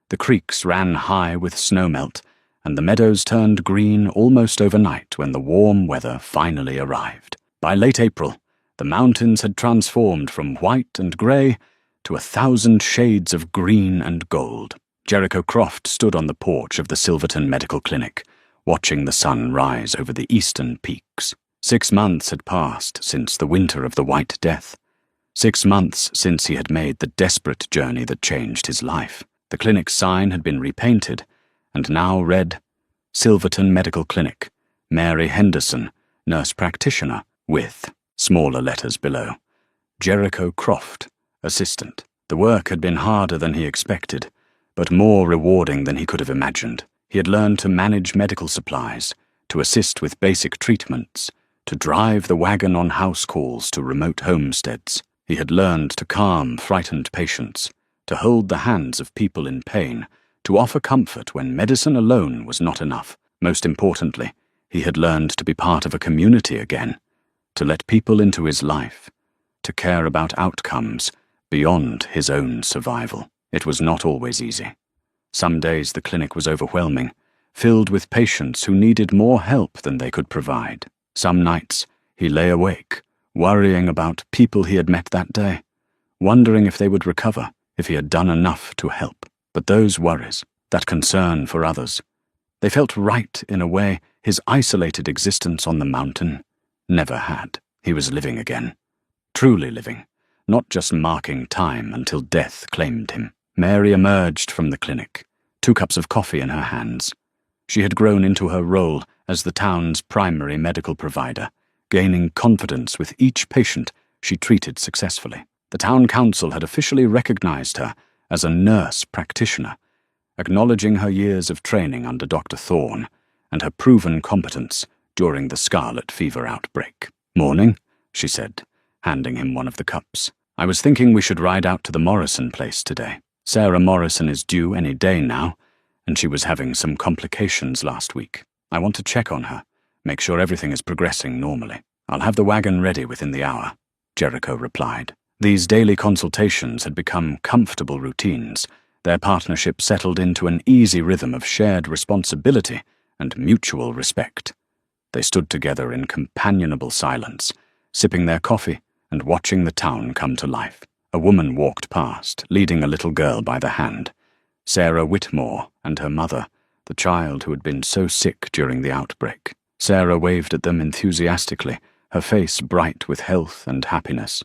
The creeks ran high with snowmelt, and the meadows turned green almost overnight when the warm weather finally arrived. By late April, the mountains had transformed from white and grey to 1,000 shades of green and gold. Jericho Croft stood on the porch of the Silverton Medical Clinic, watching the sun rise over the eastern peaks. 6 months had passed since the winter of the White Death. 6 months since he had made the desperate journey that changed his life. The clinic's sign had been repainted, and now read, Silverton Medical Clinic, Mary Henderson, nurse practitioner, with, smaller letters below, Jericho Croft, assistant. The work had been harder than he expected, but more rewarding than he could have imagined. He had learned to manage medical supplies, to assist with basic treatments, to drive the wagon on house calls to remote homesteads. He had learned to calm frightened patients, to hold the hands of people in pain, to offer comfort when medicine alone was not enough. Most importantly, he had learned to be part of a community again, to let people into his life, to care about outcomes beyond his own survival. It was not always easy. Some days the clinic was overwhelming, filled with patients who needed more help than they could provide. Some nights he lay awake, worrying about people he had met that day, wondering if they would recover, if he had done enough to help. But those worries, that concern for others, they felt right in a way his isolated existence on the mountain never had. He was living again, truly living, not just marking time until death claimed him. Mary emerged from the clinic, 2 cups of coffee in her hands. She had grown into her role as the town's primary medical provider, gaining confidence with each patient she treated successfully. The town council had officially recognized her as a nurse practitioner, acknowledging her years of training under Dr. Thorne and her proven competence during the scarlet fever outbreak. "Morning," she said, handing him one of the cups. "I was thinking we should ride out to the Morrison place today. Sarah Morrison is due any day now, and she was having some complications last week. I want to check on her, make sure everything is progressing normally." "I'll have the wagon ready within the hour," Jericho replied. These daily consultations had become comfortable routines, their partnership settled into an easy rhythm of shared responsibility and mutual respect. They stood together in companionable silence, sipping their coffee and watching the town come to life. A woman walked past, leading a little girl by the hand. Sarah Whitmore and her mother, the child who had been so sick during the outbreak. Sarah waved at them enthusiastically, her face bright with health and happiness.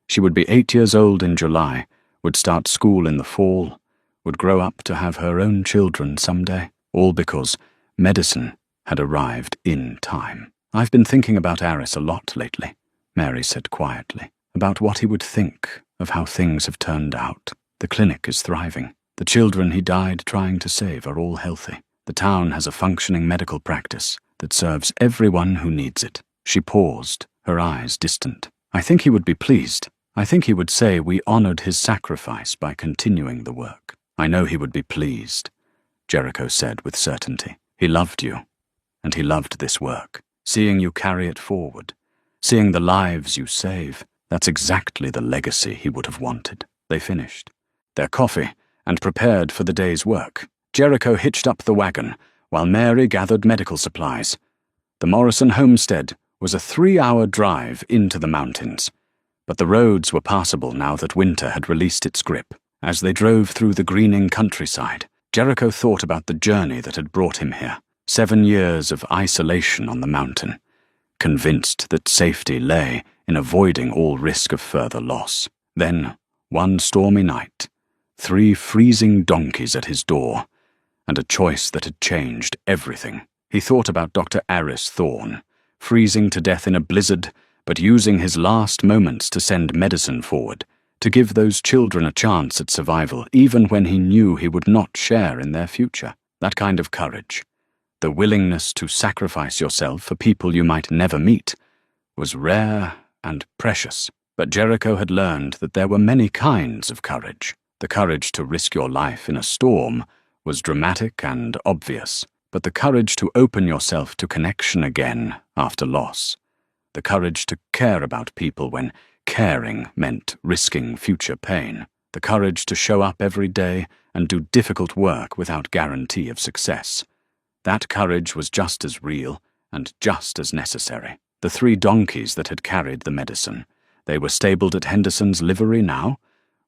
She would be 8 years old in July, would start school in the fall, would grow up to have her own children someday, all because medicine had arrived in time. "I've been thinking about Aris a lot lately," Mary said quietly, "about what he would think of how things have turned out. The clinic is thriving. The children he died trying to save are all healthy. The town has a functioning medical practice that serves everyone who needs it. She paused, her eyes distant. I think he would be pleased. I think he would say we honored his sacrifice by continuing the work. I know he would be pleased, Jericho said with certainty. He loved you, and he loved this work. Seeing you carry it forward, seeing the lives you save, that's exactly the legacy he would have wanted. They finished their coffee and prepared for the day's work. Jericho hitched up the wagon while Mary gathered medical supplies. The Morrison homestead was a 3-hour drive into the mountains, but the roads were passable now that winter had released its grip. As they drove through the greening countryside, Jericho thought about the journey that had brought him here. 7 years of isolation on the mountain, convinced that safety lay in avoiding all risk of further loss. Then, one stormy night, 3 freezing donkeys at his door, and a choice that had changed everything. He thought about Dr. Aris Thorne, freezing to death in a blizzard, but using his last moments to send medicine forward, to give those children a chance at survival, even when he knew he would not share in their future. That kind of courage, the willingness to sacrifice yourself for people you might never meet, was rare and precious. But Jericho had learned that there were many kinds of courage. The courage to risk your life in a storm was dramatic and obvious, but the courage to open yourself to connection again after loss, the courage to care about people when caring meant risking future pain, the courage to show up every day and do difficult work without guarantee of success. That courage was just as real and just as necessary. The 3 donkeys that had carried the medicine, they were stabled at Henderson's livery now,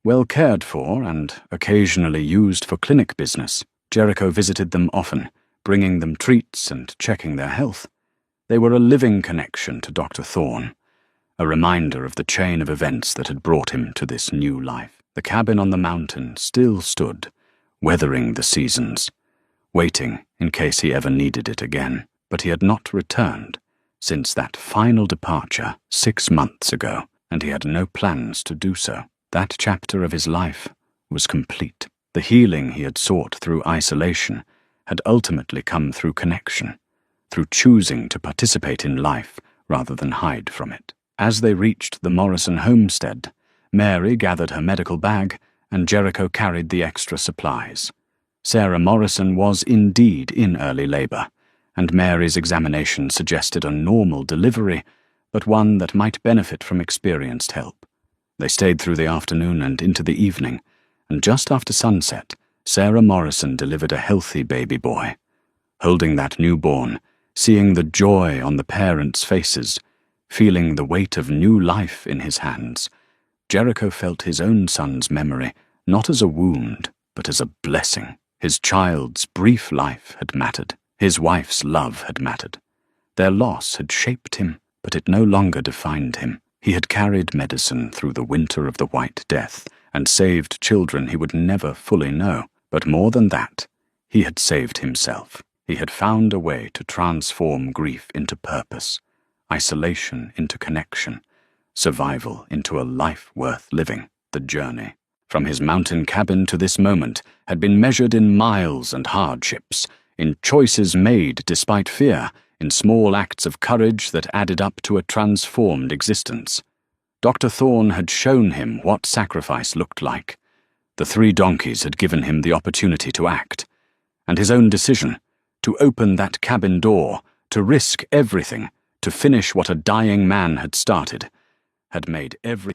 well cared for and occasionally used for clinic business. Jericho visited them often, bringing them treats and checking their health. They were a living connection to Dr. Thorne, a reminder of the chain of events that had brought him to this new life. The cabin on the mountain still stood, weathering the seasons, waiting in case he ever needed it again. But he had not returned since that final departure 6 months ago, and he had no plans to do so. That chapter of his life was complete. The healing he had sought through isolation had ultimately come through connection, through choosing to participate in life rather than hide from it. As they reached the Morrison homestead, Mary gathered her medical bag and Jericho carried the extra supplies. Sarah Morrison was indeed in early labor, and Mary's examination suggested a normal delivery, but one that might benefit from experienced help. They stayed through the afternoon and into the evening, and just after sunset, Sarah Morrison delivered a healthy baby boy. Holding that newborn, seeing the joy on the parents' faces, feeling the weight of new life in his hands, Jericho felt his own son's memory not as a wound, but as a blessing. His child's brief life had mattered. His wife's love had mattered. Their loss had shaped him, but it no longer defined him. He had carried medicine through the winter of the White Death and saved children he would never fully know. But more than that, he had saved himself. He had found a way to transform grief into purpose, isolation into connection, survival into a life worth living. The journey from his mountain cabin to this moment had been measured in miles and hardships, in choices made despite fear, in small acts of courage that added up to a transformed existence. Dr. Thorne had shown him what sacrifice looked like. The 3 donkeys had given him the opportunity to act, and his own decision, to open that cabin door, to risk everything, to finish what a dying man had started, had made every